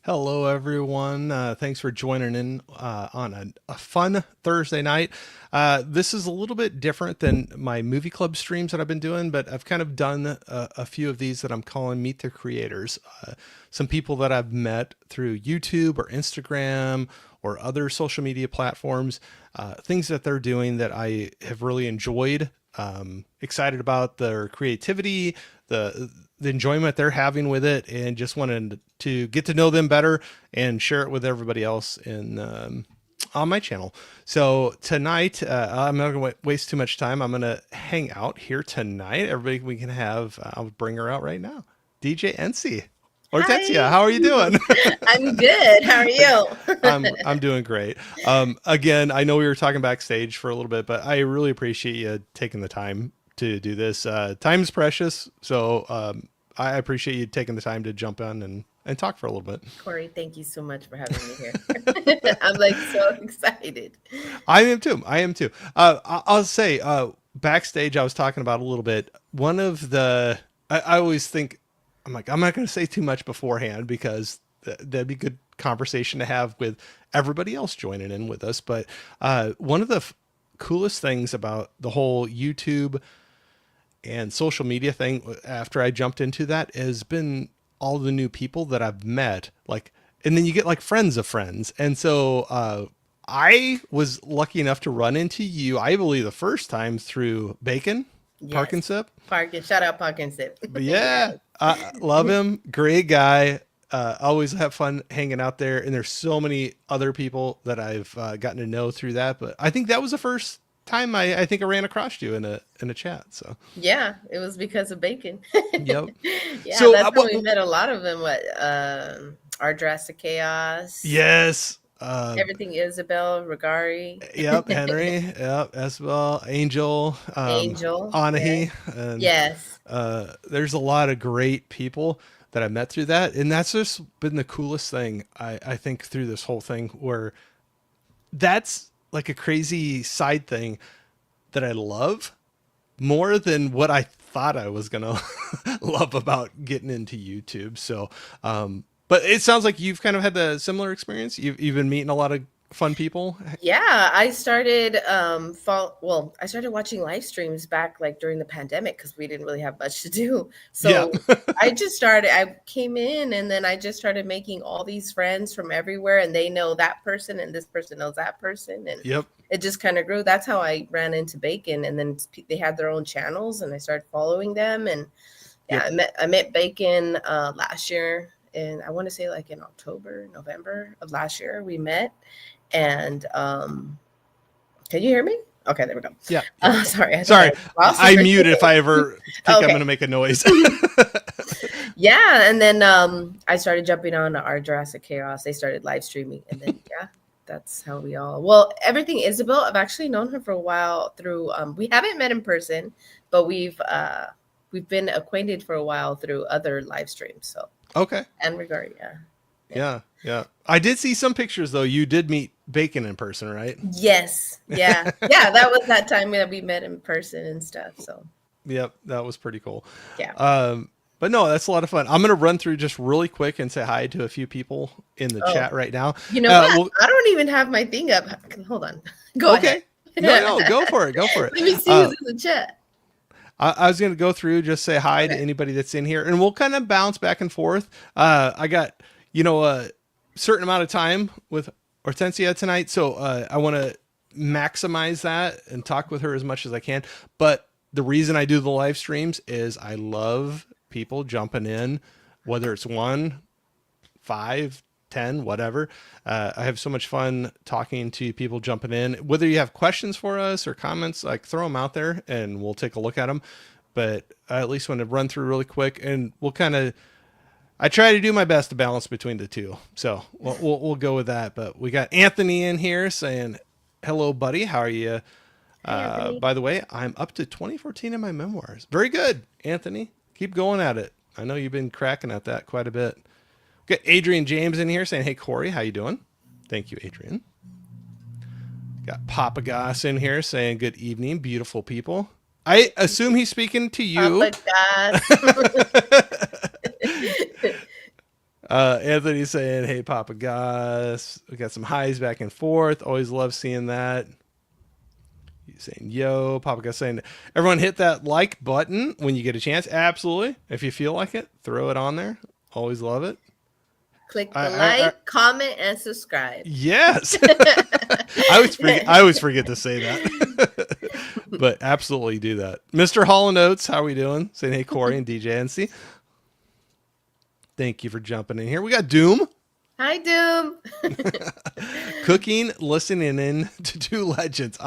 Hello, everyone. Thanks for joining in on a fun Thursday night. This is a little bit different than my movie club streams that I've been doing, but I've kind of done a few of these that I'm calling Meet the Creators. Some people that I've met through YouTube or Instagram or other social media platforms, things that they're doing that I have really enjoyed, excited about their creativity, the enjoyment they're having with it, and just wanted to get to know them better and share it with everybody else in on my channel. So tonight, I'm not going to waste too much time. I'm going to hang out here tonight. Everybody, we can have. I'll bring her out right now. DJ NC. Hortensia, Hi, how are you doing? I'm good. How are you? I'm doing great. Again, I know we were talking backstage for a little bit, but I really appreciate you taking the time to do this. Time is precious, so I appreciate you taking the time to jump on and talk for a little bit. Corey, thank you so much for having me here. I'm like so excited. I am too. I am too. I'll say backstage, I was talking about a little bit. One of the I always think I'm like I'm not going to say too much beforehand because that'd be good conversation to have with everybody else joining in with us. But one of the coolest things about the whole YouTube and social media thing after I jumped into that has been all the new people that I've met. Like, and then you get like friends of friends. And so I was lucky enough to run into you, I believe, the first time through Bacon, Yes. Parkinsip. Shout out Parkinson. But Yes. yeah, I love him. Great guy. Always have fun hanging out there. And there's so many other people that I've gotten to know through that. But I think that was the first time I think I ran across you in a chat. So Yeah, it was because of bacon. yep. Yeah, So that's how we met a lot of them. What our Drastic Chaos, yes. everything Isabel, Regari, Yep. Henry. Yep. Esbel, Angel, Angel. Yes. Anahi, and Yes. there's a lot of great people that I met through that, and that's just been the coolest thing I think through this whole thing. Where that's like a crazy side thing that I love more than what I thought I was gonna love about getting into YouTube. So, but it sounds like you've kind of had the similar experience. You've been meeting a lot of fun people. Yeah, I started I started watching live streams back like during the pandemic because we didn't really have much to do. Yeah. So I came in and then I just started making all these friends from everywhere and they know that person and this person knows that person and Yep. it just kind of grew. That's how I ran into Bacon and then they had their own channels and I started following them and yeah, Yep. I met Bacon last year and I want to say like in October, November of last year we met and can you hear me? Okay, there we go. Yeah. Yeah. Sorry, I think Sorry. I lost I you. mute if I ever think I'm Okay. going to make a noise. Yeah, and then I started jumping on our Jurassic Chaos. They started live streaming, and then yeah, that's how we all. Well, everything Isabel. I've actually known her for a while through. We haven't met in person, but we've been acquainted for a while through other live streams. So Okay. and regard, yeah. Yeah. Yeah. I did see some pictures though. You did meet Bacon in person, right? Yes, yeah, yeah. That was that time that we met in person and stuff. So Yep. That was pretty cool. yeah. But no, that's a lot of fun. I'm going to run through just really quick and say hi to a few people in the Oh, chat right now. you know what? Well, I don't even have my thing up. Hold on. Go ahead. okay. No, go for it. Go for it. Let me see who's in the chat. I was going to go through, just say hi to Okay. anybody that's in here, and we'll kind of bounce back and forth. I got, a certain amount of time with Hortensia tonight, so I want to maximize that and talk with her as much as I can. But the reason I do the live streams is I love people jumping in, whether it's 1, 5, 10, whatever. I have so much fun talking to people jumping in. Whether you have questions for us or comments, like throw them out there and we'll take a look at them. But I at least want to run through really quick and we'll kind of, I try to do my best to balance between the two. So we'll go with that. But we got Anthony in here saying, hello, buddy. How are you? Hi, Anthony. By the way, I'm up to 2014 in my memoirs. Very good, Anthony. Keep going at it. I know you've been cracking at that quite a bit. Got Adrian James in here saying, hey, Corey, how you doing? Thank you, Adrian. Got Papa Goss in here saying, good evening, beautiful people. I assume he's speaking to you. Papa God. Anthony's saying, "Hey, Papa Gus." We got some highs back and forth. Always love seeing that. He's saying, "Yo." Papa Gus saying, "Everyone hit that like button when you get a chance." Absolutely. If you feel like it, throw it on there. Always love it. Click the I like, comment, and subscribe. yes. I always forget to say that. But absolutely do that. Mr. Hall and Oates, how are we doing? Saying, "Hey, Corey and DJ NC." Thank you for jumping in here. We got Doom. Hi, Doom. Cooking, listening in to two legends.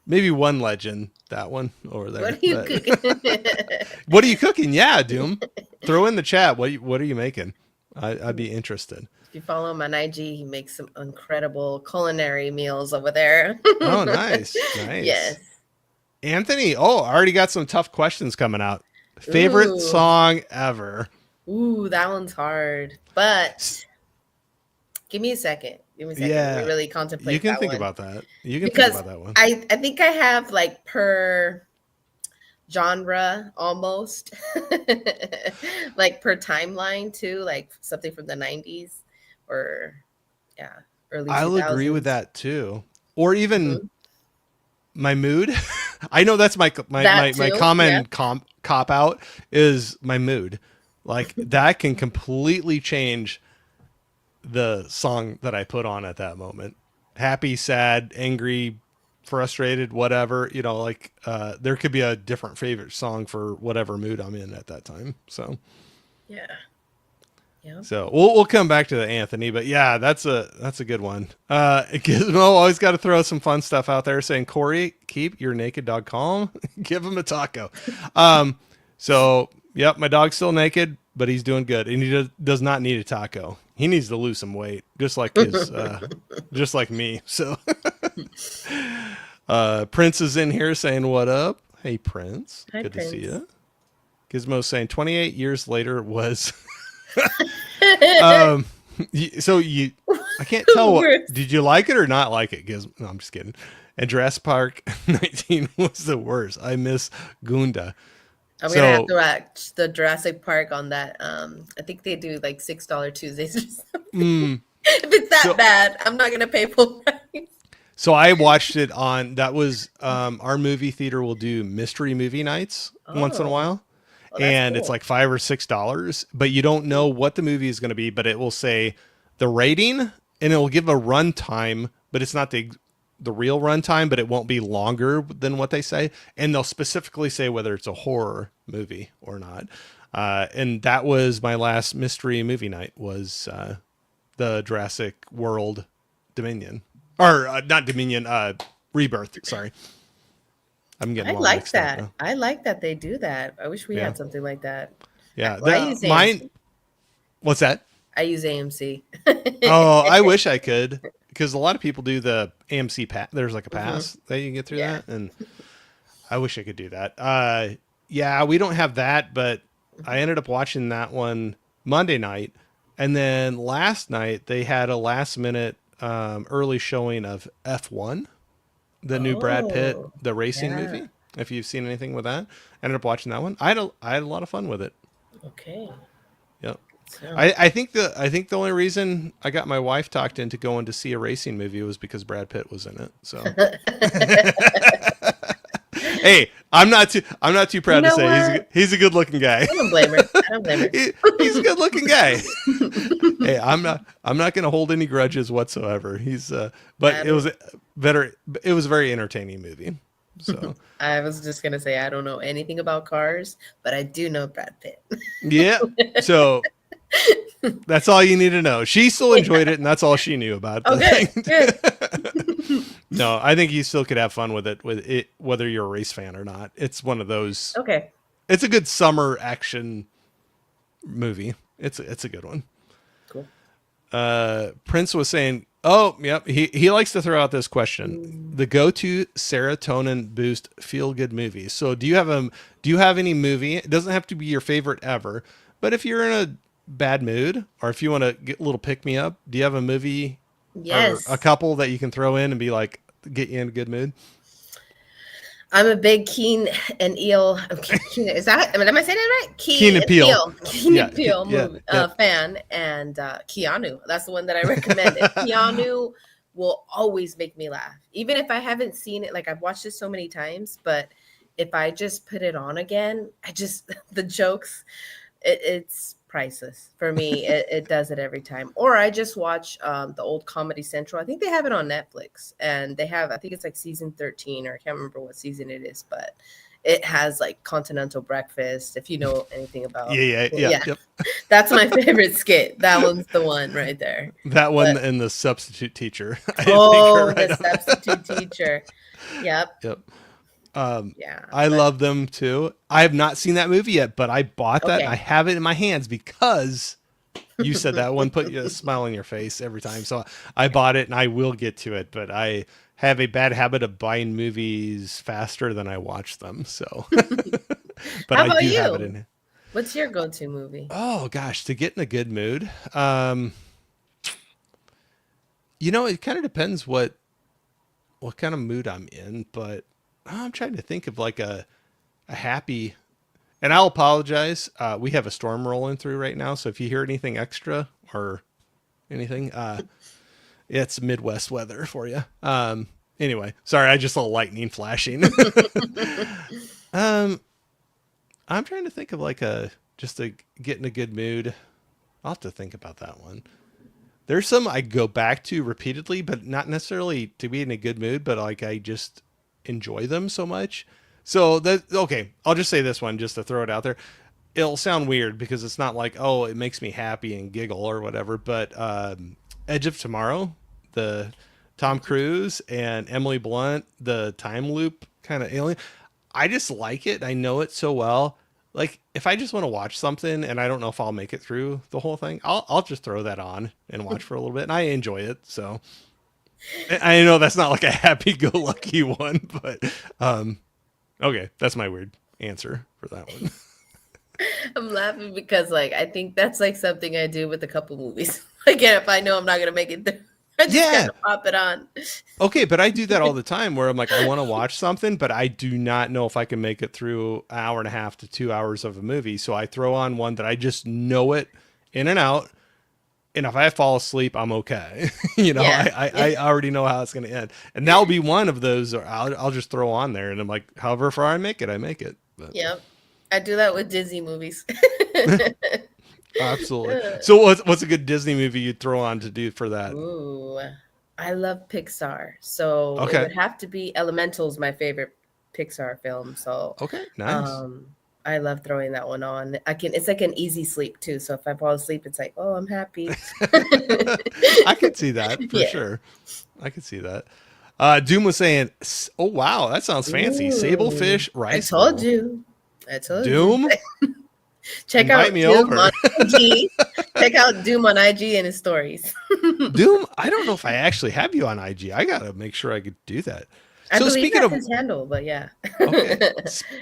Maybe one legend, that one over there. What are you cooking? What are you cooking? Yeah, Doom. Throw in the chat. What are you making? I'd be interested. If you follow him on IG, he makes some incredible culinary meals over there. Oh, nice. Nice. Yes. Anthony, I already got some tough questions coming out. Favorite Ooh. song ever? Ooh, that one's hard. But give me a second. Give me a second. Yeah. Let me really contemplate. You can that think one. about that. You can Because think about that one. I think I have like per genre almost like per timeline too, like something from the 90s or yeah, early 2000s. I'll agree with that too. Or even Mhm. my mood. I know that's my That common too, cop out is my mood. Like that can completely change the song that I put on at that moment. Happy, sad, angry, frustrated, whatever, like there could be a different favorite song for whatever mood I'm in at that time. So yeah. Yeah. So we'll come back to the Anthony, but yeah, that's a good one. Gizmo always got to throw some fun stuff out there, saying, "Corey, keep your naked dog calm. Give him a taco." So yep, my dog's still naked, but he's doing good, and he does not need a taco. He needs to lose some weight, just like just like me. So Prince is in here saying, "What up?" Hey, Prince, Hi, good Prince. to see you. Gizmo saying 28 years later was. So I can't tell did you like it or not like it? Giz, no, I'm just kidding. And Jurassic Park 19 was the worst. I miss Gunda. I'm gonna have to watch the Jurassic Park on that. I think they do like $6 Tuesdays or something. If it's that bad, I'm not gonna pay full price. So I watched it on that was our movie theater will do mystery movie nights once in a while. And cool. It's like $5 or $6, but you don't know what the movie is going to be, but it will say the rating and it will give a run time, but it's not the real run time, but it won't be longer than what they say. And they'll specifically say whether it's a horror movie or not. And that was my last mystery movie night was the Jurassic World Dominion or not Dominion, Rebirth. Sorry. I'm getting I like that. I like that they do that. I wish we had something like that. Yeah. Well, I use AMC. What's that? I use AMC. Oh, I wish I could because a lot of people do the AMC pass. There's like a pass that you can get through that. And I wish I could do that. Yeah, we don't have that, but I ended up watching that one Monday night. And then last night they had a last minute early showing of F1. The new Brad Pitt, the racing movie. If you've seen anything with that, I ended up watching that one. I had a lot of fun with it. Okay. Yep. So. I think the only reason I got my wife talked into going to see a racing movie was because Brad Pitt was in it. So. Hey, I'm not too proud to say he's a good looking guy. I don't blame her. He's a good looking guy. Hey, I'm not going to hold any grudges whatsoever. But it was a very entertaining movie. So I was just going to say I don't know anything about cars, but I do know Brad Pitt. Yeah. So that's all you need to know. She still enjoyed it, and that's all she knew about the thing. No, I think you still could have fun with it, whether you're a race fan or not. It's one of those. Okay. It's a good summer action movie. It's a good one. Cool. Prince was saying, "Oh, yep." He likes to throw out this question: the go-to serotonin boost feel-good movie. So, do you have any movie? It doesn't have to be your favorite ever, but if you're in a bad mood or if you want to get a little pick-me-up, do you have a movie? Yes. Or a couple that you can throw in and be like, get you in a good mood? I'm a big Keen and Eel. Keen, is that? I mean, am I saying that right? Keen Key and and Peele. Peele. Keen Yeah. and Peele Yeah. movie Yep. fan, and Keanu. That's the one that I recommended. Keanu will always make me laugh, even if I haven't seen it. Like I've watched it so many times, but if I just put it on again, I just the jokes. It's priceless for me. It does it every time. Or I just watch the old Comedy Central. I think they have it on Netflix, and they have, I think it's like season 13, or I can't remember what season it is, but it has like continental breakfast. If you know anything about, Yeah. Yeah. Yeah. yeah, Yep. that's my favorite skit. That one's the one right there. That one But and the substitute teacher, I think, are oh, right the on there. substitute teacher. Yep. Yep. Yeah. I But love them too. I have not seen that movie yet, but I bought that and I okay. have it in my hands because you said that one put a smile on your face every time. So I bought it and I will get to it, but I have a bad habit of buying movies faster than I watch them. So, but How I about do have it you? in. What's your go-to movie? Oh gosh, to get in a good mood. It kind of depends what kind of mood I'm in, but I'm trying to think of like a happy. And I'll apologize. We have a storm rolling through right now, so if you hear anything extra or anything, it's Midwest weather for you. Anyway, sorry, I just saw lightning flashing. um, I'm trying to think of like a just to get in a good mood. I'll have to think about that one. There's some I go back to repeatedly, but not necessarily to be in a good mood, but like I just enjoy them so much. So that okay, I'll just say this one just to throw it out there. It'll sound weird because it's not like, oh, it makes me happy and giggle or whatever, but Edge of Tomorrow, the Tom Cruise and Emily Blunt, the time loop kind of alien. I just like it. I know it so well. Like if I just want to watch something and I don't know if I'll make it through the whole thing, I'll just throw that on and watch for a little bit, and I enjoy it. So I know that's not like a happy-go-lucky one, but okay, that's my weird answer for that one. I'm laughing because like I think that's like something I do with a couple movies. Again, if I know I'm not gonna make it through, I just kind Yeah. of pop it on. Okay, but I do that all the time where I'm like, I want to watch something, but I do not know if I can make it through an hour and a half to 2 hours of a movie. So I throw on one that I just know it in and out. And if I fall asleep, I'm okay. Yeah, yeah, I already know how it's going to end. And that'll be one of those, or I'll just throw on there. And I'm like, however far I make it, I make it. But yeah. I do that with Disney movies. absolutely. So what's a good Disney movie you'd throw on to do for that? Ooh, I love Pixar, so it Okay. would have to be Elemental's my favorite Pixar film. So, Okay. Nice. um, I love throwing that one on. I can. It's like an easy sleep too. So if I fall asleep, it's like, oh, I'm happy. I could see that for Yeah. sure. I could see that. Doom was saying, "Oh wow, that sounds fancy. Ooh, Sablefish I rice told bowl. you. I told you. Doom, Check invite out me Doom over." on IG. Check out Doom on IG and his stories. Doom, I don't know if I actually have you on IG. I gotta make sure I could do that. I So believe speaking that's of his handle, but yeah. okay,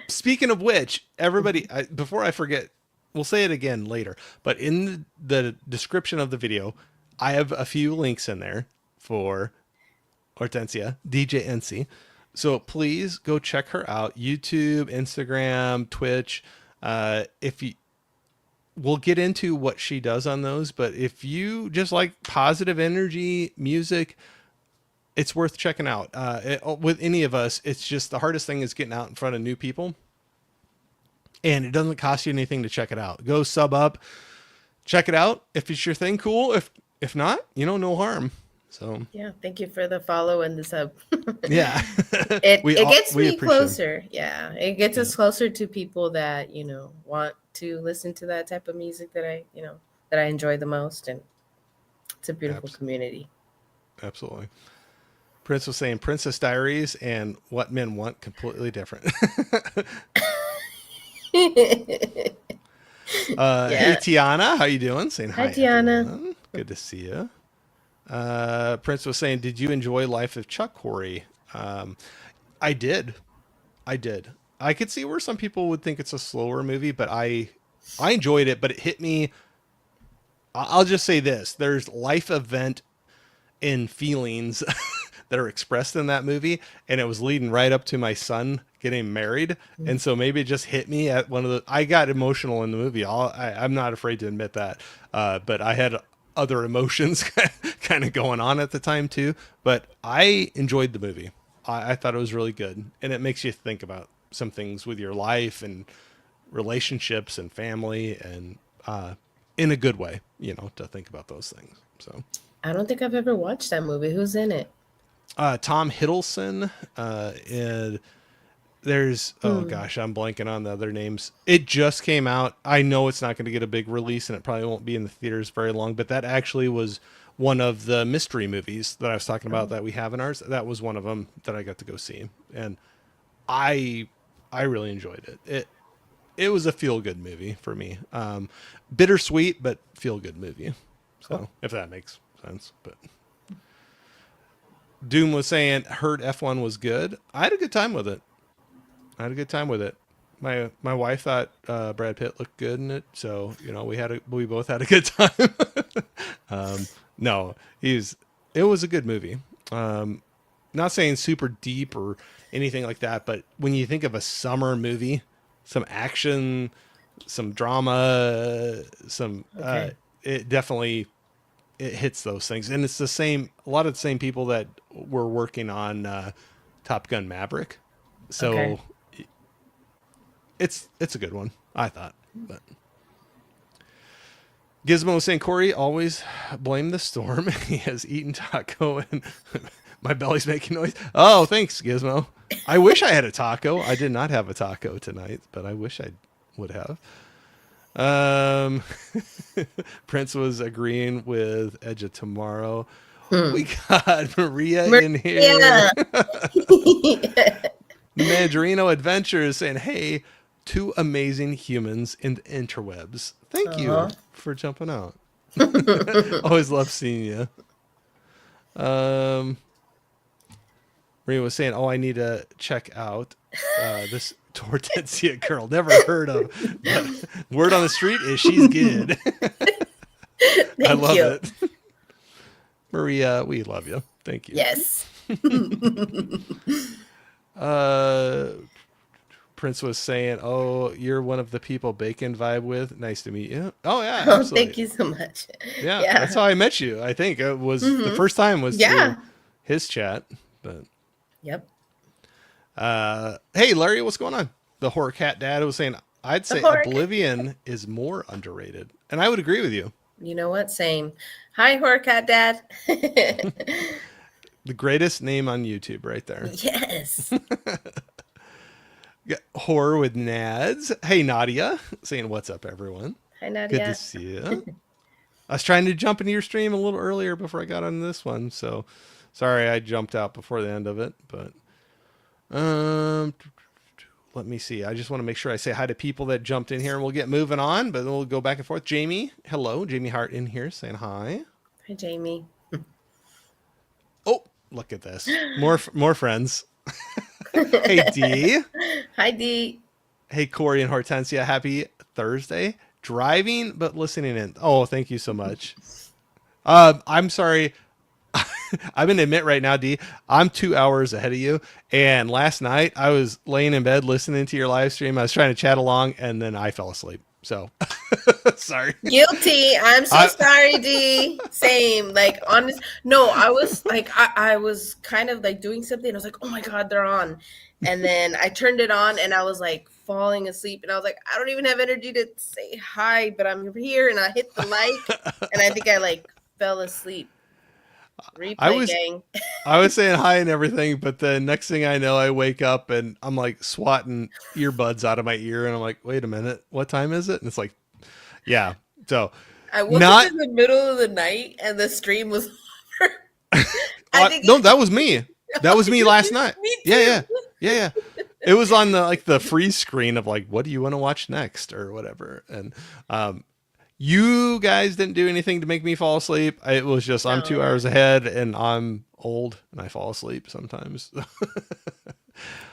speaking of which, everybody, before I forget, we'll say it again later. But in the description of the video, I have a few links in there for Hortensia, DJ NC. So please go check her out. YouTube, Instagram, Twitch. If you, we'll get into what she does on those, but if you just like positive energy, music, it's worth checking out. With any of us, it's just the hardest thing is getting out in front of new people, and it doesn't cost you anything to check it out. Go sub up, check it out. If it's your thing, cool. If not, no harm. So Yeah, thank you for the follow and the sub. yeah, It gets we me appreciate it. closer. Yeah, it gets Yeah, us closer to people that want to listen to that type of music that I enjoy the most, and it's a beautiful abs- community. absolutely. Prince was saying Princess Diaries and What Men Want completely different. Hey Yeah. Tiana, how you doing? Saying Hi, hi Tiana. everyone. Good to see you. Prince was saying, did you enjoy Life of Chuck, Corey? I did. I did. I could see where some people would think it's a slower movie, but I enjoyed it. But it hit me. I'll just say this: there's life event in feelings that are expressed in that movie, and it was leading right up to my son getting married, and so maybe it just hit me at one of the. I got emotional in the movie. I'm not afraid to admit that, but I had other emotions kind of going on at the time too. But I enjoyed the movie. I thought it was really good, and it makes you think about some things with your life and relationships and family, and in a good way, to think about those things. So, I don't think I've ever watched that movie. Who's in it? Tom Hiddleston, and there's oh Hmm. gosh, I'm blanking on the other names. It just came out. I know it's not going to get a big release, and it probably won't be in the theaters very long. But that actually was one of the mystery movies that I was talking about Oh, that we have in ours. That was one of them that I got to go see, and I I really enjoyed it. It was a feel good movie for me. Bittersweet, but feel good movie. cool. So if that makes sense, but Doom was saying heard F1 was good. I had a good time with it. I had a good time with it. My wife thought Brad Pitt looked good in it, so we both had a good time. No, it was a good movie. Not saying super deep or anything like that, but when you think of a summer movie, some action, some drama, some Okay. it definitely it hits those things, and it's a lot of the same people that were working on Top Gun Maverick, Okay. so it's a good one, I thought. But Gizmo was saying, Corey, always blame the storm. He has eaten taco and my belly's making noise. Oh, thanks, Gizmo. I wish I had a taco. I did not have a taco tonight, but I wish I would have. Um, Prince was agreeing with Edge of Tomorrow. Hmm. We got Maria in here. Maria. The Mandarino Adventures saying, hey, two amazing humans in the interwebs. Thank you Uh-huh. for jumping out. Always love seeing you. Um, Maria was saying, oh, I need to check out this Tortensia girl. Never heard of, but word on the street is she's good. I Thank love you. it. Maria, we love you. Thank you. Yes. Uh, Prince was saying, "Oh, you're one of the people Bacon vibe with. Nice to meet you." Oh yeah, Oh, thank absolutely. you so much. Yeah, that's Yeah. how I met you. I think it was the Hmm. first time was through Yeah. his chat. But Yep. hey, Larry, what's going on? The horror cat dad was saying, "I'd The say horror. Oblivion is more underrated," and I would agree with you. You know what? Same. Hi, horror cat dad. The greatest name on YouTube, right there. Yes. Yeah, horror with Nads. Hey, Nadia, saying, "What's up, everyone? Hi, Good to Nadia. see you." I was trying to jump into your stream a little earlier before I got on this one, so sorry I jumped out before the end of it. But um, let me see. I just want to make sure I say hi to people that jumped in here, and we'll get moving on. But then we'll go back and forth. Jamie, hello, Jamie Hart in here saying hi. Hi, Jamie. Oh, look at this. More friends. Hey D. Hi, Dee. Hey Corey and Hortensia. Happy Thursday. Driving but listening in. Oh, thank you so much. I'm sorry. I'm gonna admit right now, D, I'm 2 hours ahead of you. And last night I was laying in bed listening to your live stream. I was trying to chat along, and then I fell asleep. So sorry. Guilty. I'm so I sorry, Dee. Same. Like, honest. No, I was like, I was kind of like doing something. I was like, oh my God, they're on. And then I turned it on and I was like falling asleep. And I was like, I don't even have energy to say hi, but I'm here. And I hit the like. And I think I like fell asleep. I Replay was gang. I was saying hi and everything, but the next thing I know, I wake up and I'm like swatting earbuds out of my ear, and I'm like, wait a minute, what time is it? And it's like, yeah. So I woke up not in the middle of the night and the stream was over. I think no, that was me. That was me last night. me Yeah, too. yeah, yeah, yeah. It was on the freeze screen of like, what do you want to watch next or whatever. And you guys didn't do anything to make me fall asleep. It was just I'm two No, hours ahead and I'm old and I fall asleep sometimes.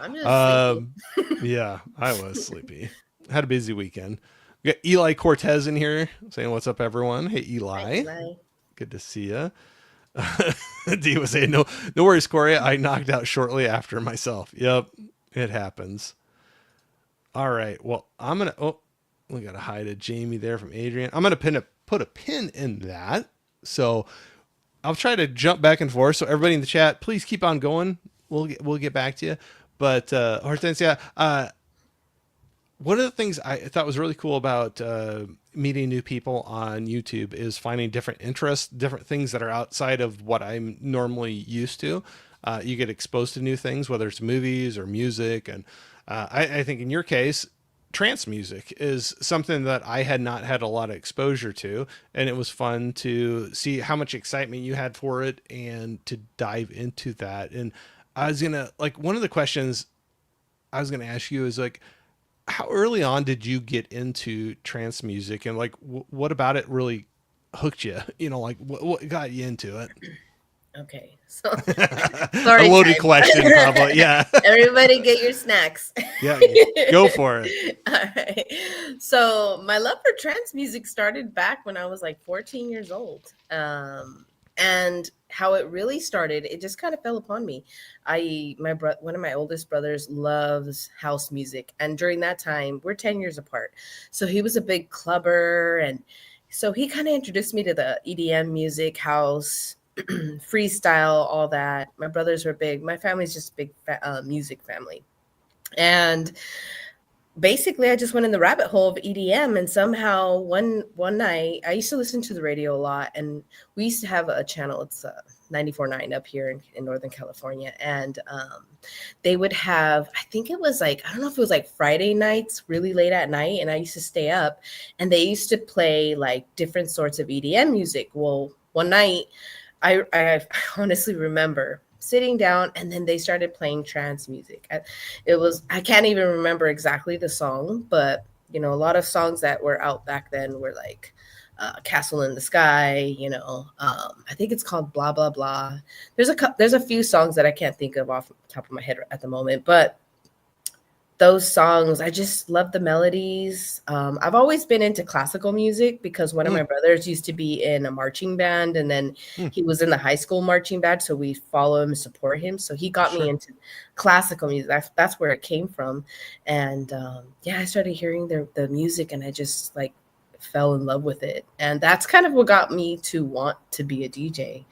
I'm just sleepy. um, yeah, I was sleepy. Had a busy weekend. We got Eli Cortez in here saying, "What's up, everyone?" Hey, Hi, Eli. Eli. Good to see you. D was saying, "No, no worries, Corey. I knocked out shortly after myself." Yep. It happens. All right. Well, I'm gonna. Oh, we gotta hide a Jamie there from Adrian. I'm gonna put a pin in that. So I'll try to jump back and forth. So everybody in the chat, please keep on going. We'll get back to you. But Hortensia, one of the things I thought was really cool about meeting new people on YouTube is finding different interests, different things that are outside of what I'm normally used to. You get exposed to new things, whether it's movies or music. And I think in your case, trance music is something that I had not had a lot of exposure to. And it was fun to see how much excitement you had for it and to dive into that. And I was going to, like, one of the questions I was going to ask you is like, how early on did you get into trance music, and like what about it really hooked you? Like what got you into it? Okay, so A story loaded time. question, probably. Yeah. Everybody get your snacks. Yeah. Go for it. All right. So my love for trance music started back when I was like 14 years old. And how it really started, it just kind of fell upon me. One of my oldest brothers loves house music, and during that time, we're 10 years apart. So he was a big clubber, and so he kind of introduced me to the EDM music, house, freestyle, all that. My brothers were big. My family's just a big music family. And basically I just went in the rabbit hole of EDM, and somehow one night I used to listen to the radio a lot, and we used to have a channel. It's 94.9 up here in Northern California, and they would have, I think it was like, I don't know if it was like Friday nights, really late at night, and I used to stay up, and they used to play like different sorts of EDM music. Well, one night I honestly remember sitting down, and then they started playing trance music. I can't even remember exactly the song, but a lot of songs that were out back then were like Castle in the Sky, I think it's called Blah Blah Blah. There's a few songs that I can't think of off the top of my head at the moment, but those songs, I just love the melodies. I've always been into classical music because one of Mm, my brothers used to be in a marching band, and then mm, he was in the high school marching band. So we follow him and support him. So he got me sure. into classical music. That's where it came from. And yeah, I started hearing the music, and I just like fell in love with it. And that's kind of what got me to want to be a DJ.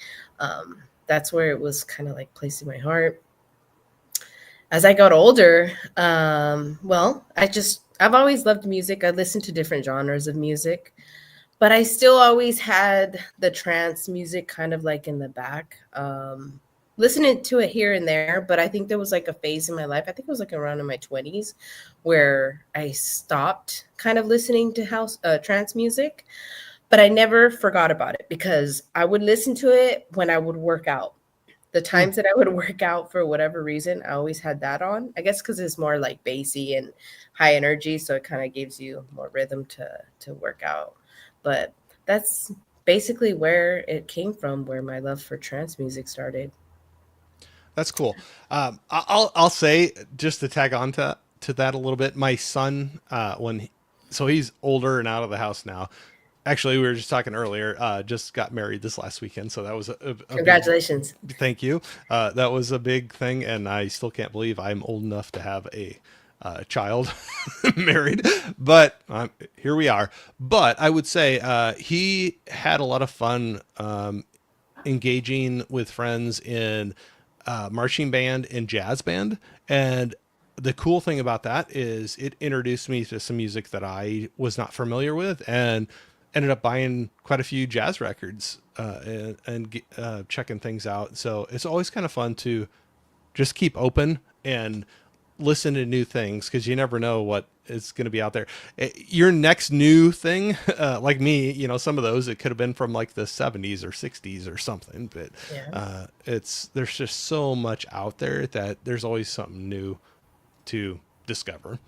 That's where it was kind of like placed in my heart. As I got older, well, I've always loved music. I listened to different genres of music, but I still always had the trance music kind of like in the back. Listening to it here and there, but I think there was like a phase in my life. I think it was like around in my 20s where I stopped kind of listening to house trance music, but I never forgot about it because I would listen to it when I would work out. The Mm. times that I would work out for whatever reason, I always had that on. I guess because it's more like bassy and high energy, so it kind of gives you more rhythm to work out. But that's basically where it came from, where my love for trance music started. That's cool. I'll say, just to tag on to that a little bit. My son, so he's older and out of the house now. Actually, we were just talking earlier. Just got married this last weekend, so that was a big Congratulations. thank you. That was a big thing, and I still can't believe I'm old enough to have a child married. But here we are. But I would say he had a lot of fun engaging with friends in marching band and jazz band. And the cool thing about that is it introduced me to some music that I was not familiar with, and ended up buying quite a few jazz records and checking things out. So it's always kind of fun to just keep open and listen to new things because you never know what is going to be out there. Your next new thing, like me, some of those it could have been from like the 70s or 60s or something, but Yeah. there's just so much out there that there's always something new to discover.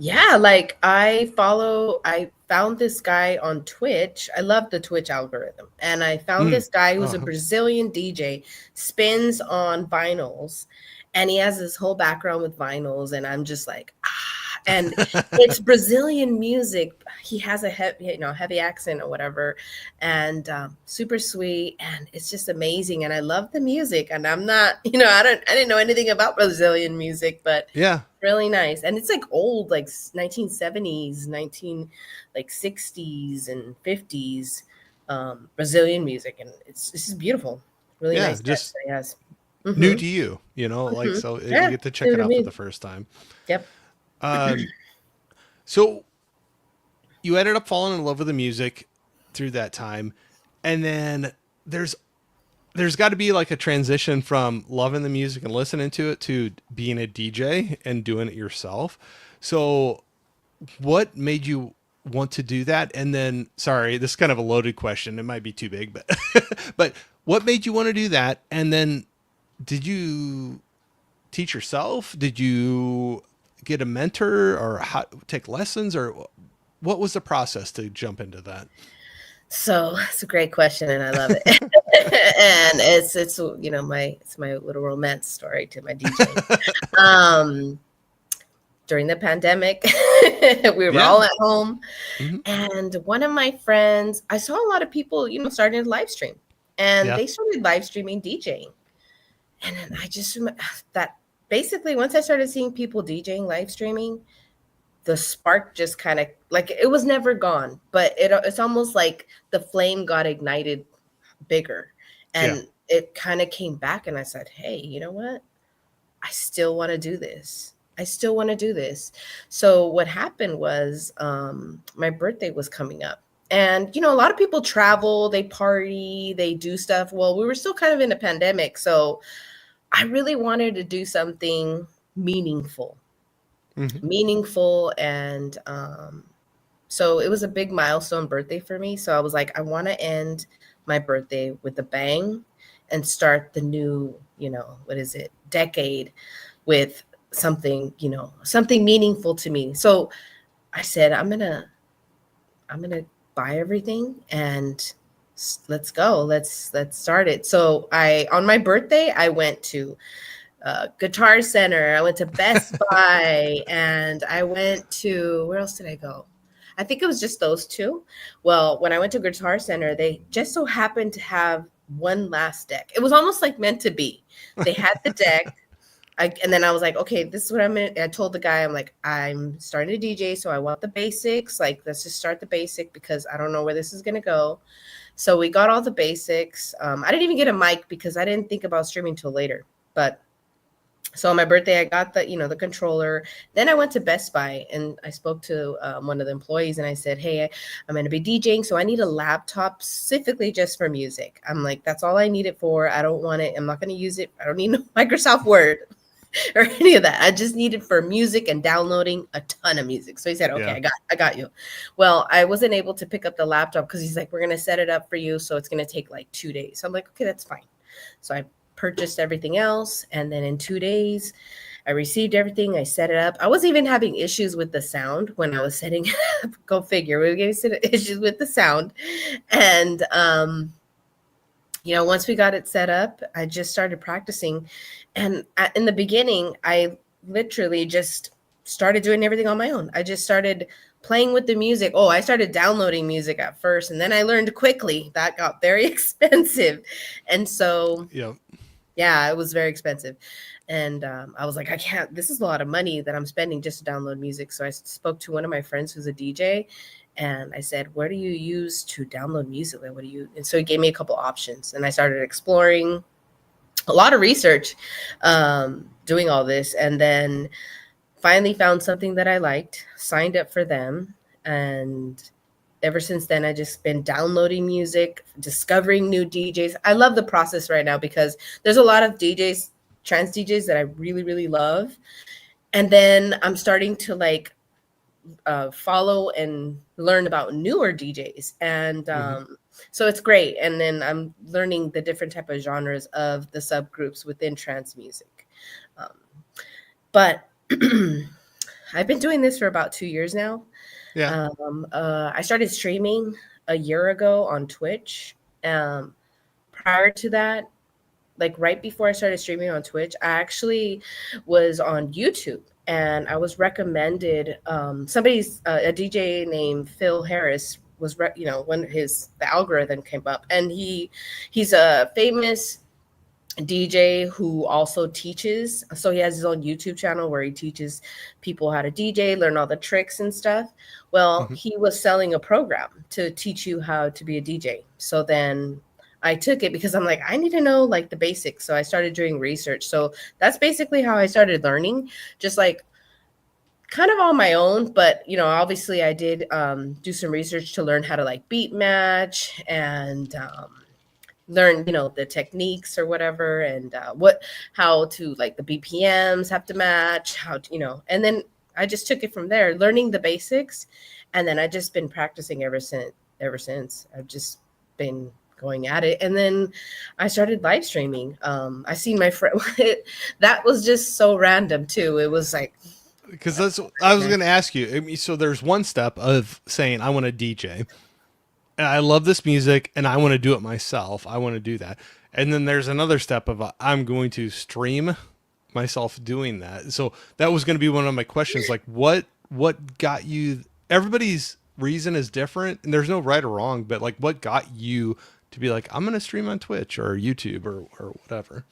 Yeah, like I found this guy on Twitch. I love the Twitch algorithm. And I found Mm. this guy who's a Uh-huh. Brazilian DJ, spins on vinyls, and he has this whole background with vinyls. And I'm just like, ah, and it's Brazilian music. He has a heavy accent or whatever, and super sweet, and it's just amazing. And I love the music. And I'm not, I didn't know anything about Brazilian music, but Yeah. really nice. And it's like old, like 1970s, 19 like 60s and 50s Brazilian music, and it's just beautiful. Really Yeah. nice text Just that he has. new Mm-hmm. to you, like, Mm-hmm. so you Yeah, get to check new it to out for the me. first time. Yep. Um, so you ended up falling in love with the music through that time. And then there's there's got to be like a transition from loving the music and listening to it to being a DJ and doing it yourself. So what made you want to do that? And then, sorry, this is kind of a loaded question. It might be too big, but but what made you want to do that? And then did you teach yourself? Did you get a mentor or take lessons, or what was the process to jump into that? So it's a great question, and I love it. And it's my little romance story to my DJing. Um, During the pandemic, we were Yeah. all at home, Hmm. and one of my friends, I saw a lot of people, starting to live stream, and Yeah. they started live streaming DJing. And then I just that basically once I started seeing people DJing live streaming, the spark just kind of like it was never gone, but it's almost like the flame got ignited bigger, Yeah. and it kind of came back, and I said, "Hey, you know what? I still want to do this. I still want to do this." So what happened was my birthday was coming up. And a lot of people travel, they party, they do stuff. Well, we were still kind of in a pandemic, so I really wanted to do something meaningful. Hmm. Meaningful and so it was a big milestone birthday for me. So I was like, I want to end my birthday with a bang and start the new, what is it, decade with something meaningful to me. So I said, I'm gonna buy everything and let's go. Let's start it. So I on my birthday I went to Guitar Center. I went to Best Buy, and I went to where else did I go? I think it was just those two. Well, when I went to Guitar Center, they just so happened to have one last deck. It was almost like meant to be. They had the deck. And then I was like, okay, this is what I'm gonna. I told the guy, I'm like, I'm starting to DJ, so I want the basics. Like, let's just start the basic because I don't know where this is gonna go. So we got all the basics. I didn't even get a mic because I didn't think about streaming till later. But so on my birthday, I got the controller. Then I went to Best Buy and I spoke to one of the employees and I said, hey, I'm going to be DJing, so I need a laptop specifically just for music. I'm like, that's all I need it for. I don't want it. I'm not going to use it. I don't need no Microsoft Word or any of that. I just need it for music and downloading a ton of music. So he said, okay, Yeah. I got you. Well, I wasn't able to pick up the laptop because he's like, we're going to set it up for you. So it's going to take like 2 days. So I'm like, okay, that's fine. So I purchased everything else. And then in 2 days, I received everything. I set it up. I was even having issues with the sound when I was setting it up. Go figure. We were getting issues with the sound. And, once we got it set up, I just started practicing. And in the beginning, I literally just started doing everything on my own. I just started playing with the music. Oh, I started downloading music at first, and then I learned quickly that got very expensive. And so Yeah. yeah, it was very expensive. And I was like, I can't, this is a lot of money that I'm spending just to download music. So I spoke to one of my friends who's a DJ and I said, where do you use to download music? Like, what do you, and so he gave me a couple options and I started exploring a lot of research, doing all this. And then finally found something that I liked, signed up for them. And ever since then, I just been downloading music, discovering new DJs. I love the process right now because there's a lot of DJs, trance DJs that I really, really love. And then I'm starting to like follow and learn about newer DJs. And Hmm. so it's great. And then I'm learning the different type of genres of the subgroups within trance music. Um, but I've been doing this for about 2 years now. Yeah. I started streaming a year ago on Twitch. Prior to that, like right before I started streaming on Twitch, I actually was on YouTube. and I was recommended somebody's a DJ named Phil Harris was when the algorithm came up, and he's a famous DJ who also teaches. So he has his own YouTube channel where he teaches people how to DJ, learn all the tricks and stuff. Well, Hmm. he was selling a program to teach you how to be a DJ. So then I took it because I'm like, I need to know like the basics. So I started doing research. So that's basically how I started learning, just like kind of on my own. But obviously I did do some research to learn how to like beat match and learn the techniques or whatever, and what how to like the bpms have to match, how to, and then I just took it from there, learning the basics, and then I just been practicing ever since. I've just been going at it, and then I started live streaming. I seen my friend that was just so random too. It was like Because I was okay. going to ask you. I mean, so there's one step of saying I want to DJ, and I love this music, and I want to do it myself. I want to do that, and then there's another step of I'm going to stream myself doing that. So that was going to be one of my questions. Like, what got you? Everybody's reason is different, and there's no right or wrong. But like, what got you to be like, I'm going to stream on Twitch or YouTube or whatever?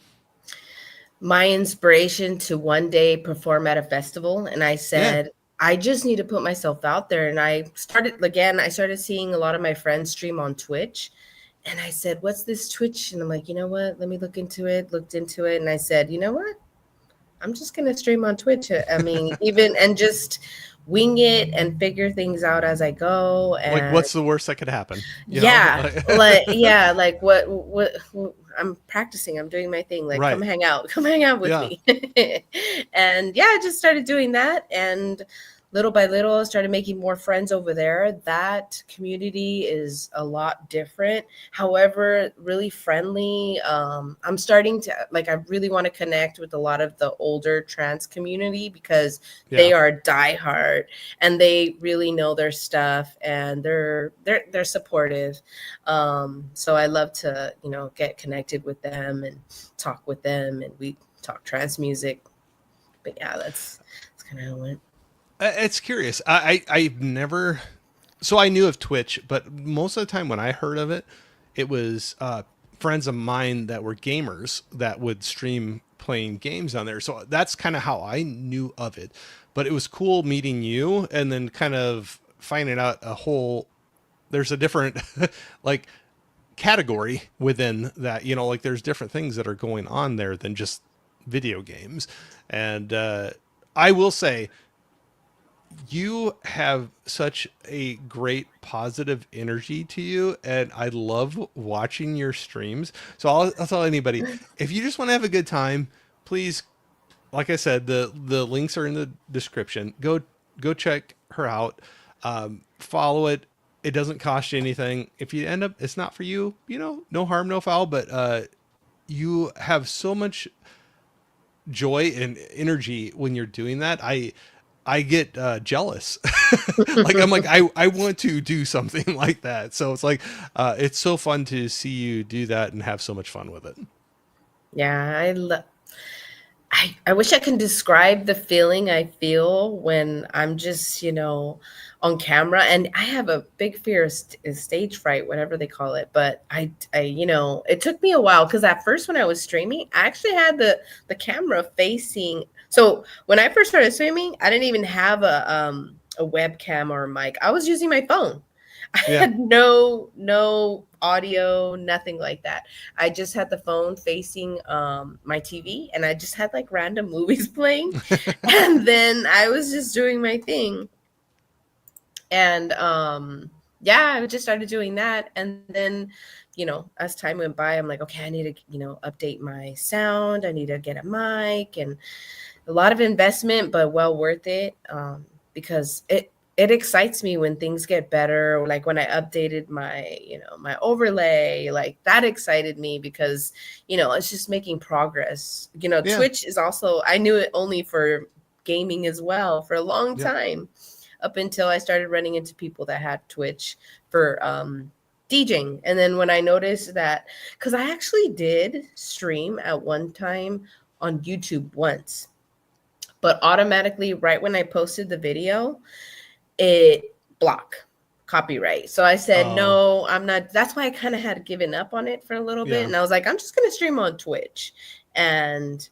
My inspiration to one day perform at a festival, and I Yeah. said I just need to put myself out there. And I started seeing a lot of my friends stream on Twitch, and I said, what's this Twitch? And I'm like, you know what, let me look into it. Looked into it, and I said, you know what, I'm just going to stream on Twitch. I mean, even and just wing it and figure things out as I go. Like, And what's the worst that could happen? You know? yeah, like yeah, like what I'm practicing, I'm doing my thing. Like Right. come hang out with Yeah. me. And yeah, I just started doing that, and little by little I started making more friends over there. That community is a lot different. However, really friendly. I'm starting to like I really want to connect with a lot of the older trans community because Yeah. they are diehard and they really know their stuff, and they're supportive. So I love to get connected with them and talk with them, and we talk trance music. But yeah, that's kind of how it went. It's curious. I've never. So I knew of Twitch, but most of the time when I heard of it, it was friends of mine that were gamers that would stream playing games on there. So that's kind of how I knew of it. But it was cool meeting you and then kind of finding out a whole. There's a different like category within that. Like there's different things that are going on there than just video games. And I will say you have such a great positive energy to you, and I love watching your streams. So I'll tell anybody, if you just want to have a good time, please, like I said, the links are in the description. Go check her out. Follow it. It doesn't cost you anything. If you end up it's not for you, no harm, no foul. But you have so much joy and energy when you're doing that. I get jealous. Like I'm like I want to do something like that. So it's like it's so fun to see you do that and have so much fun with it. Yeah, I wish I can describe the feeling I feel when I'm just, on camera. And I have a big fear of stage fright, whatever they call it. But it took me a while because at first when I was streaming, I actually had the camera facing. So when I first started streaming, I didn't even have a webcam or a mic. I was using my phone. I Yeah. had no audio, nothing like that. I just had the phone facing my TV, and I just had like random movies playing, and then I was just doing my thing. And yeah, I just started doing that, and then as time went by, I'm like, okay, I need to update my sound. I need to get a mic, and a lot of investment, but well worth it, because it excites me when things get better. Like when I updated my overlay, like that excited me because it's just making progress. Yeah. Twitch is also, I knew it only for gaming as well for a long Yeah. time, up until I started running into people that had Twitch for DJing. And then when I noticed that, because I actually did stream at one time on YouTube once, but automatically, right when I posted the video, it block copyright. So I said, Oh, no, I'm not. That's why I kind of had given up on it for a little bit. yeah. And I was like, I'm just going to stream on Twitch. And,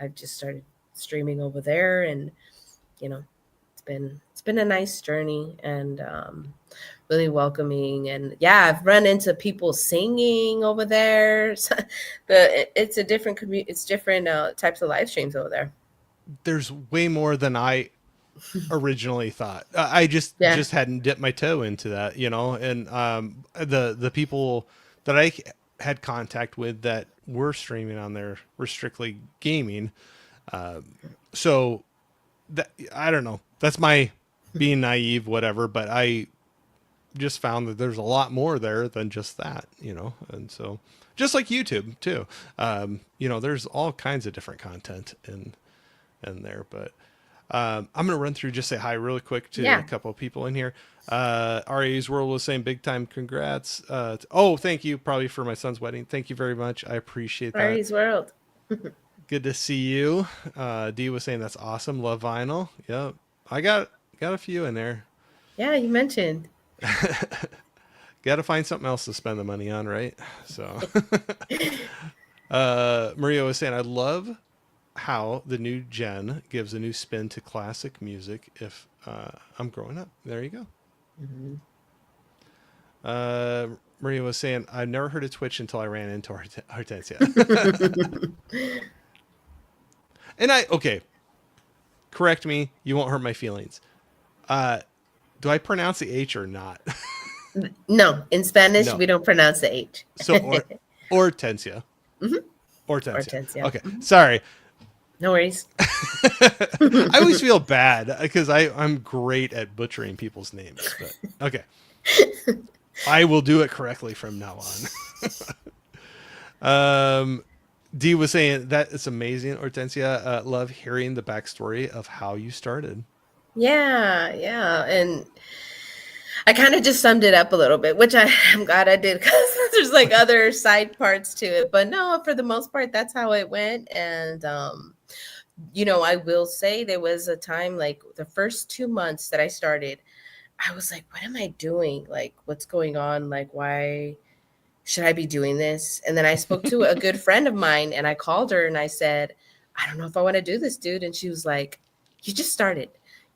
I just started streaming over there. And, you know, it's been a nice journey and really welcoming. And yeah, I've run into people singing over there. It's a different it's different types of live streams over there. There's way more than I originally thought. I Yeah. just hadn't dipped my toe into that, you know. And the people that I had contact with that were streaming on there were strictly gaming. So that, I don't know. That's my being naive, whatever. But I just found that there's a lot more there than just that, you know. And so, just like YouTube too, you know, there's all kinds of different content in there. But I'm going to run through, just say hi really quick to a Yeah. couple of people in here. RA's World was saying big time congrats. Oh, thank you. Probably for my son's wedding. Thank you very much. I appreciate that. Larry's World. Good to see you. D was saying that's awesome. Love vinyl. Yep. I got a few in there. Yeah, you mentioned. Got to find something else to spend the money on, right? So, Maria was saying, I love how the new gen gives a new spin to classic music if I'm growing up. There you go. Mhm. Uh, Maria was saying, I've never heard of Twitch until I ran into Hortensia. And okay, correct me. You won't hurt my feelings. Uh, do I pronounce the H or not? No, in Spanish, No. we don't pronounce the H. So, Hortensia. Mhm. Hortensia. Hortensia. Okay. Sorry. No worries. I always feel bad because I'm great at butchering people's names. But okay. I will do it correctly from now on. D was saying that it's amazing, Hortensia. Love hearing the backstory of how you started. Yeah, yeah. And I kind of just summed it up a little bit, which I'm glad I did because there's like other side parts to it. But no, for the most part, that's how it went. And I will say there was a time like the first 2 months that I started, I was like, what am I doing? Like, what's going on? Like, why should I be doing this? And then I spoke to a good friend of mine and I called her and I said, I don't know if I want to do this, dude. And she was like, you just started.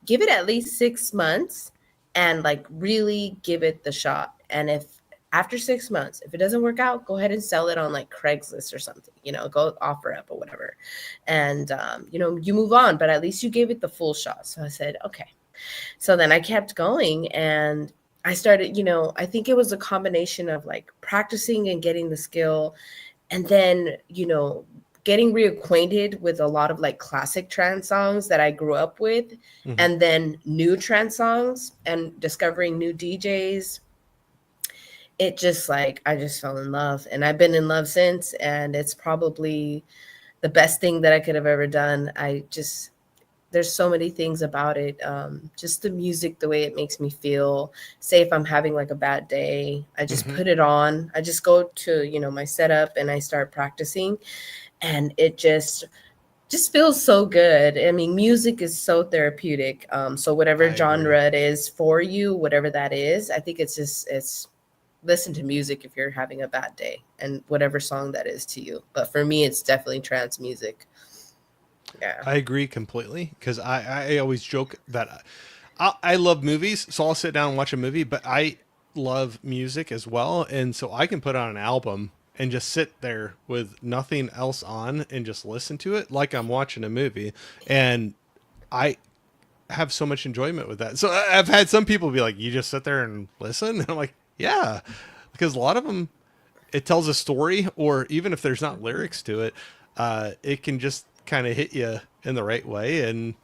Give it at least 6 months and like really give it the shot. And if after 6 months, if it doesn't work out, go ahead and sell it on like Craigslist or something, go offer up or whatever. And, you move on, but at least you gave it the full shot. So I said, okay. So then I kept going and I started, I think it was a combination of like practicing and getting the skill and then, getting reacquainted with a lot of like classic trance songs that I grew up with Mm-hmm. and then new trance songs and discovering new DJs. It just like I just fell in love and I've been in love since and it's probably the best thing that I could have ever done. There's so many things about it. Just the music, the way it makes me feel. Say if I'm having like a bad day, I just Mm-hmm. put it on. I just go to, my setup and I start practicing and it just feels so good. I mean, music is so therapeutic. So whatever I agree. genre it is for you, whatever that is, I think it's listen to music if you're having a bad day and whatever song that is to you. But for me, it's definitely trance music. Yeah. I agree completely because I always joke that I love movies, so I'll sit down and watch a movie, but I love music as well. And so I can put on an album and just sit there with nothing else on and just listen to it like I'm watching a movie. And I have so much enjoyment with that. So I've had some people be like, you just sit there and listen. And I'm like, yeah, because a lot of them, it tells a story, or even if there's not lyrics to it, it can just kind of hit you in the right way and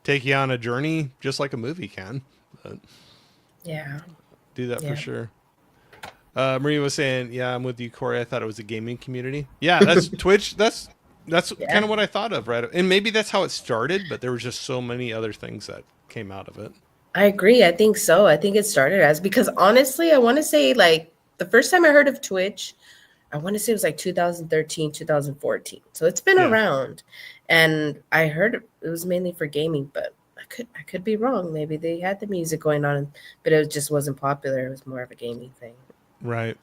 take you on a journey just like a movie can. But Yeah. do that for Yeah. sure. Maria was saying, "Yeah, I'm with you, Corey. I thought it was a gaming community. Yeah, that's Twitch. That's kind Yeah. of what I thought of, right? And maybe that's how it started, but there was just so many other things that came out of it. I agree. I think so. I think it started as because honestly, I want to say like the first time I heard of Twitch, I want to say it was like 2013, 2014. So it's been Yeah. around. And I heard it was mainly for gaming, but I could be wrong. Maybe they had the music going on, but it just wasn't popular. It was more of a gaming thing. Right.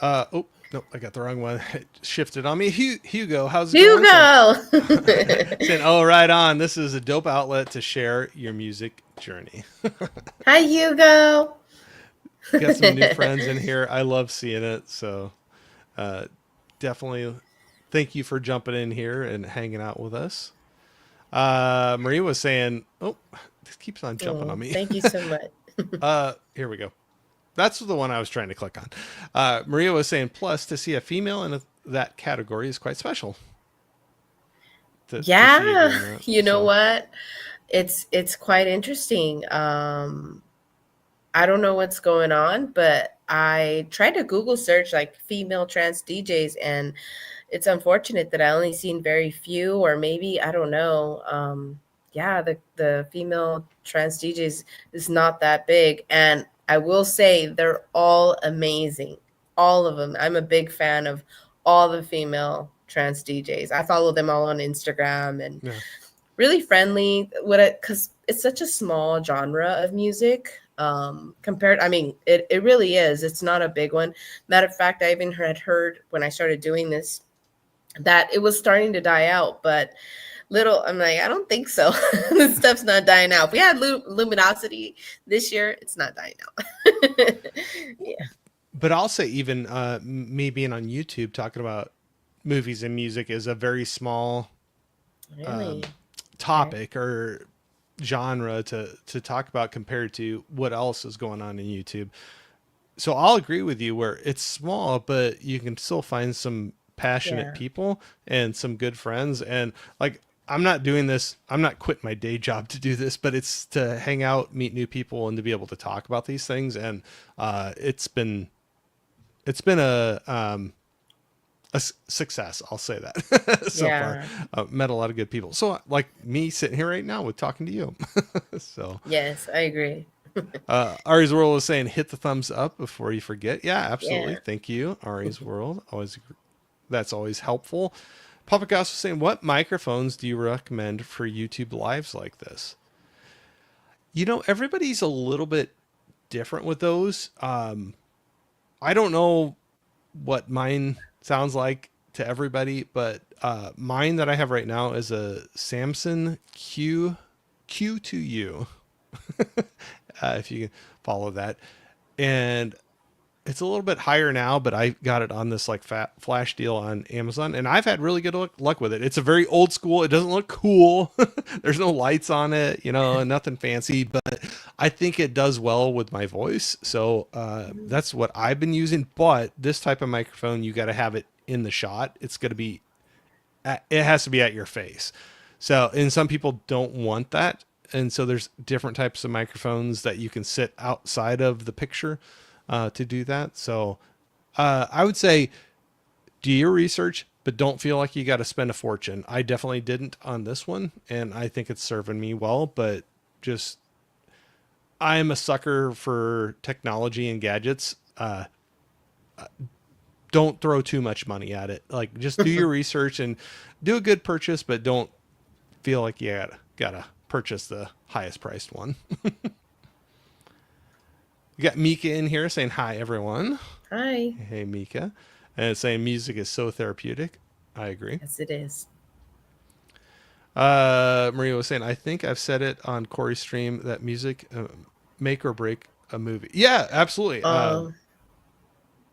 Oh, no, I got the wrong one. It shifted on me. Hugo, how's it going? Saying, Hugo. saying, oh, right on. This is a dope outlet to share your music journey. Hi, Hugo. Got some new friends in here. I love seeing it. So uh, definitely thank you for jumping in here and hanging out with us. Maria was saying, oh, this keeps on jumping on Oh, me. thank you so much. Here we go. That's the one I was trying to click on. Maria was saying, plus, to see a female in that category is quite special. To see you Yeah, doing that. you know So, what? It's quite interesting. I don't know what's going on, but I tried to Google search like female trans DJs, and it's unfortunate that I only seen very few, or maybe I don't know. Yeah, the female trans DJs is not that big, and I will say they're all amazing, all of them. I'm a big fan of all the female trans DJs. I follow them all on Instagram and yeah. really friendly. What it because it's such a small genre of music. Compared, I mean, it really is. It's not a big one. Matter of fact, I even had heard when I started doing this that it was starting to die out, but little I'm like, I don't think so. This stuff's not dying out. If we had luminosity this year, it's not dying out. Yeah, But I'll say, even me being on YouTube talking about movies and music is a very small really. Okay. topic or genre to talk about compared to what else is going on in YouTube. So I'll agree with you where it's small, but you can still find some passionate Yeah. people and some good friends. And like, I'm not doing this, I'm not quitting my day job to do this, but it's to hang out, meet new people, and to be able to talk about these things. And it's been a success. I'll say that so far. Yeah. Met a lot of good people. So like me sitting here right now with talking to you. So Yes, I agree. Ari's World is saying hit the thumbs up before you forget. Yeah, absolutely. Yeah. Thank you, Ari's World. Always, that's always helpful. Papa Gus was saying, what microphones do you recommend for YouTube lives like this? Everybody's a little bit different with those. I don't know what mine sounds like to everybody, but mine that I have right now is a Samson Q2U. If you can follow that, and it's a little bit higher now, but I got it on this like flash deal on Amazon, and I've had really good luck with it. It's a very old school. It doesn't look cool. There's no lights on it, nothing fancy, but I think it does well with my voice. So that's what I've been using. But this type of microphone, you got to have it in the shot. It's going to be, it has to be at your face. So, and some people don't want that. And so there's different types of microphones that you can sit outside of the picture to do that. So I would say do your research, but don't feel like you got to spend a fortune. I definitely didn't on this one, and I think it's serving me well. But just I'm a sucker for technology and gadgets. Don't throw too much money at it. Like just do your research and do a good purchase, but don't feel like you gotta purchase the highest priced one. We got Mika in here saying hi everyone. Hi. Hey Mika. And it's saying music is so therapeutic. I agree. Yes, it is. Maria was saying, I think I've said it on Corey's stream that music make or break a movie. Yeah, absolutely. Um,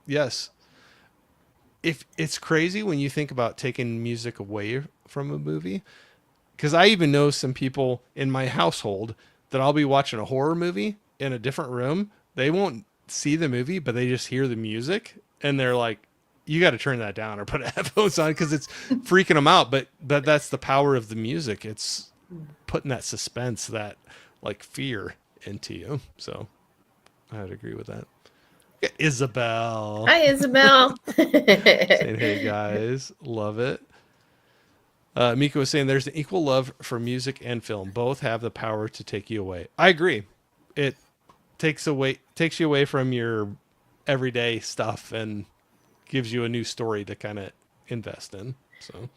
Yes. If it's crazy when you think about taking music away from a movie, because I even know some people in my household that I'll be watching a horror movie in a different room. They won't see the movie, but they just hear the music and they're like, you got to turn that down or put headphones on because it's freaking them out. But that's the power of the music. It's putting that suspense, that like fear into you. So I'd agree with that. Yeah, Isabel Hi, Isabel. saying, hey guys, love it. Mika was saying there's an equal love for music and film. Both have the power to take you away. I agree. It takes you away from your everyday stuff, and gives you a new story to kind of invest in. So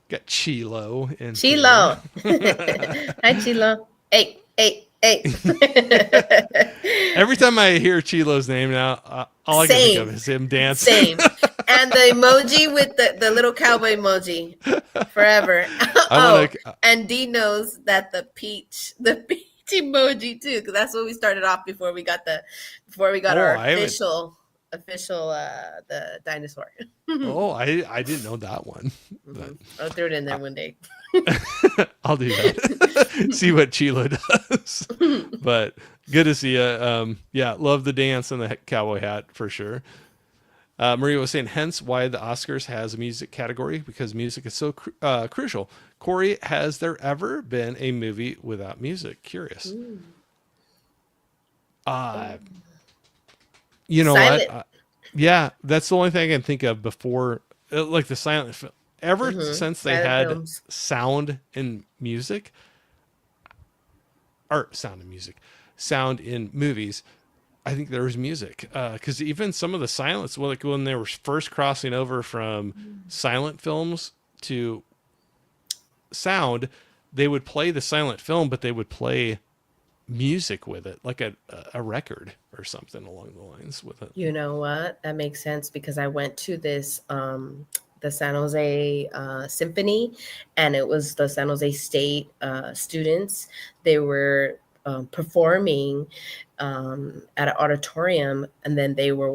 got Chilo in here. Chilo. Hi, Chilo. Hey, hey, hey. Every time I hear Chilo's name now, all I can think of Same, is him dancing. same. And the emoji with the little cowboy emoji forever. I Oh, want to. and Dee knows that the peach emoji too, because that's what we started off before we got Oh, our I haven't. official the dinosaur. Oh, I didn't know that one, but I'll throw it in there I, one day. I'll do that. See what Chilo does. But good to see you. Yeah, love the dance and the cowboy hat for sure. Maria was saying, hence why the Oscars has a music category because music is so crucial. Corey, has there ever been a movie without music? Curious. Uh, you know what? Silent. Yeah, that's the only thing I can think of before, like the silent film. Ever since they Silent had films. sound in music, or sound in movies, I think there was music. Because even some of the silence, well, like when they were first crossing over from silent films to sound, they would play the silent film, but they would play music with it, like a record or something along the lines with it. You know what? That makes sense because I went to this the San Jose Symphony, and it was the San Jose State students. They were performing at an auditorium, and then we were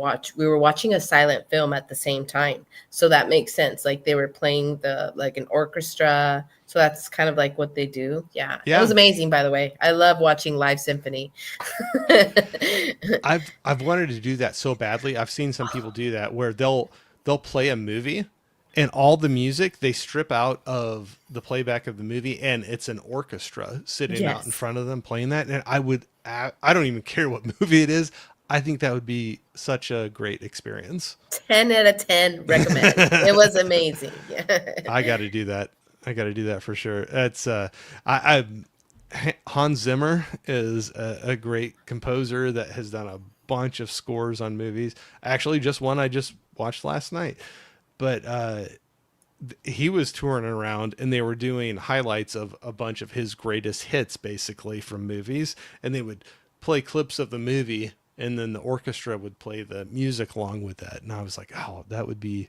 watching a silent film at the same time. So that makes sense. Like they were playing the like an orchestra. So that's kind of like what they do. Yeah, it was Yeah, amazing. By the way, I love watching live symphony. I've wanted to do that so badly. I've seen some people do that where they'll play a movie and all the music they strip out of the playback of the movie and it's an orchestra sitting out in Yes. front of them playing that. And I don't even care what movie it is. I think that would be such a great experience. 10 out of 10 recommend. It was amazing. Yeah. I got to do that. I got to do that for sure. It's I Hans Zimmer is a great composer that has done a bunch of scores on movies. Actually, just one I just watched last night. But he was touring around and they were doing highlights of a bunch of his greatest hits basically from movies. And they would play clips of the movie and then the orchestra would play the music along with that. And I was like, oh, it'd be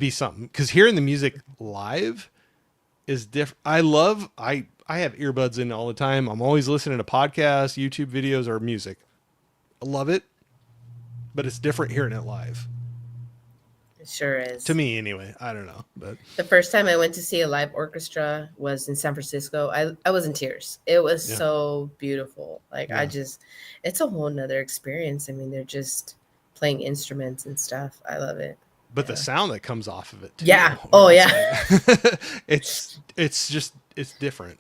something. Because hearing the music live is different. I have earbuds in all the time. I'm always listening to podcasts, YouTube videos, or music. I love it, but it's different hearing it live. It sure To is. me, anyway. I don't know, but The first time I went to see a live orchestra was in San Francisco. I was in tears. It was yeah, so beautiful. Like yeah. it's a whole nother experience. I mean, they're just playing instruments and stuff. I love it. But the Yeah. sound that comes off of it too, Yeah. Oh where it's yeah. like, it's different.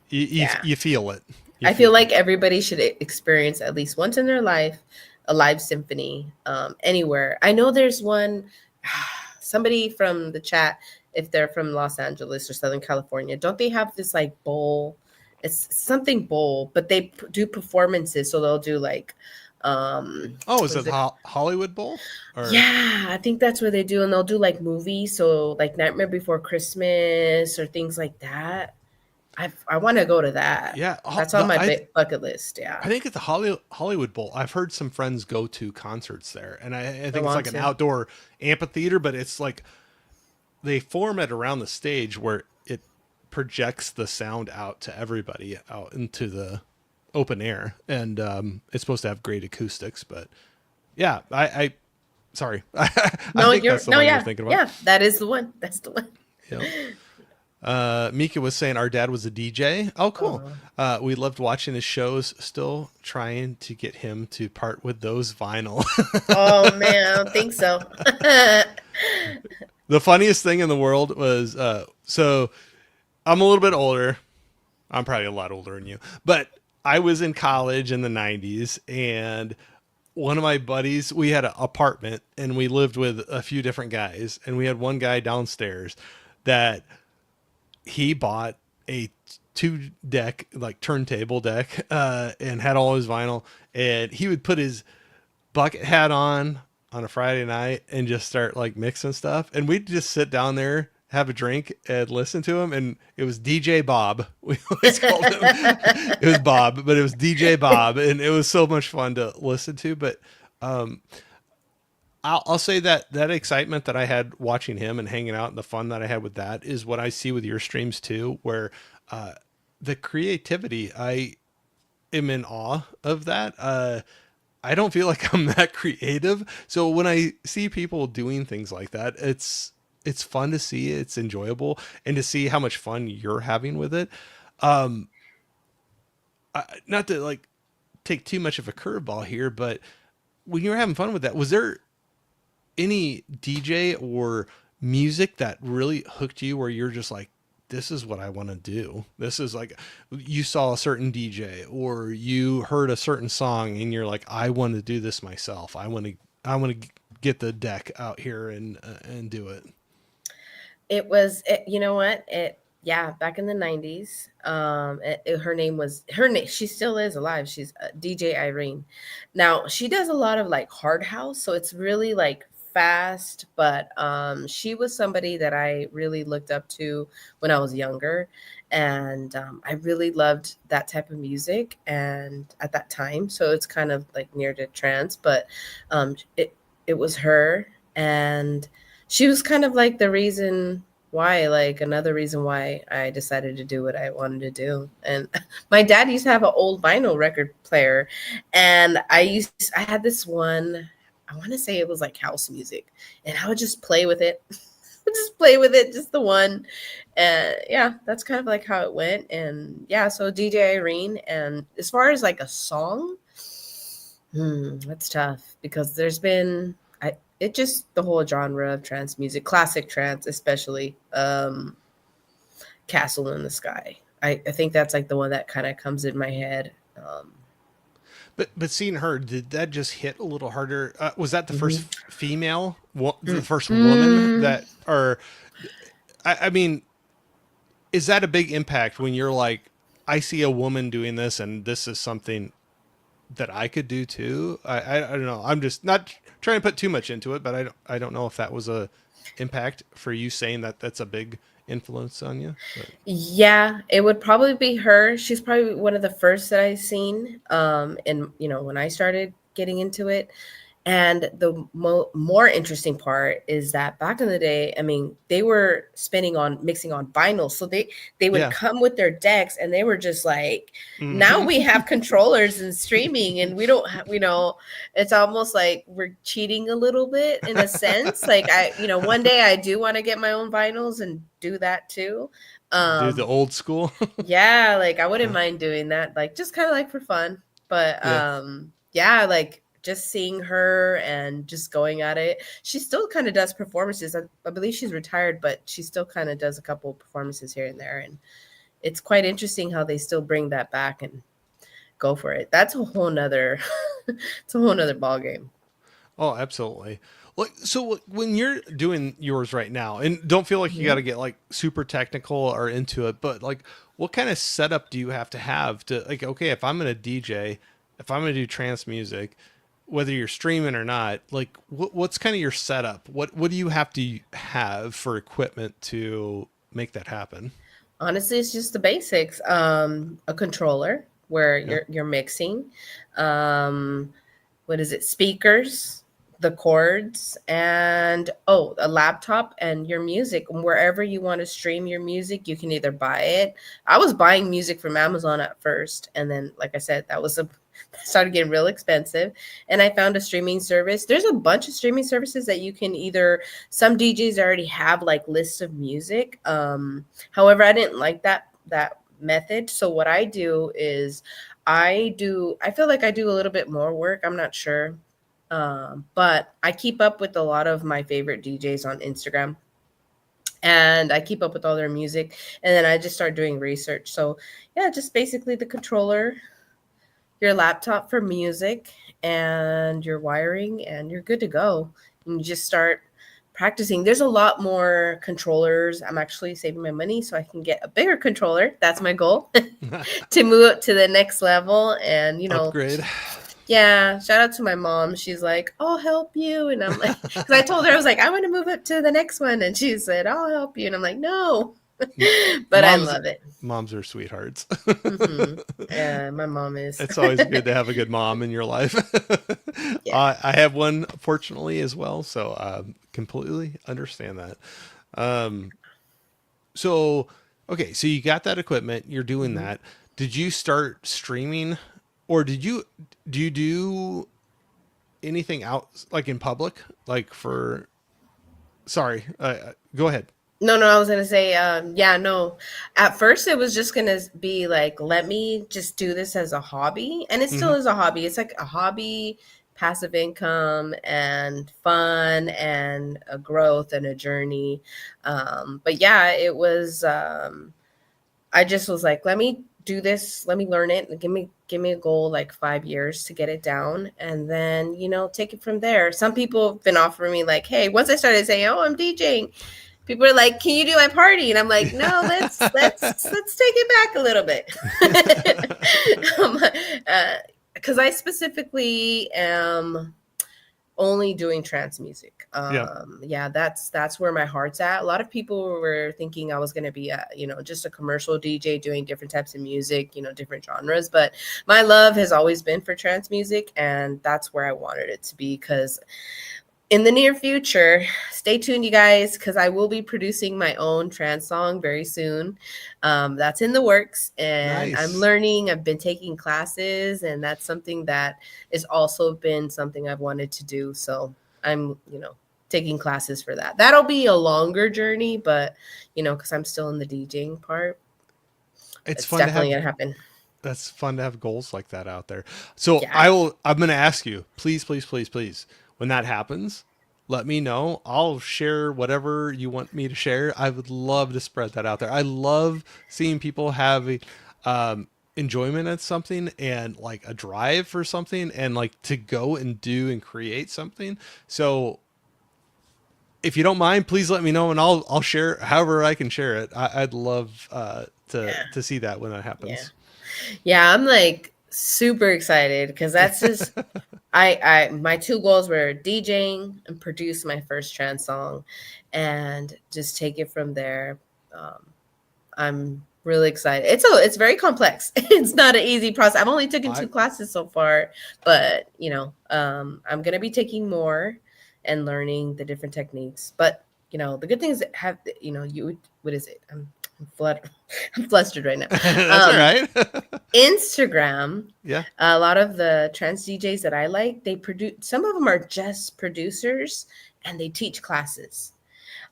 Yeah. You feel it. You I feel feel like it. everybody should experience at least once in their life a live symphony anywhere. I know there's one, somebody from the chat, if they're from Los Angeles or Southern California, don't they have this like bowl? It's something bowl, but they do performances. So they'll do like, Oh, is what it is it? Hollywood Bowl or Yeah, I think that's where they do, and they'll do like movies. So like Nightmare Before Christmas or things like that. I want to go to that. yeah? That's on my bucket list. Yeah. I think it's the Hollywood Bowl. I've heard some friends go to concerts there, and I I think it's want like an to. outdoor amphitheater, but it's like they form it around the stage where it projects the sound out to everybody out into the open air, and it's supposed to have great acoustics. But yeah, I sorry, I No, think that's the one you're yeah, thinking about. yeah. That is the one. That's the one. Yep. Mika was saying our dad was a DJ. Oh, cool. Oh, We loved watching his shows. Still trying to get him to part with those vinyl. oh man, I don't think so. The funniest thing in the world was so I'm a little bit older. I'm probably a lot older than you, but I was in college in the 90s and one of my buddies, we had an apartment and we lived with a few different guys and we had one guy downstairs that he bought a two deck like turntable deck and had all his vinyl and he would put his bucket hat on a Friday night and just start like mixing stuff. And we'd just sit down there, have a drink, and listen to him. And it was DJ Bob. We always called him. It was Bob, but it was DJ Bob, and it was so much fun to listen to. But um, I'll say that that excitement that I had watching him and hanging out and the fun that I had with that is what I see with your streams too, where uh, the creativity, I am in awe of that. I don't feel like I'm that creative. So when I see people doing things like that, it's fun to see. It's enjoyable and to see how much fun you're having with it. Um, not to like take too much of a curveball here, but when you were having fun with that, was there any DJ or music that really hooked you where you're just like, this is what I want to do? This is like, you saw a certain DJ or you heard a certain song and you're like, I want to do this myself. I want to get the deck out here and do it. You know what? Yeah, back in the 90s. Her name was, her name, she still is alive. She's DJ Irene. Now, she does a lot of like hard house, so it's really like fast, but she was somebody that I really looked up to when I was younger, and I really loved that type of music and at that time, so it's kind of like near to trance, but it was her, and she was kind of like the reason why, like another reason why I decided to do what I wanted to do. And my dad used to have an old vinyl record player, and I had this one, I want to say it was like house music, and I would just play with it. Just play with it, just the one. And yeah, that's kind of like how it went. And yeah, so DJ Irene. And as far as like a song, that's tough because there's been it just the whole genre of trance music, classic trance, especially Castle in the Sky. I think that's like the one that kind of comes in my head. But seeing her, did that just hit a little harder? Was that the first Mhm. female, the first woman Mm, that, or I mean, is that a big impact when you're like, I see a woman doing this, and this is something that I could do too? I don't know. I'm just not trying to put too much into it, but I don't know if that was a impact for you saying that that's a big influence on you. But yeah, it would probably be her. She's probably one of the first that I seen. And you know, when I started getting into it, and the more interesting part is that back in the day, I mean, they were spinning on mixing on vinyl, so they would yeah. come with their decks, and they were just like, now Hmm. we have controllers and streaming, and we don't, you know, it's almost like we're cheating a little bit in a sense. Like you know, one day I do want to get my own vinyls and do that too. Do the Um, old school. yeah, like I wouldn't mind doing that, like just kind of like for fun. But Yeah. yeah, like just seeing her and just going at it. She still kind of does performances. I believe she's retired, but she still kind of does a couple performances here and there. And it's quite interesting how they still bring that back and go for it. That's a whole nother it's a whole nother ball game. Oh, absolutely. Like, so when you're doing yours right now, and don't feel like you got Mhm. to get like super technical or into it, but like, what kind of setup do you have to like? Okay, if I'm gonna DJ, if I'm gonna do trance music, whether you're streaming or not, like, what's kind of your setup? What do you have to have for equipment to make that happen? Honestly, it's just the basics. A controller where Yeah. you're mixing. Um, what is it? Speakers, the chords, and oh, a laptop and your music. Wherever you want to stream your music, you can either buy it. I was buying music from Amazon at first, and then, like I said, that was a started getting real expensive. And I found a streaming service. There's a bunch of streaming services that you can either. Some DJs already have like lists of music. However, I didn't like that method. So what I do is I feel like I do a little bit more work. I'm not sure. But I keep up with a lot of my favorite DJs on Instagram, and I keep up with all their music, and then I just start doing research. So yeah, just basically the controller, your laptop for music, and your wiring, and you're good to go. And you just start practicing. There's a lot more controllers. I'm actually saving my money so I can get a bigger controller. That's my goal to move up to the next level. And, you know, Upgrade. Yeah, shout out to my mom. She's like, "I'll help you," and I'm like, because I told her I was like, "I want to move up to the next one," and she said, "I'll help you," and I'm like, "No," but I moms love it. moms are sweethearts. Yeah, my mom is. It's always good to have a good mom in your life. Yeah. I have one, fortunately, as well, so completely understand that. Um, so, okay, so you got that equipment, you're doing hmm that. Did you start streaming, or do you do anything out like in public, like for? Sorry, go ahead. No, no, I was gonna say, yeah, no. At first, it was just gonna be like, let me just do this as a hobby, and it still Hmm. is a hobby. It's like a hobby, passive income, and fun, and a growth and a journey. But yeah, it was. I just was like, let me do this, let me learn it, give me a goal like 5 years to get it down, and then take it from there. Some people have been offering me like, hey, once I started saying, oh, I'm DJing, people are like, can you do my party? And I'm like, no, let's take it back a little bit. um, because I specifically am only doing trance music. Yeah. Yeah, that's where my heart's at. A lot of people were thinking I was going to be a, just a commercial DJ doing different types of music, different genres, but my love has always been for trance music, and that's where I wanted it to be. Because in the near future, stay tuned, you guys, because I will be producing my own trance song very soon. That's in the works, and I'm Nice. learning. I've been taking classes, and that's something that has also been something I've wanted to do. So I'm, taking classes for that. That'll be a longer journey, but because I'm still in the DJing part, It's it's fun to definitely have gonna happen. That's fun to have goals like that out there. So Yeah. I'm going to ask you, please, please, please, please, when that happens, let me know. I'll share whatever you want me to share. I would love to spread that out there. I love seeing people have enjoyment at something and like a drive for something and like to go and do and create something. So if you don't mind, please let me know and I'll share however I can share it. I'd love Yeah. to see that when that Yeah. happens. Yeah, I'm like super excited because that's just I my two goals were DJing and produce my first trance song, and just take it from there. Um, I'm really excited. It's very complex. It's not an easy process. I've only taken I 2 classes so far, but I'm gonna be taking more and learning the different techniques. But the good things that have you what is it? I'm flustered. I'm flustered right now. That's all Um, right. Instagram, Yeah. a lot of the trance DJs that I like, they produce, some of them are just producers and they teach classes.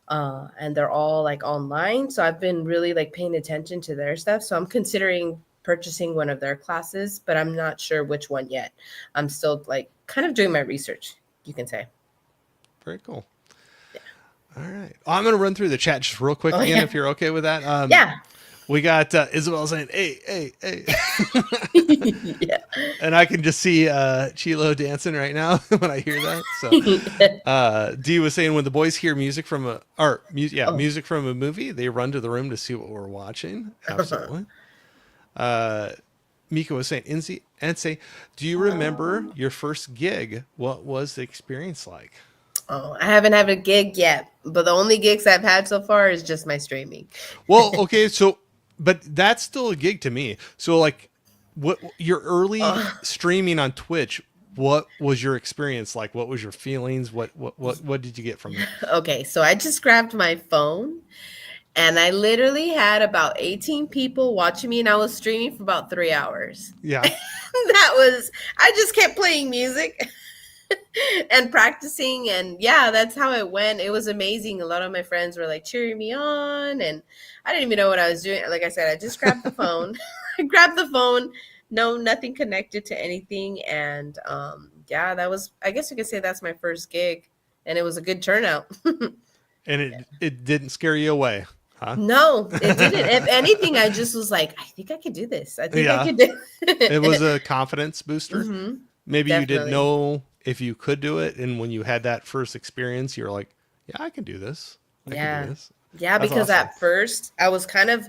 And they're all like online. So I've been really like paying attention to their stuff. So I'm considering purchasing one of their classes, but I'm not sure which one yet. I'm still like kind of doing my research, you can say. Very cool. Yeah. All right. I'm going to run through the chat just real quick Oh again, yeah. if you're okay with that. Yeah. We got Isabel saying, hey, hey, hey. Yeah. And I can just see Chilo dancing right now when I hear that. So Dee was saying when the boys hear music from Oh. music from a movie, they run to the room to see what we're watching. Absolutely. Mika was saying, Ense, do you remember your first gig? What was the experience like? Oh, I haven't had a gig yet, but the only gigs I've had so far is just my streaming. Well, okay, so but that's still a gig to me. So like what your early Oh, streaming on Twitch, what was your experience like? What was your feelings? What did you get from it? okay, so I just grabbed my phone and I literally had about 18 people watching me, and I was streaming for about 3 hours. Yeah. That was, I just kept playing music and practicing. And yeah, that's how it went. It was amazing. A lot of my friends were like cheering me on, and I didn't even know what I was doing. Like I said, I just grabbed the phone. I grabbed the phone. No, nothing connected to anything. And yeah, that was, I guess you could say that's my first gig. And it was a good turnout. And it didn't scare you away, huh? No, it didn't. If anything, I just was like, I think I could do this. I think I Yeah. could do It was it. a confidence booster. hmm Maybe you didn't Definitely. know if you could do it, and when you had that first experience, you were like, "Yeah, I can do this. I can do Yeah. this." Yeah, That's because awesome. at first I was kind of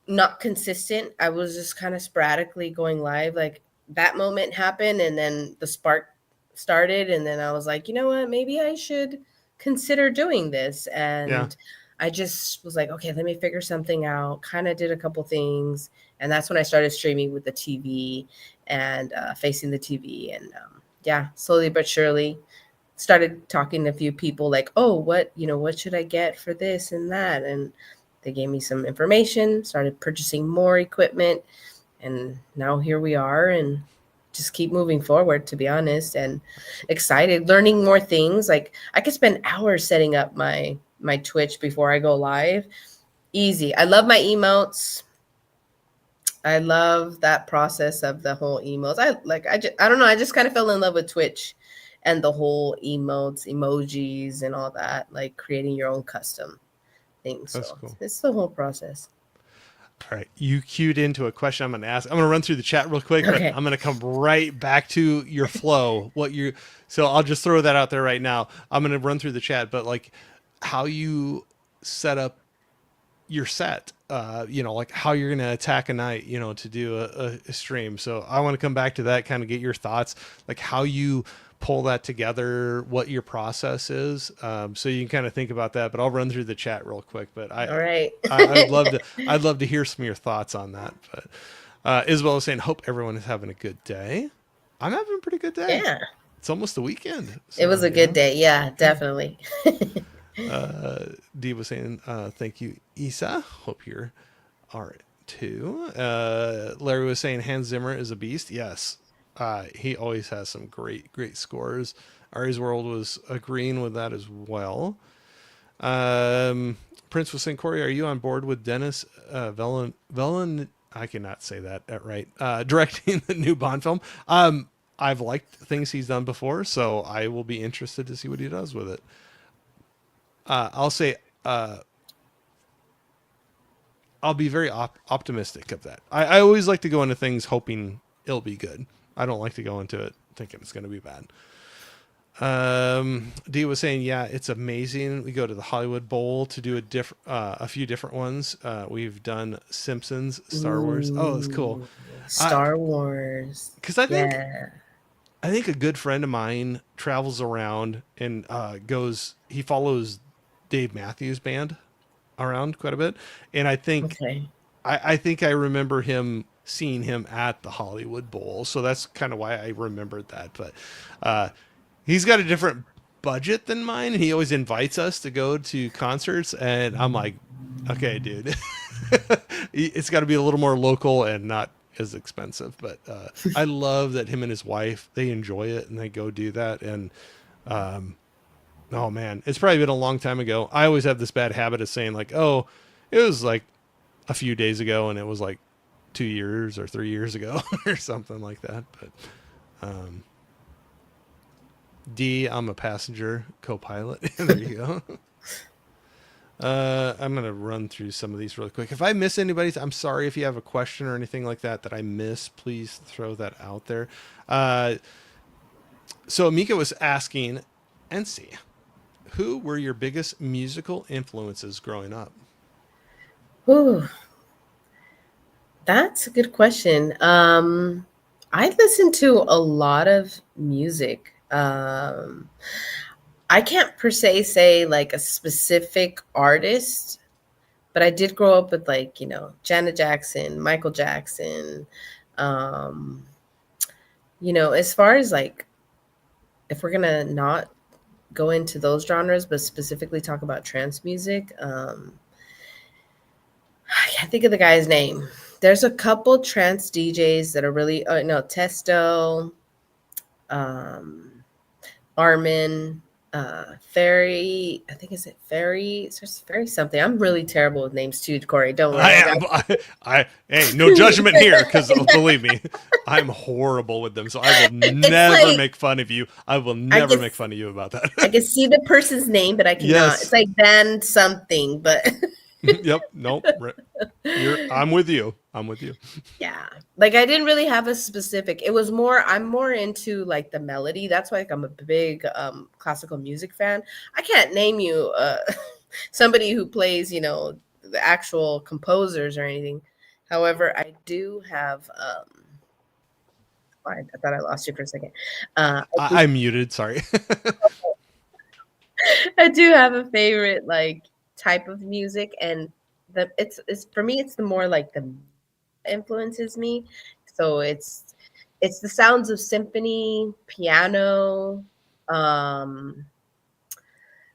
not consistent. I was just kind of sporadically going live. Like that moment happened, and then the spark started, and then I was like, you know what, maybe I should consider doing this. Yeah. And I just was like, okay, let me figure something out. Kind of did a couple things, and that's when I started streaming with the TV and facing the TV, and yeah, slowly but surely started talking to a few people like, oh, what, what should I get for this and that? And they gave me some information, started purchasing more equipment, and now here we are, and just keep moving forward, to be honest, and excited, learning more things. Like I could spend hours setting up my Twitch before I go live. Easy. I love my emotes. I love that process of the whole emotes. I don't know, I just kind of fell in love with Twitch and the whole emotes, emojis and all that, like creating your own custom thing. That's So cool. it's the whole process. All right, you queued into a question I'm going to ask. I'm going to run through the chat real quick, but Okay. I'm going to come right back to your flow. So I'll just throw that out there right now. I'm going to run through the chat, but like how you set up your set, like how you're going to attack a night, to do a stream. So I want to come back to that, kind of get your thoughts, like how you pull that together, what your process is. So you can kind of think about that, but I'll run through the chat real quick, but All right. I'd love to hear some of your thoughts on that. But Isabel is saying, hope everyone is having a good day. I'm having a pretty good day. Yeah. It's almost the weekend. It So, was a good day. Yeah, yeah. definitely. Dee was saying, thank you, Isa. Hope you're all right too. Larry was saying Hans Zimmer is a beast. Yes. He always has some great scores. Ari's World was agreeing with that as well. Prince was saying, Corey, are you on board with Dennis Velen? I cannot say that right. Directing the new Bond film. I've liked things he's done before, so I will be interested to see what he does with it. I'll say I'll be very optimistic of that. I always like to go into things hoping it'll be good. I don't like to go into it thinking it's going to be bad. Dee was saying, yeah, it's amazing. We go to the Hollywood Bowl to do a few different ones. We've done Simpsons, Star Wars. Oh, it's cool. Ooh, Star Wars. Because Yeah. I think a good friend of mine travels around and he follows Dave Matthews Band around quite a bit, and Okay. I think I remember him seeing him at the Hollywood Bowl, so that's kind of why I remembered that. But uh, he's got a different budget than mine, and he always invites us to go to concerts, and I'm like, okay, dude, it's got to be a little more local and not as expensive. But I love that him and his wife, they enjoy it and they go do that. And oh man, it's probably been a long time ago. I always have this bad habit of saying like, oh, it was like a few days ago, and it was like 2 years or 3 years ago or something like that. But D, I'm a passenger co-pilot. There you go. I'm gonna run through some of these really quick. If I miss anybody's, I'm sorry. If you have a question or anything like that I miss, please throw that out there. Uh, so Mika was asking, NC, who were your biggest musical influences growing up? Ooh, that's a good question. I listen to a lot of music. I can't per se say like a specific artist, but I did grow up with like, Janet Jackson, Michael Jackson. Um, as far as like, if we're gonna not go into those genres, but specifically talk about trance music, I can't think of the guy's name. There's a couple trance DJs that are really, no, Testo, um, Armin, Ferry. I think is it Ferry? It's just Ferry something. I'm really terrible with names too, Corey. Don't worry. I am. Hey, no judgment here, because believe me, I'm horrible with them. So I will It's never like make fun of you. I will I never can make fun of you about I that. can see the person's name, but I cannot. It's Yes. like Van something, but Yep. Nope. I'm with you. I'm with you. yeah. Like I didn't really have a specific. It was more I'm more into like the melody. That's why like, I'm a big classical music fan. I can't name you somebody who plays, the actual composers or anything. However, I do have fine. I thought I lost you for a second. I'm muted. Sorry. I do have a favorite like type of music, and it's for me. It's the more like the influences me. So it's the sounds of symphony, piano.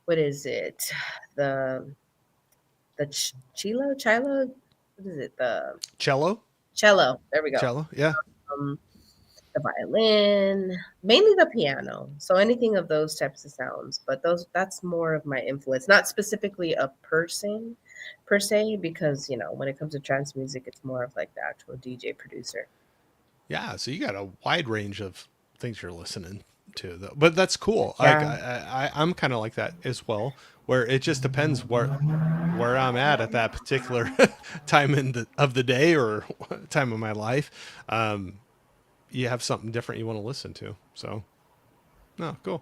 What is it? The cello. What is it? The Cello. cello. There we go. Cello. Yeah. Um, the violin, mainly the piano. So anything of those types of sounds, but those that's more of my influence, not specifically a person per se, because when it comes to trance music, it's more of like the actual DJ producer. Yeah. So you got a wide range of things you're listening to, though. But that's cool. Like Yeah. I'm kind of like that as well, where it just depends where I'm at that particular time of the day or time of my life. You have something different you want to listen to. So, no, cool.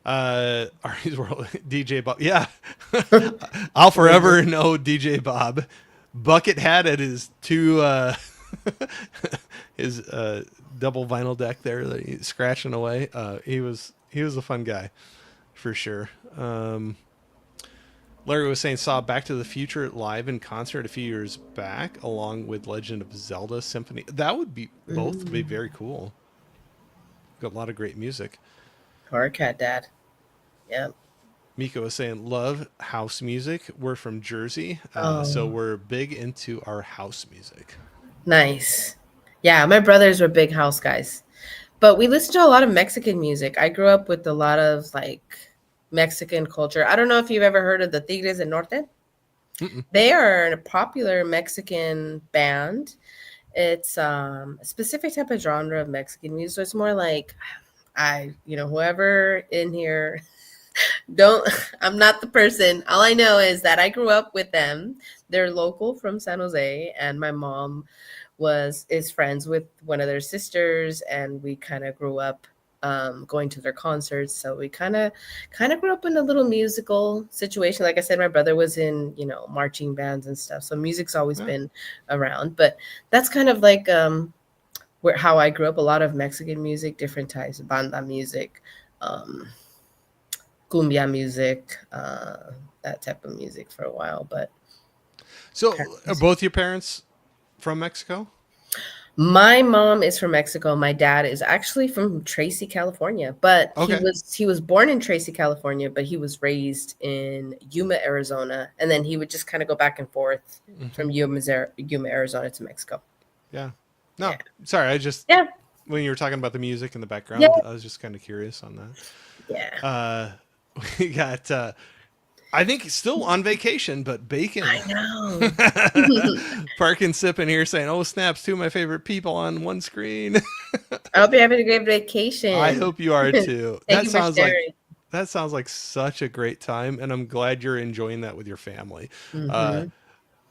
Ari's World DJ Bob. Yeah, I'll forever know DJ Bob. Bucket hat at his his double vinyl deck there that he's scratching away. He was a fun guy for sure. Larry was saying saw Back to the Future live in concert a few years back, along with Legend of Zelda Symphony. That would be both be very cool. Got a lot of great music. Poor cat dad. Yeah. Miko was saying love house music. We're from Jersey, so Oh, we're big into our house music. nice. Yeah, my brothers were big house guys. But we listened to a lot of Mexican music. I grew up with a lot of like Mexican culture. I don't know if you've ever heard of the Tigres del Norte. Mm-mm. They are a popular Mexican band. It's a specific type of genre of Mexican music. So it's more like whoever in here don't I'm not the person. All I know is that I grew up with them. They're local from San Jose, and my mom is friends with one of their sisters, and we kind of grew up going to their concerts. So we kind of grew up in a little musical situation. Like I said, my brother was in marching bands and stuff, so music's always Yeah. been around. But that's kind of like how I grew up. A lot of Mexican music, different types of banda music, um, cumbia music, that type of music for a while. But So, are both your parents from Mexico? my mom is from Mexico. My dad is actually from Tracy, California, but he Okay. was he was born in Tracy, California, but he was raised in Yuma, Arizona, and then he would just kind of go back and forth Hmm. from Yuma, Arizona to Mexico. Yeah. Yeah, No, sorry. I just yeah, when you were talking about the music in the yeah, background, I was just kind of curious on yeah. that. We got I think still on vacation, but Bacon I know. parking sipping here saying, "Oh snaps! Two of my favorite people on one screen." I hope you're having a great I vacation. hope you are too. Thank you for sharing. That sounds like such a great time, and I'm glad you're enjoying that with your family. Uh, Hmm.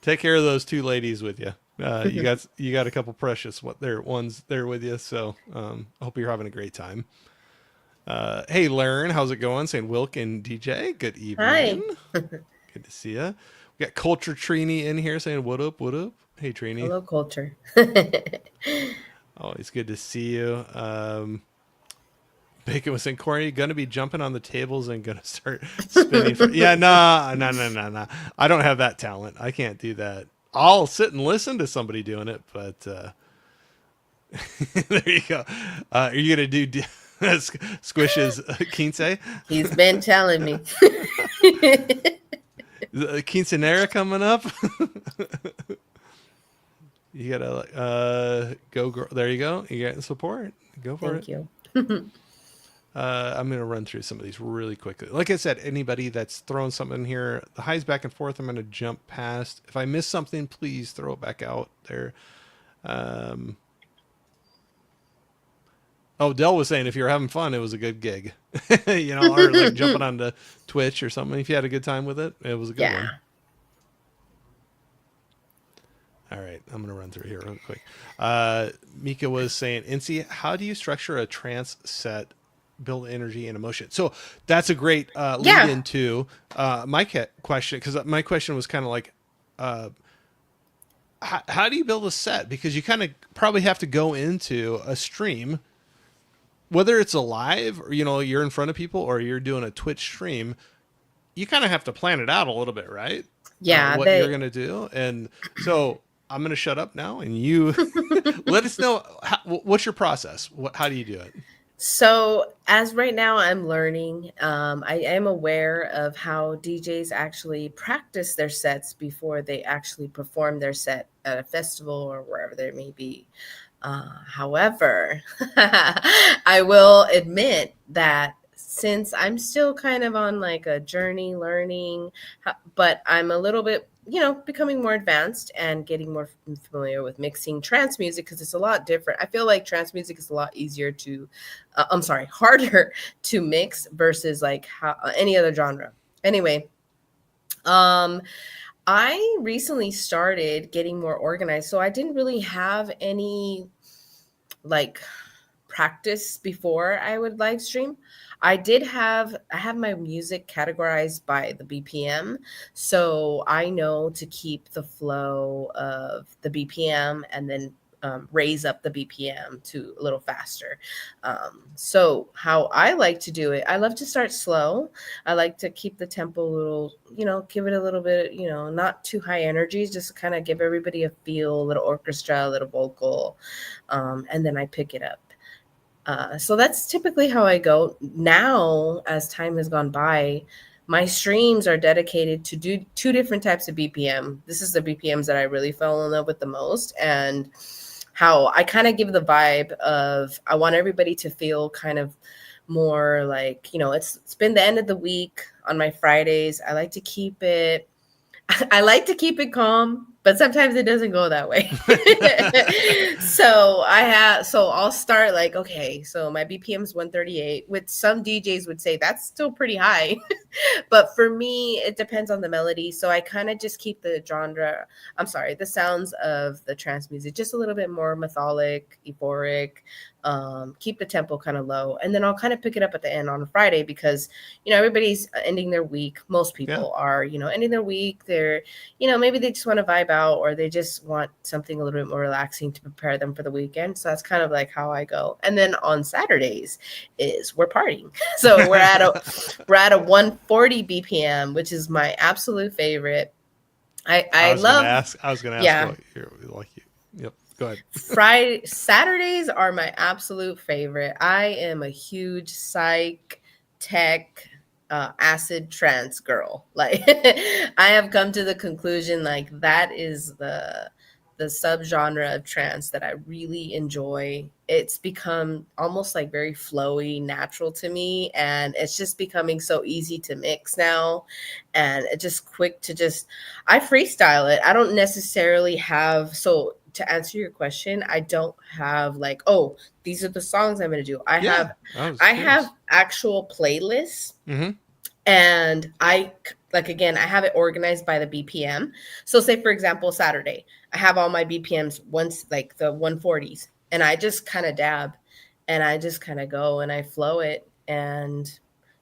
take care of those two ladies with you. You got a couple precious ones there with you. So I hope you're having a great time. Hey, Lauren, how's it going? Saying Wilk and DJ, good evening. Hi. Good to see you. We got Culture Trini in here saying what up, what up. Hey, Trini. Hello, culture. Always good to see you. Bacon was saying, Corey, gonna be jumping on the tables and gonna start spinning for. Yeah, nah, no, no, no, no. I don't have that talent. I can't do that. I'll sit and listen to somebody doing it, but there you go. Are you gonna do Squish's quince? He's been telling me. Quinceanera coming up. You gotta go. There you go. You got support. Go for it. Thank you. I'm going to run through some of these really quickly. Like I said, anybody that's throwing something in here, the highs back and forth, I'm going to jump past. If I miss something, please throw it back out there. Um, Dell was saying if you're having fun, it was a good gig, or like jumping onto Twitch or something. If you had a good time with it, it was a good Yeah. one. All right, I'm going to run through here real quick. Mika was saying, Incy, how do you structure a trance set, build energy and emotion? So that's a great lead Yeah. into my question, because my question was kind of like, how do you build a set? Because you kind of probably have to go into a stream, whether it's a live or you're in front of people or you're doing a Twitch stream. You kind of have to plan it out a little bit, right? Yeah, What you're they gonna do, and so I'm gonna shut up now, and you let us know what's your process. How do you do it? So, as right now, I'm learning. I am aware of how DJs actually practice their sets before they actually perform their set at a festival or wherever they may be. However, I will admit that since I'm still kind of on like a journey learning, but I'm a little bit, becoming more advanced and getting more familiar with mixing trance music because it's a lot different. I feel like trance music is a lot easier to, I'm sorry, harder to mix versus like any other genre. Anyway, um, I recently started getting more organized, so I didn't really have any like practice before I would live stream. I have my music categorized by the BPM. So I know to keep the flow of the BPM and then raise up the BPM to a little faster. So how I like to do it, I love to start slow. I like to keep the tempo a little, give it a little bit, not too high energies, just kind of give everybody a feel, a little orchestra, a little vocal, and then I pick it up. So that's typically how I go. Now, as time has gone by, my streams are dedicated to do two different types of BPM. This is the BPMs that I really fell in love with the most, and how I kind of give the vibe of I want everybody to feel kind of more like, it's been the end of the week on my Fridays. I like to keep it I like to keep it calm, but sometimes it doesn't go that way. So I'll start like, okay, so my BPM is 138, which some DJs would say that's still pretty high. But for me, it depends on the melody. So I kind of just keep the sounds of the trance music just a little bit more methodic, euphoric, keep the tempo kind of low. And then I'll kind of pick it up at the end on a Friday because, everybody's ending their week. Most Yeah. people are, ending their week. They're, maybe they just want to vibe out or they just want something a little bit more relaxing to prepare them for the weekend. So that's kind of like how I go. And then on Saturdays is we're partying. So we're at a 140 BPM, which is my absolute favorite. I love, I was gonna ask yeah. what you're like. Yep. Go ahead. Friday Saturdays are my absolute favorite. I am a huge psych tech acid trance girl. Like I have come to the conclusion like that is the subgenre of trance that I really enjoy. It's become almost like very flowy, natural to me, and it's just becoming so easy to mix now, and it's just quick to just. I freestyle it. I don't necessarily have so. To answer your question, I don't have like, oh, these are the songs I'm going to do. I Yeah, have, I was I curious. have actual playlists, Mm-hmm. and I like again, I have it organized by the BPM. So say for example, Saturday, I have all my BPMs once like the 140s, and I just kind of dab, and I just kind of go and I flow it, and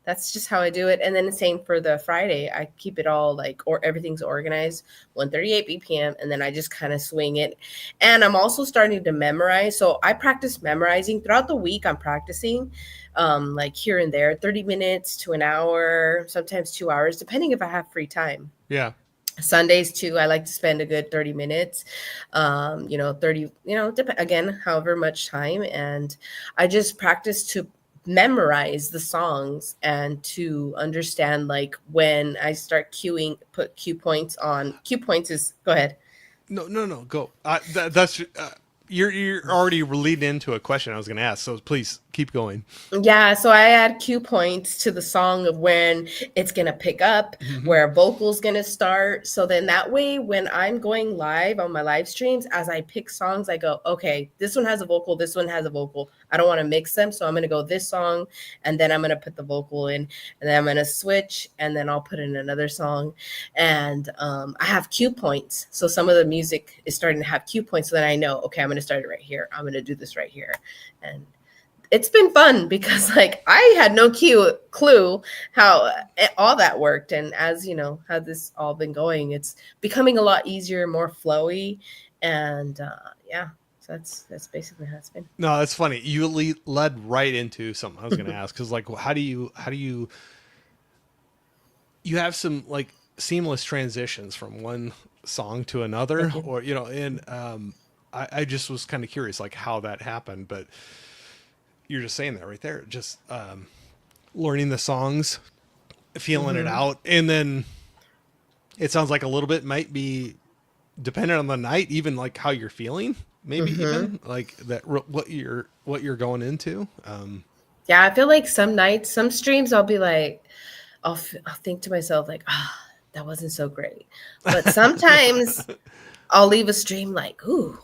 that's just how I do it. And then the same for the Friday, I keep it all like or everything's organized 138 BPM, and then I just kind of swing it. And I'm also starting to memorize. So I practice memorizing throughout the week. I'm practicing like here and there, 30 minutes to an hour, sometimes 2 hours, depending if I have free time. Yeah. Sundays too, I like to spend a good 30 minutes, 30, again, however much time. And I just practice to memorize the songs and to understand like when I start queuing, put cue points on. Cue points is, go ahead. No, no, no. Go. That's you're already leading into a question I was going to ask. So please keep going. Yeah, so I add cue points to the song of when it's gonna pick up, Mm-hmm. where a vocal's gonna start. So then that way, when I'm going live on my live streams, as I pick songs, I go, okay, this one has a vocal, this one has a vocal. I don't want to mix them, so I'm gonna go this song, and then I'm gonna put the vocal in, and then I'm gonna switch, and then I'll put in another song. And I have cue points, so some of the music is starting to have cue points, so then I know, okay, I'm gonna start it right here. I'm gonna do this right here, and it's been fun because like I had no clue how all that worked. And as you know, how this all been going, it's becoming a lot easier, more flowy. And yeah, so that's basically how it's been. No, that's funny. You led right into something I was going to ask. Cause like, how do you, you have some like seamless transitions from one song to another, Thank you. or, you know, and, I just was kind of curious, like how that happened, but you're just saying that right there. Just, learning the songs, feeling it Hmm. out. And then it sounds like a little bit might be dependent on the night, even like how you're feeling, maybe Hmm. even like that, what you're going into. Yeah, I feel like some nights, some streams, I'll be like, I'll think to myself like, ah, that wasn't so great. But sometimes I'll leave a stream like, ooh,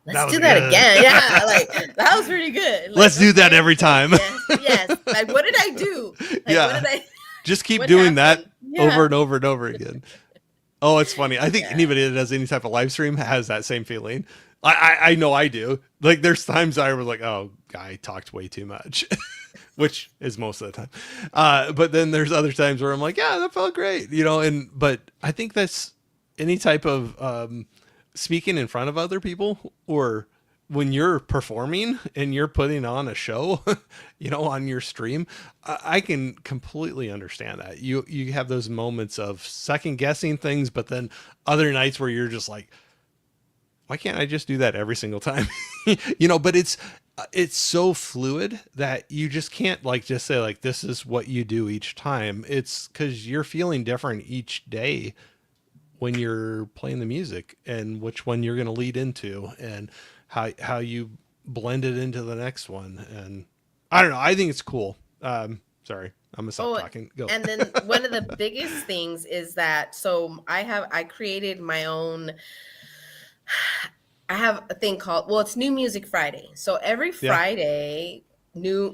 let's That was do that good. again. Yeah, like that was pretty good. Let's Like, do that okay, every time. yes, yes. Like, what did I do? Like, what Yeah. did I? Just keep What doing that happened? over Yeah, and over and over again. Oh, it's funny. I think yeah. anybody that does any type of live stream has that same feeling. I know I do. Like there's times I was like, oh, guy talked way too much, which is most of the time. But then there's other times where I'm like, yeah, that felt great, you know. And but I think that's any type of speaking in front of other people, or when you're performing and you're putting on a show, you know, on your stream, I can completely understand that. You have those moments of second guessing things, but then other nights where you're just like, why can't I just do that every single time? You know, but it's so fluid that you just can't like just say like this is what you do each time. It's because you're feeling different each day when you're playing the music, and which one you're going to lead into, and how you blend it into the next one. And I don't know, I think it's cool. Sorry, I'm gonna stop Oh, talking, go. and then one of the biggest things is that so I created my own. I have a thing called, well, it's New Music Friday. So every Yeah, Friday, new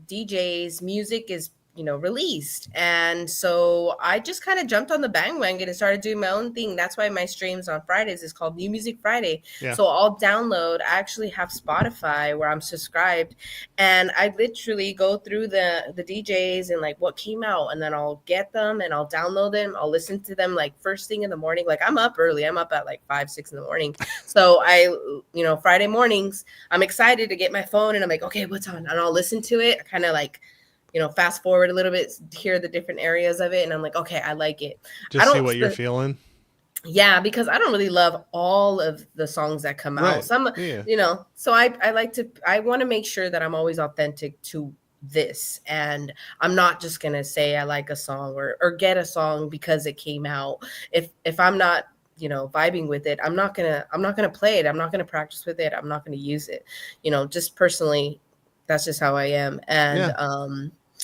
DJs music is released, and so I just kind of jumped on the bandwagon and started doing my own thing. That's why my streams on Fridays is called New Music Friday. yeah, So I'll download. I actually have Spotify where I'm subscribed, and I literally go through the DJs and like what came out, and then I'll get them and I'll download them. I'll listen to them like first thing in the morning. Like I'm up early. I'm up at like 5, 6 in the morning. So Friday mornings, I'm excited to get my phone and I'm like, okay, what's on? And I'll listen to it. I kind of like, fast forward a little bit, hear the different areas of it. And I'm like, okay, I like it. I just see don't, what you're feeling. yeah, because I don't really love all of the songs that come out. Right, Some, yeah, so I want to make sure that I'm always authentic to this. And I'm not just going to say I like a song or get a song because it came out. If I'm not, vibing with it, I'm not gonna play it. I'm not gonna practice with it. I'm not gonna use it. Just personally, that's just how I am. And yeah.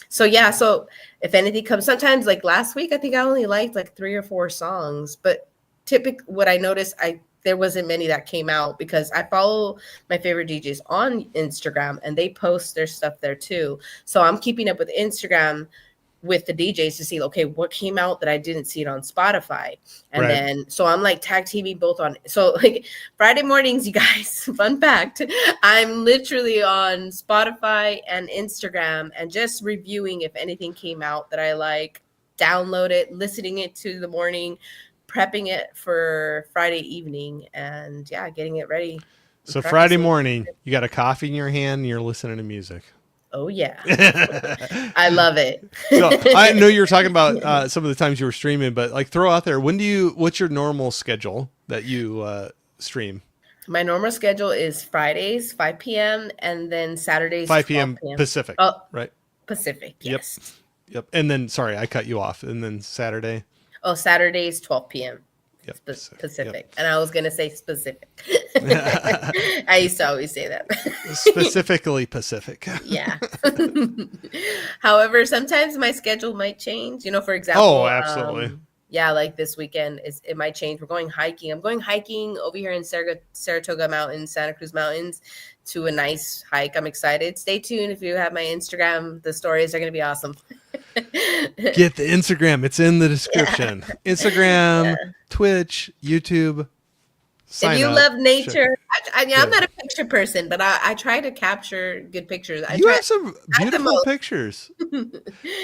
so yeah, so if anything comes, sometimes like last week, I think I only liked like 3 or 4 songs, but typically what I noticed, there wasn't many that came out because I follow my favorite DJs on Instagram and they post their stuff there too. So I'm keeping up with Instagram with the DJs to see, okay, what came out that I didn't see it on Spotify. And Right. then, so I'm like tag TV both on. So like Friday mornings, you guys, fun fact, I'm literally on Spotify and Instagram and just reviewing if anything came out that I like, download it, listening it to the morning, prepping it for Friday evening, and yeah, getting it ready and So Friday practicing. morning, you got a coffee in your hand and you're listening to music. Oh yeah. I love it. So I know you were talking about some of the times you were streaming, but like throw out there, what's your normal schedule that you stream? My normal schedule is Fridays, 5 p.m., and then Saturdays, 5 12 p.m. p.m. Pacific, Oh, right? Pacific, Yep. yes. Yep. And then, sorry, I cut you off. And then Saturday. Oh, Saturdays, 12 p.m. Yep. Pacific. Yep. Pacific. And I was going to say specific. I used to always say that. Specifically Pacific. Yeah. However, sometimes my schedule might change. For Oh, example, absolutely. yeah, like this weekend it might change. We're going hiking. I'm going hiking over here in Saratoga Mountains, Santa Cruz Mountains, to a nice hike. I'm excited. Stay tuned if you have my Instagram. The stories are going to be awesome. Get the Instagram. It's in the description. Yeah. Instagram, Twitch, YouTube. If Sign you up. love nature, I'm Good. not a picture person, but I try to capture good pictures. I You try have some at the beautiful most. pictures.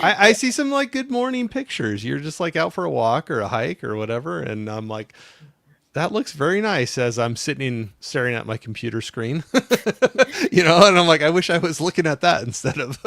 I see some like good morning pictures. You're just like out for a walk or a hike or whatever. And I'm like, that looks very nice as I'm sitting staring at my computer screen. And I'm like, I wish I was looking at that instead of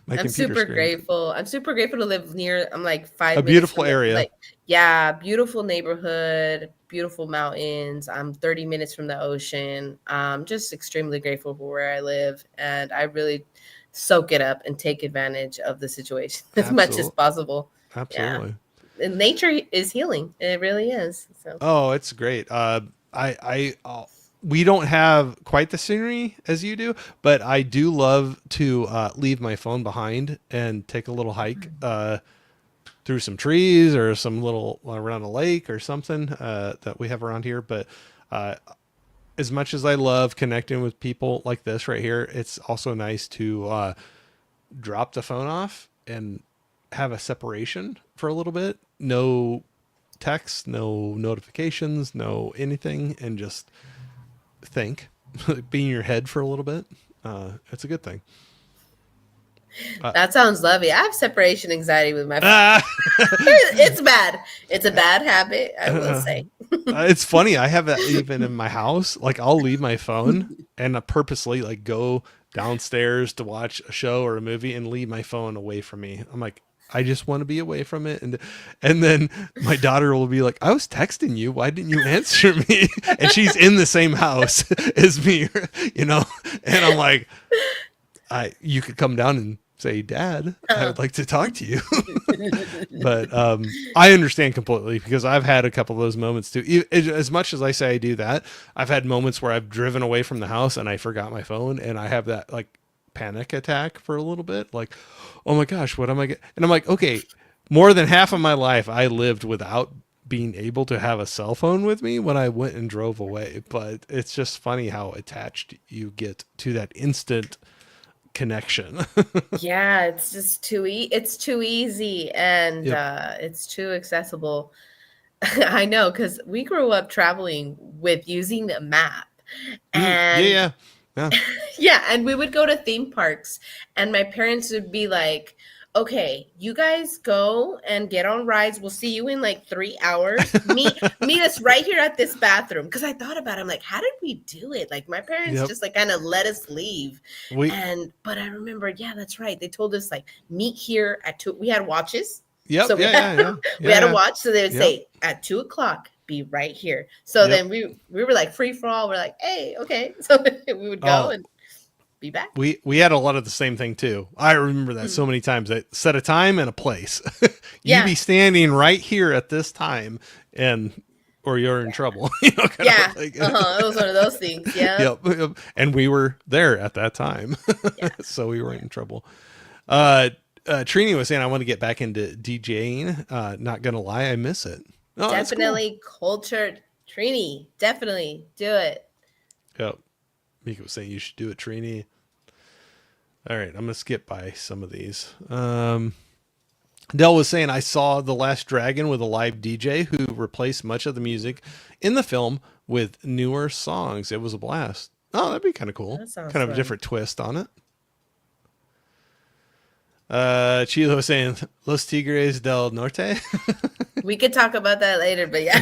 my I'm computer super screen. grateful. I'm super grateful to live near. I'm like A 5 minutes beautiful from the area. like, yeah, beautiful neighborhood, beautiful mountains. I'm 30 minutes from the ocean. I'm just extremely grateful for where I live, and I really soak it up and take advantage of the situation as much as Absolutely. possible. Yeah, Absolutely. and nature is healing. It really is. So. Oh, it's great. We don't have quite the scenery as you do, but I do love to leave my phone behind and take a little hike through some trees or some little around a lake or something that we have around here. But uh, as much as I love connecting with people like this right here, it's also nice to drop the phone off and have a separation for a little bit. No text, no notifications, no anything, and just think, be in your head for a little bit. It's a good thing. Uh, That sounds lovely. I have separation anxiety with my phone. ah, It's bad. It's a bad habit, I will uh, say. it's funny. I have that even in my house. Like I'll leave my phone and purposely like go downstairs to watch a show or a movie and leave my phone away from me. I'm like, I just want to be away from it. And then my daughter will be like, I was texting you. Why didn't you answer me? And she's in the same house as me, you know? And I'm like, you could come down and say, Dad, I would like to talk to you. But I understand completely because I've had a couple of those moments too. As much as I say I do that, I've had moments where I've driven away from the house and I forgot my phone, and I have that like panic attack for a little bit. Like, oh my gosh, what am I? And I'm like, okay, more than half of my life I lived without being able to have a cell phone with me when I went and drove away. But it's just funny how attached you get to that instant connection. Yeah, it's just it's too easy, and Yep. it's too accessible. I know, because we grew up traveling with using a map, Yeah, and yeah, yeah. yeah, and we would go to theme parks, and my parents would be like, "Okay, you guys go and get on rides. We'll see you in like 3 hours. Meet us right here at this bathroom." Because I thought about it, I'm like, how did we do it? Like my parents Yep. just like kind of let us leave, We. and but I remember, yeah, that's right. They told us like meet here at 2. We had watches, Yep. so we Yeah. had Yeah. Yeah. we Yeah. had a Yeah. watch, so they would Yep. say at 2 o'clock be right here. So Yep. then we were like free for all. We're like, hey, okay. So we would go Oh, and be back. we had a lot of the same thing too. I remember that Mm. so many times. I set a time and a place. You Yeah, be standing right here at this time, and or you're in trouble. Kind yeah. of like. It was one of those things. Yeah, Yep, yep. And we were there at that time, yeah, so we yeah. weren't in trouble. Uh, Trini was saying I want to get back into DJing. Not gonna lie, I miss it. Oh, that's cool. Definitely cultured. Trini, definitely do it. Yep. Mika was saying you should do it, Trini. All right, I'm gonna skip by some of these. Dell was saying I saw The Last Dragon with a live DJ who replaced much of the music in the film with newer songs. It was a blast. Oh, that'd be kind of cool. That sounds Kind of a fun. different twist on it. Chilo was saying Los Tigres del Norte. We could talk about that later, but yeah.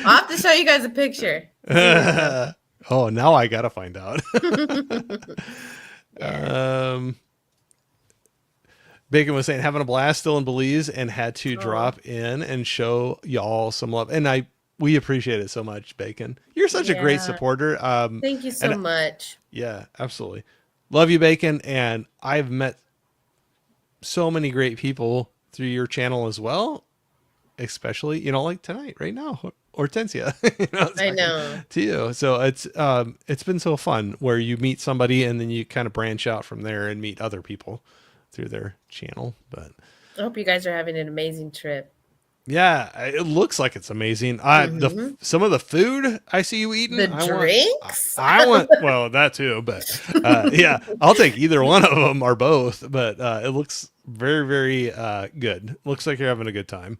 I'll have to show you guys a picture. It's really fun. Oh, now I gotta find out. Yeah. um, Bacon was saying having a blast still in Belize and had to Oh, drop in and show y'all some love. And we appreciate it so much, Bacon. You're such a great yeah. supporter. Thank you so And much. yeah, absolutely. Love you, Bacon. And I've met so many great people through your channel as well, especially, like tonight, right now, Hortensia, I talking know. to you. So it's been so fun where you meet somebody and then you kind of branch out from there and meet other people through their channel. But I hope you guys are having an amazing trip. yeah, it looks like it's amazing. I the Hmm. some of the food I see you eating, The I want. drinks? I want, well, that too, but yeah, I'll take either one of them or both. But it looks very, very good. Looks like you're having a good time.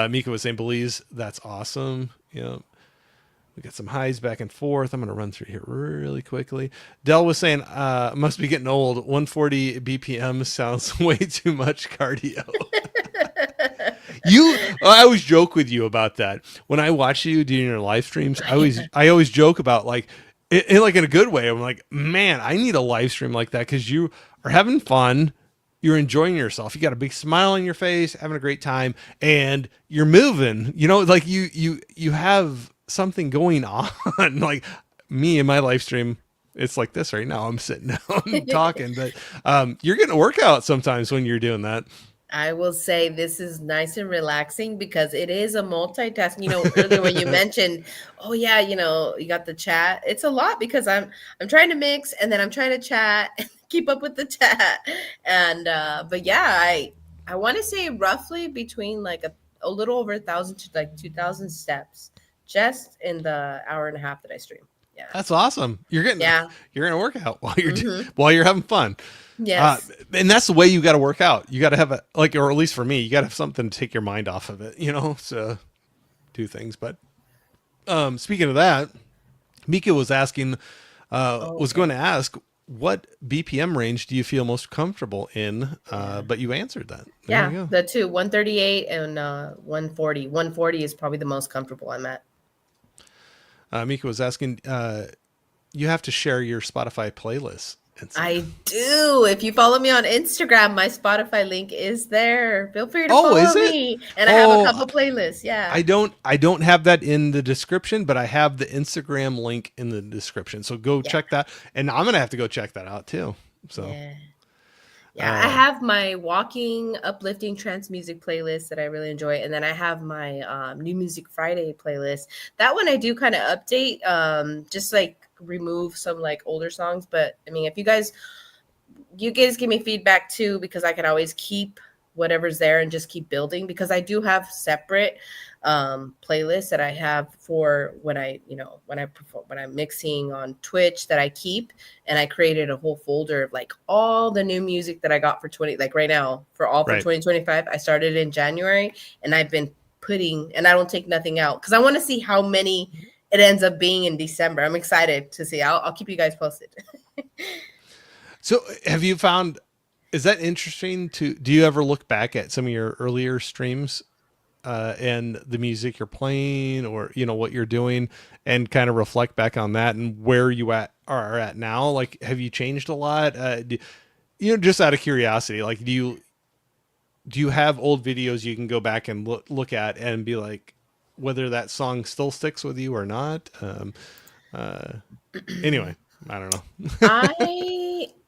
Mika was saying Belize, that's awesome. We got some highs back and forth. I'm going to run through here really quickly. Dell was saying, must be getting old. 140 BPM sounds way too much cardio. I always joke with you about that. When I watch you doing your live streams, I always joke about like, like in a good way. I'm like, man, I need a live stream like that because you are having fun, you're enjoying yourself, you got a big smile on your face, having a great time, and you're moving. You know, like you have something going on. Like me in my live stream, it's like this right now. I'm sitting down talking, but you're getting a workout sometimes when you're doing that. I will say this is nice and relaxing because it is a multitasking. Earlier when you mentioned, oh yeah, you got the chat. It's a lot because I'm trying to mix and then I'm trying to chat, keep up with the chat. And but yeah, I want to say roughly between like a little over 1,000 to like 2,000 steps just in the hour and a half that I stream. Yeah. That's awesome. Yeah. You're gonna work out Mm-hmm. while you're having fun. Yes. And that's the way you got to work out. You got to have a like, or at least for me, you got to have something to take your mind off of it. You know, so do things. But speaking of that, Mika was asking, Oh, was going okay. to ask, what BPM range do you feel most comfortable in? Yeah. But you answered that. There you Yeah, go. the two, 138 and 140. 140 is probably the most comfortable I'm at. Mika was asking, you have to share your Spotify playlist. And so, I do. If you follow me on Instagram, my Spotify link is there. Feel free to oh, is follow it? me. And I have a Oh, couple playlists. Yeah. I don't have that in the description, but I have the Instagram link in the description. So go Yeah. check that. And I'm gonna have to go check that out too. So Yeah. Yeah, I uh have my walking, uplifting trance music playlist that I really enjoy, and then I have my New Music Friday playlist. That one I do kind of update, just like remove some like older songs. But I mean, if you guys give me feedback too, because I can always keep whatever's there and just keep building. Because I do have separate playlists that I have for when I perform, when I'm mixing on Twitch that I keep, and I created a whole folder of like all the new music that I got for 20, like right now for right. 2025. I started in January, and I've been putting, and I don't take nothing out because I want to see how many it ends up being in December. I'm excited to see. I'll keep you guys posted. So have you found, is that interesting to, do you ever look back at some of your earlier streams and the music you're playing, or you know what you're doing, and kind of reflect back on that and where you are at now? Like, have you changed a lot? Just out of curiosity, like, do you have old videos you can go back and look at and be like, whether that song still sticks with you or not? Uh, anyway, I don't know.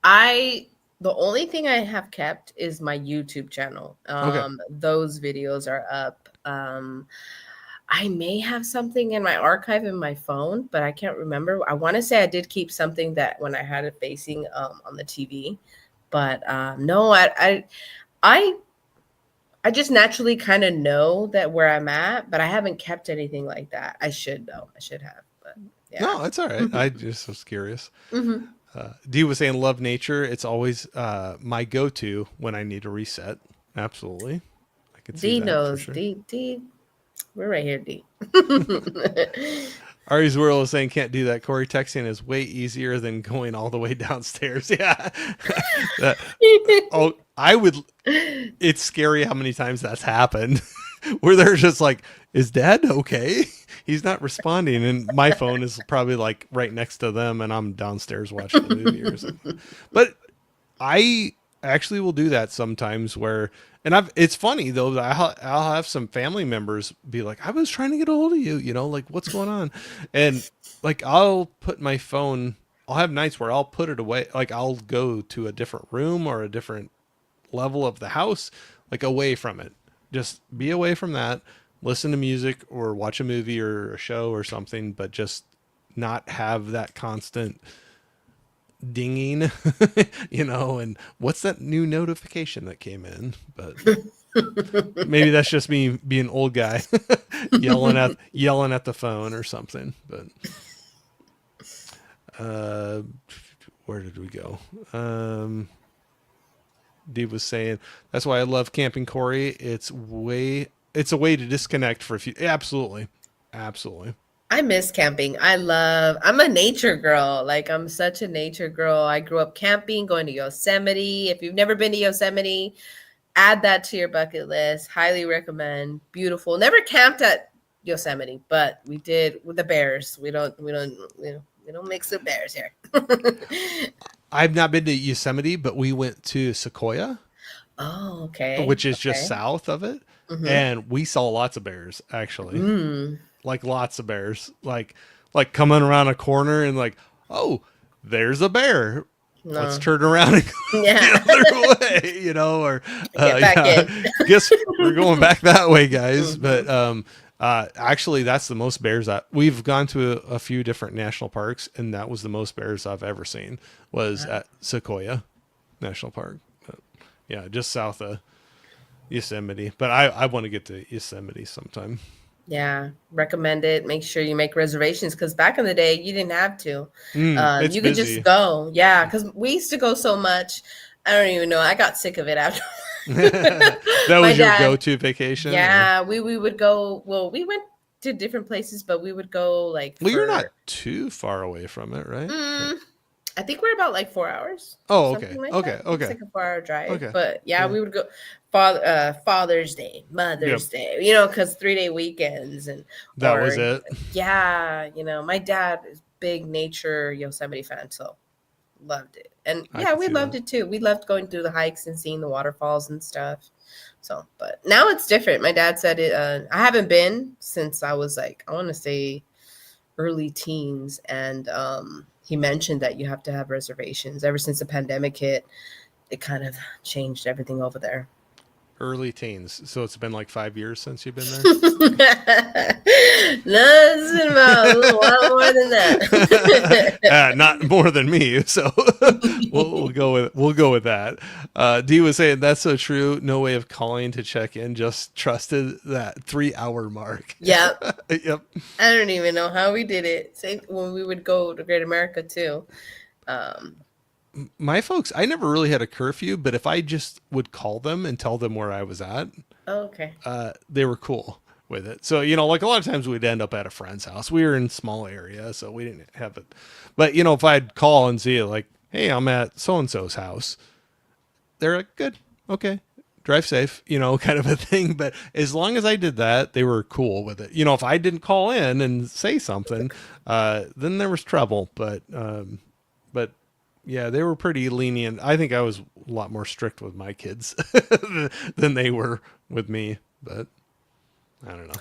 I the only thing I have kept is my YouTube channel. Okay, Those videos are up. I may have something in my archive in my phone, but I can't remember. I want to say I did keep something that when I had it facing on the TV, but no, I I just naturally kind of know that where I'm at, but I haven't kept anything like that. I should though. I should have, but yeah. no, that's all right. I just was curious. Hmm. Dee was saying, love nature. It's always my go-to when I need a reset. Absolutely, I could see D that for knows. sure. D. We're right here, D. Ari's World is saying can't do that. Corey, texting is way easier than going all the way downstairs. Yeah. That- oh, I would. It's scary how many times that's happened where they're just like, is dad okay? He's not responding. And my phone is probably like right next to them and I'm downstairs watching a movie or something. But I actually will do that sometimes where, and it's funny though, that I'll have some family members be like, I was trying to get a hold of you, like what's going on? And like, I'll put my phone, I'll have nights where I'll put it away. Like I'll go to a different room or a different level of the house, like away from it. Just be away from that, listen to music or watch a movie or a show or something, but just not have that constant dinging, and what's that new notification that came in? But maybe that's just me being old guy yelling at the phone or something. But uh where did we go? Dave was saying that's why I love camping, Corey. It's a way to disconnect for a few. Absolutely, absolutely. I miss camping. I'm a nature girl. Like I'm such a nature girl. I grew up camping, going to Yosemite. If you've never been to Yosemite, add that to your bucket list. Highly recommend. Beautiful. Never camped at Yosemite, but we did with the bears. We don't mix with bears here. I've not been to Yosemite, but we went to Sequoia, Oh, okay. which is just Okay. south of it, Mm-hmm. and we saw lots of bears actually. Mm. Like lots of bears. Like coming around a corner and like, oh, there's a bear. Let's No. turn around and go Yeah. the other way, or Get back yeah, in. guess we're going back that way, guys. Mm-hmm. But actually, that's the most bears that we've gone to a few different national parks, and that was the most bears I've ever seen was at Sequoia National Park. But, yeah, just south of Yosemite. But I want to get to Yosemite sometime. Yeah, recommend it. Make sure you make reservations because back in the day, you didn't have to. It's You could just busy. go. Yeah, because we used to go so much. I don't even know. I got sick of it after. That My was your dad, go-to vacation, or yeah, we would go. Well, we went to different places, but we would go like well, you're not for. too far away from it, right? Mm, I think we're about like 4 hours, Oh, okay, something like okay, that. It's okay, like a 4 hour drive. okay. But yeah, Yeah, we would go Father's Day, yep. Mother's Day, because 3 day weekends and That was or it. yeah, my dad is big nature Yosemite fan, so loved it. And I yeah, could we see loved that. it too. We loved going through the hikes and seeing the waterfalls and stuff. So, but now it's different. My dad said it. I haven't been since I was like, I want to say early teens, and he mentioned that you have to have reservations. Ever since the pandemic hit, it kind of changed everything over there. Early teens. So it's been like 5 years since you've been there. No, it's been about a lot more than Not more than me, so we'll go with that. Dee was saying that's so true. No way of calling to check in. Just trusted that 3 hour mark. Yeah, Yep. I don't even know how we did it. Same when we would go to Great America too. Um, My folks, I never really had a curfew, but if I just would call them and tell them where I was at, oh, okay. they were cool with it. So, like a lot of times we'd end up at a friend's house. We were in a small area, so we didn't have it. But, if I'd call and see it like, hey, I'm at so and so's house, they're like, good, okay, drive safe, kind of a thing. But as long as I did that, they were cool with it. If I didn't call in and say something, then there was trouble. But yeah, they were pretty lenient. I think I was a lot more strict with my kids than they were with me. But I don't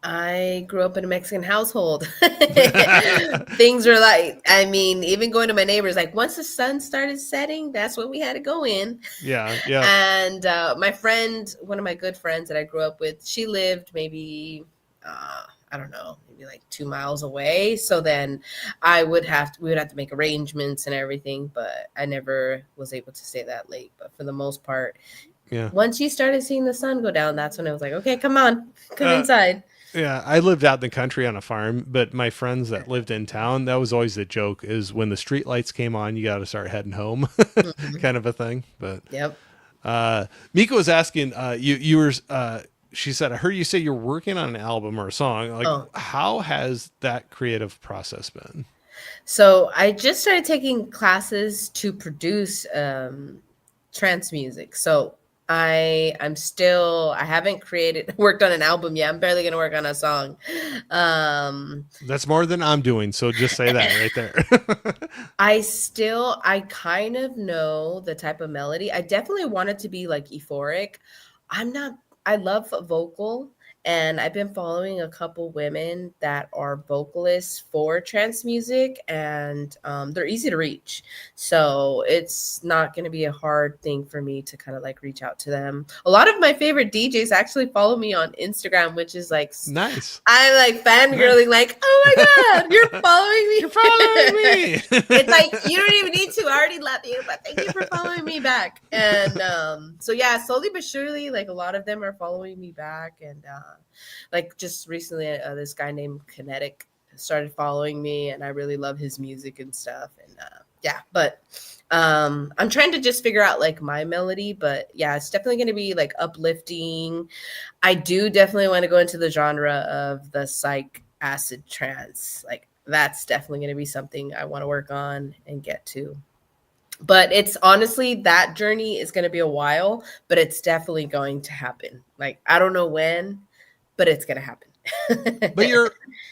I grew up in a Mexican household. know. Things were like, I mean, even going to my neighbors, like once the sun started setting, that's when we had to go in. Yeah, yeah. And my friend, one of my good friends that I grew up with, she lived maybe, I don't know, maybe like 2 miles away. So then we would have to make arrangements and everything, but I never was able to stay that late. But for the most part, Yeah. once you started seeing the sun go down, that's when I was like, okay, come on, come Uh, inside. yeah, I lived out in the country on a farm, but my friends that lived in town, that was always the joke is when the street lights came on, you got to start heading home Mhm. kind of a thing. But Yep. Mika was asking, you were, she said, I heard you say you're working on an album or a song. Like, Oh, how has that creative process been? so I just started taking classes to produce trance music. So I haven't created worked on an album yet. I'm barely gonna work on a song. Um That's more than I'm doing. So just say that right there. I kind of know the type of melody. I definitely want it to be like euphoric. I'm not I love vocal, and I've been following a couple women that are vocalists for trance music, and they're easy to reach. So it's not going to be a hard thing for me to kind of like reach out to them. A lot of my favorite DJs actually follow me on Instagram, which is like Nice. I'm like Nice. fangirling, like, oh my God, you're following You're following me. It's me. like you don't even need to. I already love you, but thank you for following me back. And so yeah, slowly but surely, like a lot of them are following me back. And like just recently, this guy named Kinetic started following me, and I really love his music and stuff. And yeah, but I'm trying to just figure out like my melody, but yeah, it's definitely going to be like uplifting. I do definitely want to go into the genre of the psych acid trance. Like that's definitely going to be something I want to work on and get to. But it's honestly, that journey is going to be a while, but it's definitely going to happen. Like, I don't know when, but it's going to happen.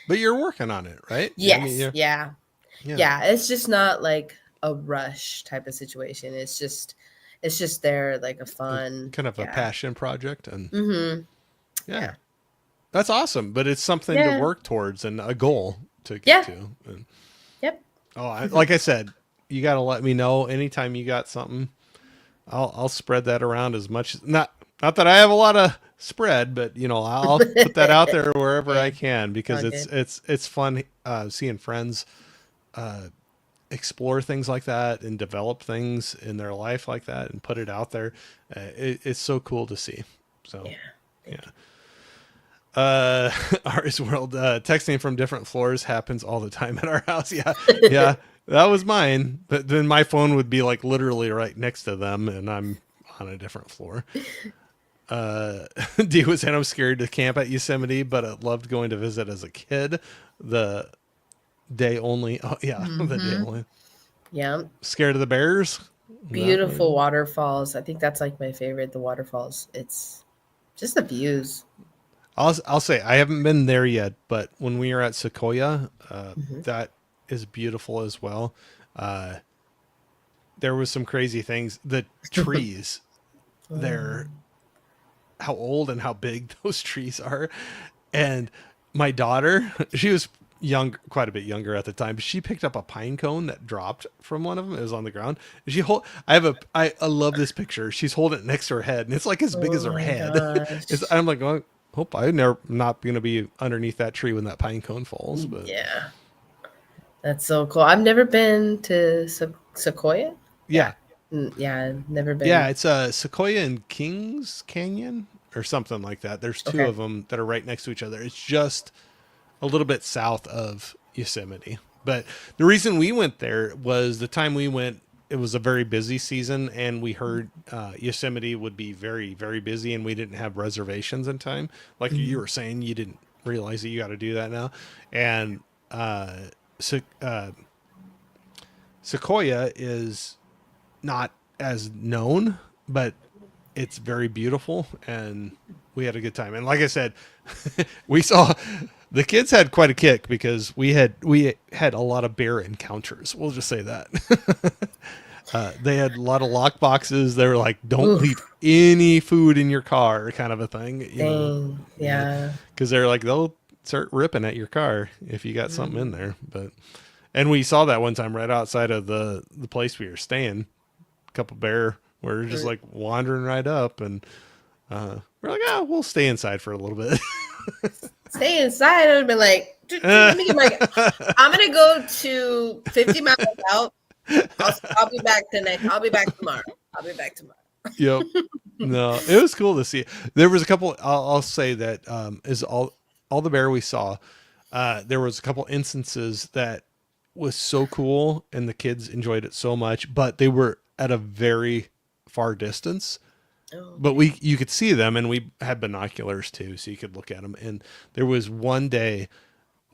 But you're working on it, right? I mean, Yes. Yeah. yeah, Yeah. It's just not like a rush type of situation. It's just there, like a fun. kind of a Yeah. passion project, and Mm-hmm. yeah, Yeah. that's awesome. But it's something to Yeah. work towards and a goal to get Yeah. to. And, Yep. oh, like I said, you got to let me know anytime you got something. I'll spread that around as much. Not that I have a lot of spread, but I'll put that out there wherever I Hey, can, because all it's good. it's it's fun seeing friends explore things like that and develop things in their life like that and put it out there. It's so cool to see. So Yeah. yeah. Thank you. Ours world, texting from different floors happens all the time at our house. Yeah, yeah, that was mine. But then my phone would be like literally right next to them, and I'm on a different floor. D was saying I'm scared to camp at Yosemite, but I loved going to visit as a kid. The day only. Oh yeah, the day Mm-hmm. only. Yeah. Scared of the bears? Is that Beautiful maybe? waterfalls. I think that's like my favorite, the waterfalls. It's just the views. I'll say I haven't been there yet, but when we were at Sequoia, Hmm. that is beautiful as well. Uh, there was some crazy things. The trees there, Mm. how old and how big those trees are. And my daughter, she was young, quite a bit younger at the time, but she picked up a pine cone that dropped from one of them. It was on the ground. And I love this picture. She's holding it next to her head, and it's like as big as Oh her my head. gosh. I'm like, oh, hope I'm never not going to be underneath that tree when that pine cone falls. But Yeah, that's so cool. I've never been to Sequoia. Yeah. yeah, Yeah, never yeah, been. it's Sequoia and Kings Canyon or something like that. There's two Okay. of them that are right next to each other. It's just a little bit south of Yosemite. But the reason we went there was the time we went, it was a very busy season, and we heard Yosemite would be very, very busy, and we didn't have reservations in time. Like you Mhm. were saying, you didn't realize that you got to do that now. And Se- uh, Sequoia is not as known, but it's very beautiful, and we had a good time. And like I said, we saw the kids had quite a kick because we had a lot of bear encounters. We'll just say that. They had a lot of lock boxes. They were like, "Don't leave Oof. any food in your car," kind of a thing. Dang. Yeah, Yeah. because they're like they'll start ripping at your car if you got something in Mm. there. But and we saw that one time right outside of the place we were staying. A couple bear were just Mm. like wandering right up, and we're like, oh, we'll stay inside for a little bit. Stay inside. I'd be like, let me get my. I'm gonna go to 50 miles out. I'll be back the next. I'll be back tomorrow. I'll be back tomorrow. Yep. No, it was cool to see. There was a couple. I'll say that is all the bear we saw. There was a couple instances that was so cool, and the kids enjoyed it so much, but they were at a very far distance. Oh, But okay. you could see them, and we had binoculars too, so you could look at them. And there was one day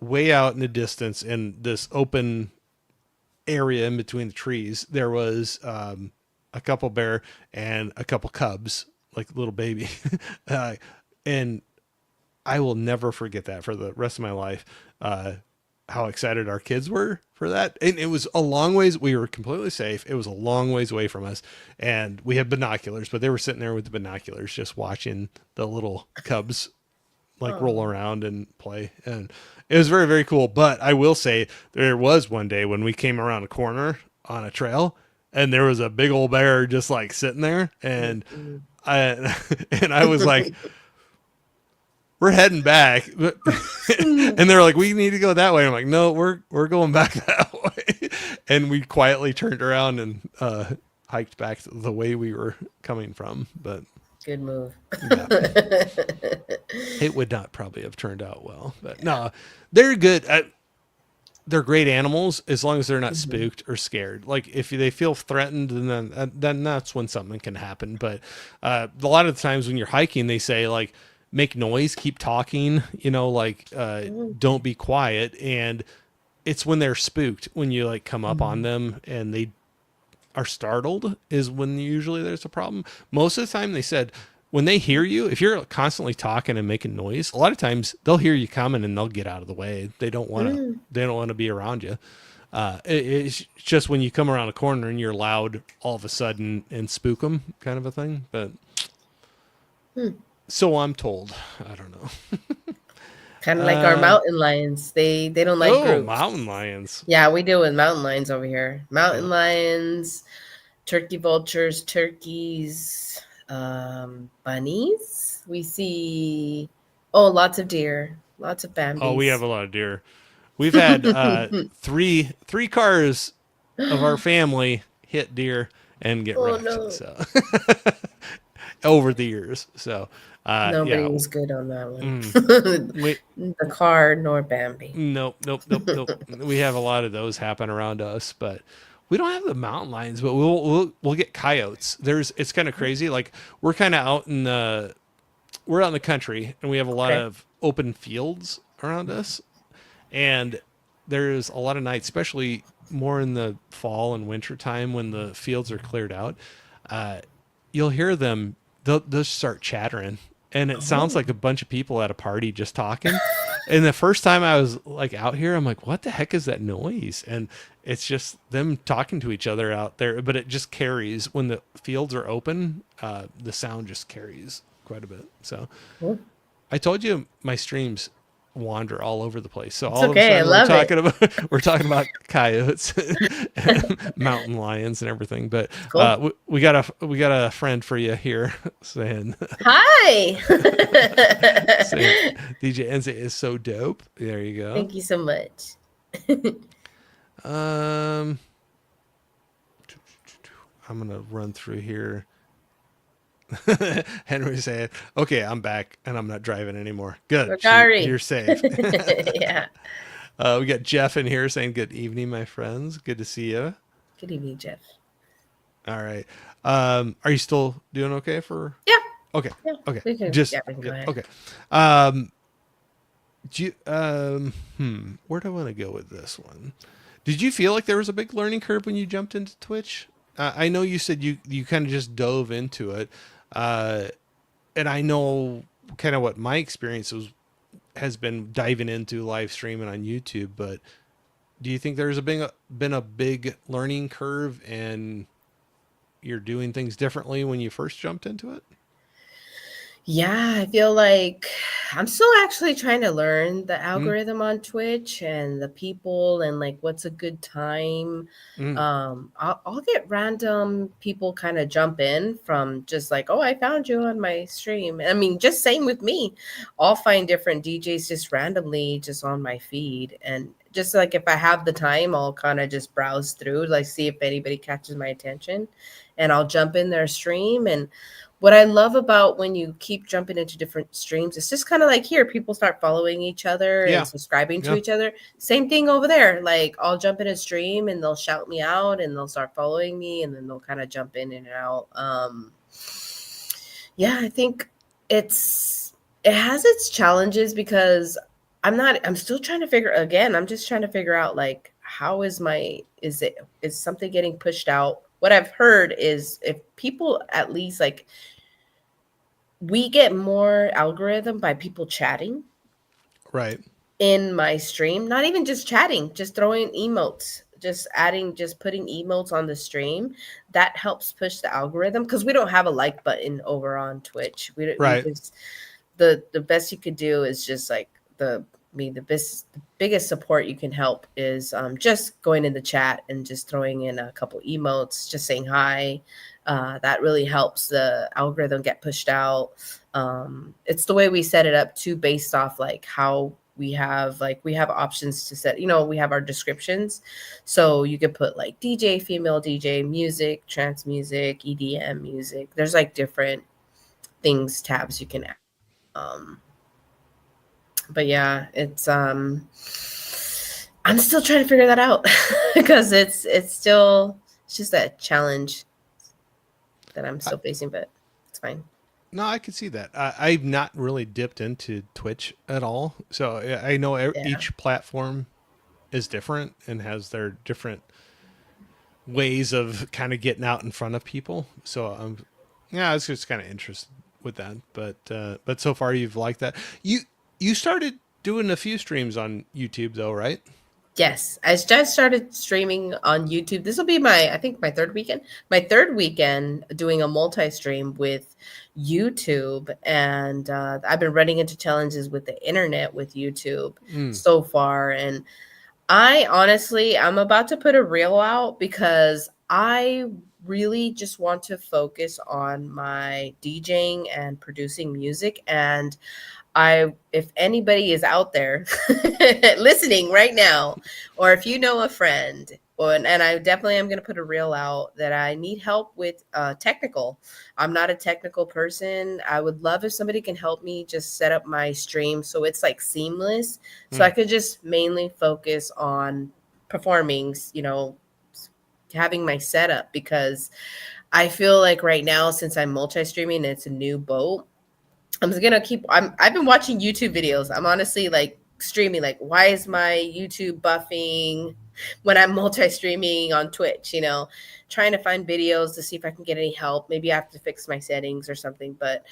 way out in the distance in this open area in between the trees, there was a couple bear and a couple cubs, like little baby. uh, and I will never forget that for the rest of my life. How excited our kids were for that. And it was a long ways. We were completely safe. It was a long ways away from us. And we had binoculars, but they were sitting there with the binoculars just watching the little cubs like roll Oh. around and play. And it was very, very cool. But I will say there was one day when we came around a corner on a trail, and there was a big old bear just like sitting there. And Mm-mm. I, and I was like, we're heading back. And they're like, we need to go that way. I'm like, no, we're going back that way. And we quietly turned around and hiked back the way we were coming from. But Good move. yeah, it would not probably have turned out well. But no, they're good. They're great animals as long as they're not Mhm. spooked or scared. Like if they feel threatened, then that's when something can happen. But a lot of the times when you're hiking, they say like make noise, keep talking. Like Mm. don't be quiet. And it's when they're spooked when you like come up on Mhm. them and they are startled is when usually there's a problem. Most of the time they said when they hear you, if you're constantly talking and making noise, a lot of times they'll hear you coming and they'll get out of the way. Mm. They don't want to be around you. It's just when you come around a corner and you're loud all of a sudden and spook them kind of a thing. But Hmm. so I'm told. I don't know. Kind of like our Uh, mountain lions. They don't like oh, groups. mountain lions. Yeah, we deal with mountain lions over here. Yeah. Mountain lions, turkey vultures, turkeys, bunnies. We see lots of deer, lots of Oh, we have bambies. a lot of deer. We've had three cars of our family hit deer and get Oh wrecked. no. So over the years. So Nobody yeah. was good on that Mm, one. we The car nor Bambi. nope. We have a lot of those happen around us, but we don't have the mountain lions. But we'll get coyotes. It's kind of crazy. Like we're kind of we're out in the country and we have a lot Okay. of open fields around us, and there's a lot of nights, especially more in the fall and winter time when the fields are cleared out. Uh, you'll hear them. They'll start chattering, and it sounds Oh. like a bunch of people at a party just talking. And the first time I was like out here, I'm like, "What the heck is that noise?" And it's just them talking to each other out there. But it just carries when the fields are open. The sound just carries quite a bit. So Oh. I told you my streams wander all over the place. So It's all of a okay. I sudden we're love it. talking about we're talking about coyotes, and mountain lions, and everything. But Cool. we got a friend for you here saying Hi. saying DJ Enze is so dope. There you go. Thank you so much. Um, I'm gonna run through here. Henry said, "Okay, I'm back and I'm not driving anymore. Good, Rogari. you're safe." Yeah. We got Jeff in here saying, "Good evening, my friends. Good to see you." Good evening, Jeff. All right. Are you still doing okay for? Yeah. Okay. Yeah. Okay. We can go ahead. Okay. Um, do you, where do I want to go with this one? Did you feel like there was a big learning curve when you jumped into Twitch? I know you said you kind of just dove into it, uh, and I know kind of what my experience has been diving into live streaming on YouTube. But do you think there's been a big learning curve, and you're doing things differently when you first jumped into it? Yeah, I feel like I'm still actually trying to learn the Mm, algorithm on Twitch and the people and like what's a good time. mm, I'll get random people kind of jump in from just like, oh, I found you on my stream. I mean, just same with me. I'll find different DJs just randomly just on my feed. And just like if I have the time, I'll kind of just browse through, like see if anybody catches my attention. And I'll jump in their stream. And what I love about when you keep jumping into different streams, it's just kind of like here, people start following each other and yeah. subscribing to Yeah. each other. Same thing over there. Like I'll jump in a stream and they'll shout me out and they'll start following me and then they'll kind of jump in and out. Yeah, I think it has its challenges because I'm still trying to I'm just trying to figure out like how is something getting pushed out? What I've heard is if people at least like we get more algorithm by people chatting Right. in my stream, not even just chatting, just throwing emotes, just putting emotes on the stream. That helps push the algorithm because we don't have a like button over on Twitch. We Right. just the best you could do is just like the biggest support you can help is just going in the chat and just throwing in a couple emotes, just saying hi. That really helps the algorithm get pushed out. It's the way we set it up too, based off like how we have options to set, we have our descriptions. So you could put like DJ, female DJ, music, trance music, EDM music. There's like different things, tabs you can add. Um, but yeah, I'm still trying to figure that out because it's just a challenge that I'm I, still facing, but it's fine. no, I can see that. I've not really dipped into Twitch at all, so I know Yeah. each platform is different and has their different ways of kind of getting out in front of people. So yeah, I was just kind of interested with that. But so far you've liked that. You started doing a few streams on YouTube though, right? Yes, I just started streaming on YouTube. This will be my, I think, my third weekend. My third weekend doing a multi-stream with YouTube, and I've been running into challenges with the internet with YouTube Mm, so far. And I honestly, I'm about to put a reel out because I really just want to focus on my DJing and producing music. And if anybody is out there listening right now, or if you know a friend, and I definitely am going to put a reel out that I need help with technical. I'm not a technical person. I would love if somebody can help me just set up my stream so it's like seamless, so I mm, could just mainly focus on performing, having my setup, because I feel like right now, since I'm multi-streaming, it's a new boat. I've been watching YouTube videos. I'm honestly like streaming, like, why is my YouTube buffing when I'm multi-streaming on Twitch, trying to find videos to see if I can get any help. Maybe I have to fix my settings or something, but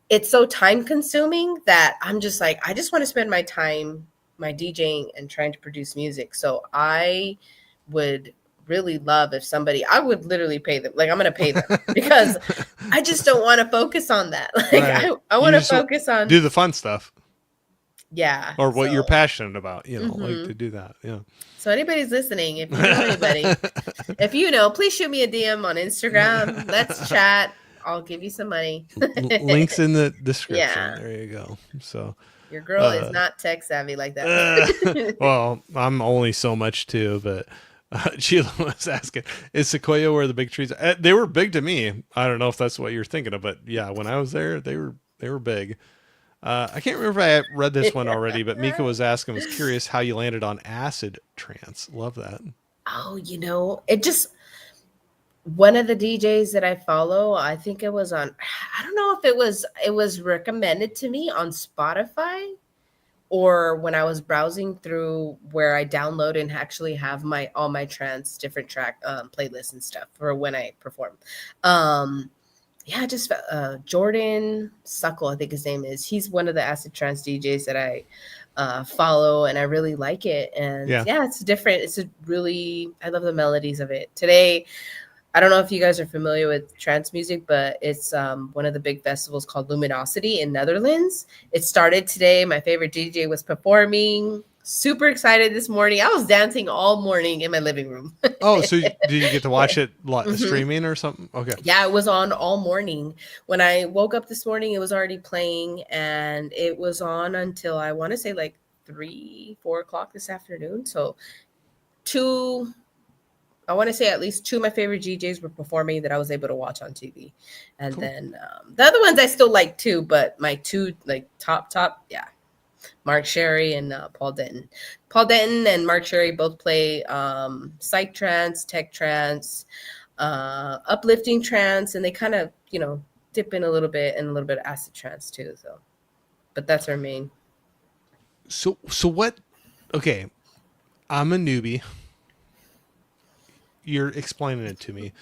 it's so time consuming that I'm just like, I just want to spend my time my DJing and trying to produce music. So I would really love if somebody, I would literally pay them. Like, I'm going to pay them because I just don't want to focus on that. Like, right. I You want to just focus on, do the fun stuff yeah. or what you're So, passionate about, like hmm to do that. Yeah. so anybody's listening, if you know anybody, if you know, please shoot me a DM on Instagram. Let's chat. I'll give you some money. Links in the description. Yeah. There you go. So, Your girl is uh, not tech savvy like that. uh, well, I'm only so much too, but Sheila was asking, is Sequoia where the big trees? They were big to me. I don't know if that's what you're thinking of, but yeah, when I was there, they were big. I can't remember if I read this one already, but Mika was curious how you landed on acid trance. Love that. Oh, it just, one of the DJs that I follow, I think it was on, I don't know if it was recommended to me on Spotify, or when I was browsing through where I download and actually have my all my trance different track playlists and stuff for when I perform. Um yeah, just Jordan Suckle, I think his name is. He's one of the acid trance DJs that I follow, and I really like it. And Yeah. yeah, it's different. I love the melodies of it. Today, I don't know if you guys are familiar with trance music, but it's one of the big festivals called Luminosity in Netherlands. It started today. My favorite DJ was performing. Super excited this morning. I was dancing all morning in my living room. Oh, so did you get to watch it hmm streaming or something? Okay. Yeah, it was on all morning. When I woke up this morning, it was already playing, and it was on until, I want to say, like 3, 4 o'clock this afternoon. So two I want to say at least two of my favorite DJs were performing that I was able to watch on TV, and Cool. then the other ones I still like too. But my two like top, yeah, Mark Sherry and Paul Denton. Paul Denton and Mark Sherry both play psych trance, tech trance, uplifting trance, and they kind of dip in a little bit, and a little bit of acid trance too. So, but that's our main. So what? Okay, I'm a newbie. You're explaining it to me.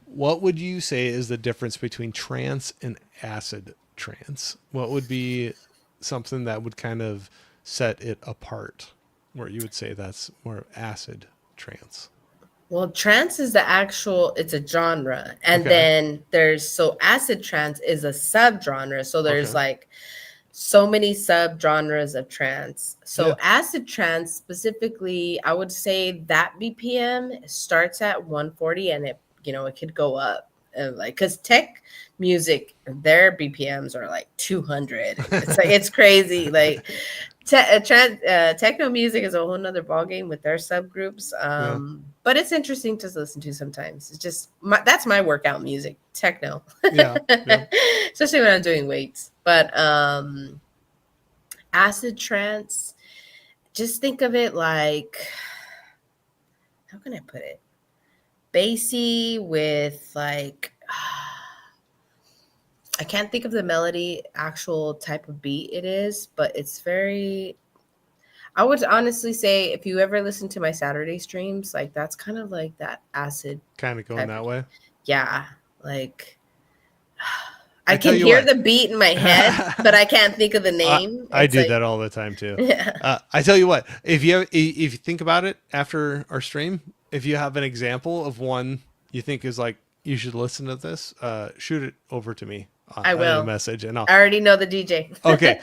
What would you say is the difference between trance and acid trance? What would be something that would kind of set it apart, where you would say that's more acid trance? Well, trance is it's a genre. And Okay. then acid trance is a subgenre. So there's Okay. like so many subgenres of trance. Yeah. So acid trance specifically, I would say that BPM starts at 140, and it could go up. Like, cuz tech music, their BPMs are like 200. It's like, it's crazy. Like, techno music is a whole nother ballgame with their subgroups. Yeah. But it's interesting to listen to sometimes. It's just that's my workout music, techno, Yeah. Yeah. especially when I'm doing weights. But acid trance, just think of it like, how can I put it? Bassy with like, I can't think of the melody, actual type of beat it is, but it's very, I would honestly say if you ever listen to my Saturday streams, like that's kind of like that acid Kind of going type of, that way. yeah, like I I tell can you hear what. the beat in my head, but I can't think of the I name. I It's do like, that all the time too. yeah. I tell you what, if you think about it after our stream, if you have an example of one you think is like you should listen to this, shoot it over to me I in a will. message, and I'll I already know the DJ. okay,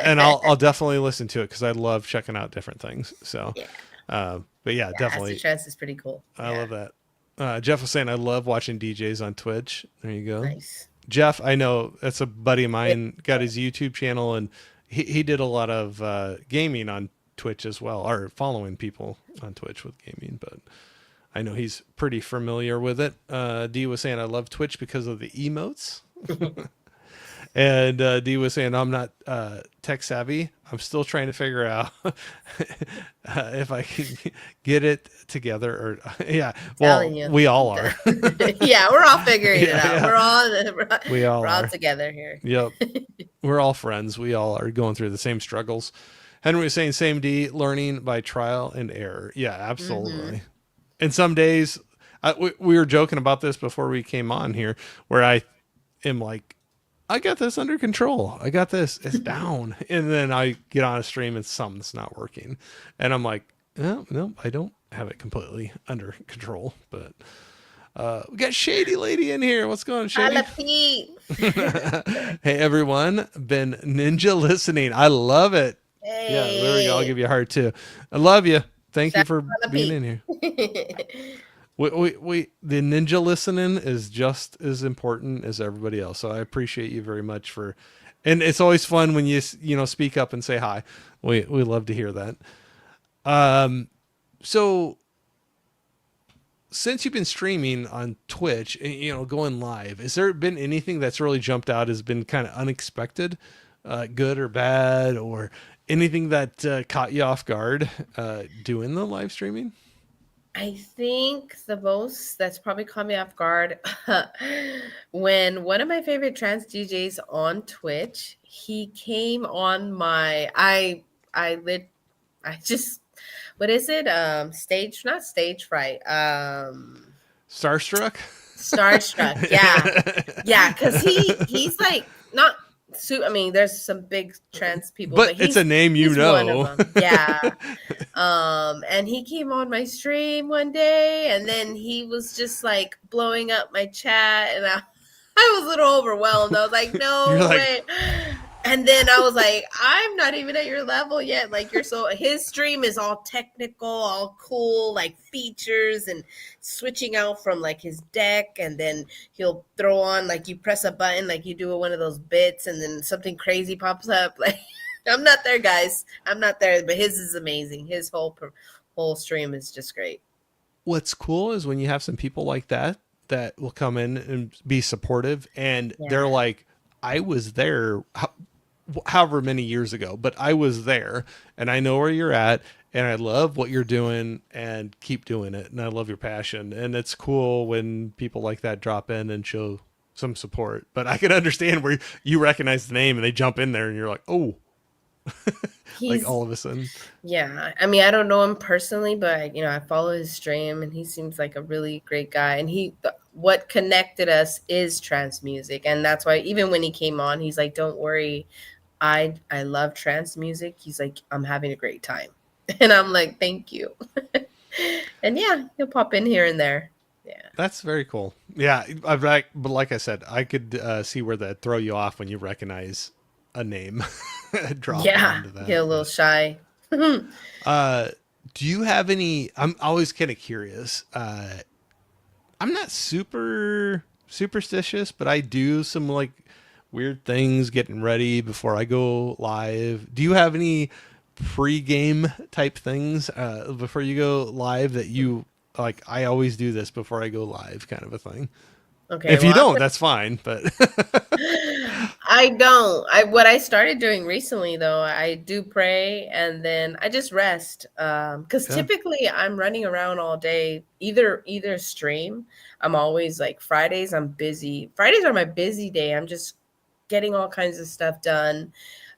and I'll definitely listen to it because I love checking out different things. So, Yeah. but yeah, Yeah, acid definitely, trance is pretty cool. I Yeah. love that. Jeff was saying I love watching DJs on Twitch. There you go. Nice. Jeff, I know that's a buddy of Yeah. mine, got his YouTube channel, and he did a lot of gaming on Twitch as well, or following people on Twitch with gaming, but I know he's pretty familiar with it. D was saying, I love Twitch because of the emotes. And D was saying, I'm not tech savvy. I'm still trying to figure out if I can get it together. Or yeah, Telling well, you. we all are. Yeah, we're all figuring it Yeah, out. yeah, we all We're all are. together here. Yep. We're all friends. We all are going through the same struggles. Henry was saying, same D, learning by trial and error. Yeah, Mm-hmm. absolutely. And some days, we were joking about this before we came on here, where I am like, I got this under control. I got this. It's down. And then I get on a stream and something's not working. And I'm like, no, no, I don't have it completely under control. But we got Shady Lady in here. What's going on, Shady? Holla Pete. Hey, everyone. Been ninja listening. I love it. Yeah, there we go. I'll Hey. give you a heart too. I love you. Thank you Shout for out Holla being in here. Pete. The ninja listening is just as important as everybody else. So I appreciate you very much for, and it's always fun when you speak up and say hi. We love to hear that. So since you've been streaming on Twitch, going live, has there been anything that's really jumped out has been kind of unexpected, good or bad, or anything that caught you off guard doing the live streaming? I think the most that's probably caught me off guard when one of my favorite trance DJs on Twitch, he came on my I lit I just what is it? Stage not stage fright. Starstruck? Starstruck. Yeah. Yeah, cuz he's like not I mean, there's some big trans people, But but it's a name he's one of you know. them. Yeah. And he came on my stream one day and then he was just like blowing up my chat and I was a little overwhelmed. I was like, You're no like, way. And then I was like, I'm not even at your level yet. Like his stream is all technical, all cool, like features and switching out from like his deck. And then he'll throw on like you press a button, like you do one of those bits and then something crazy pops up. Like I'm not there, guys. I'm not there, but his is amazing. His whole stream is just great. what's cool is when you have some people like that will come in and be supportive, and they're Yeah. like, I was there however many years ago, but I was there and I know where you're at and I love what you're doing and keep doing it. And I love your passion. And it's cool when people like that drop in and show some support. But I can understand where you recognize the name and they jump in there and you're like, oh, like He's all of a sudden. Yeah, I mean, I don't know him personally, but I follow his stream, and he seems like a really great guy. And what connected us is trance music, and that's why even when he came on, he's like, "Don't worry, I love trance music." He's like, "I'm having a great time," and I'm like, "Thank you." And yeah, he'll pop in here and there. Yeah, That's very cool. Yeah, but like I said, I could see where that throw you off when you recognize a name dropping yeah, into get that. a little But shy. do you have any? I'm always kind of curious. I'm not super superstitious, but I do some like weird things getting ready before I go live. Do you have any pre-game type things before you go live that you like? I always do this before I go live, kind of a thing. Okay, If you well, don't, that's fine. But I don't. What I started doing recently though, I do pray and then I just rest. Because yeah, typically I'm running around all day, either stream. I'm always like Fridays, I'm busy. Fridays are my busy day. I'm just getting all kinds of stuff done.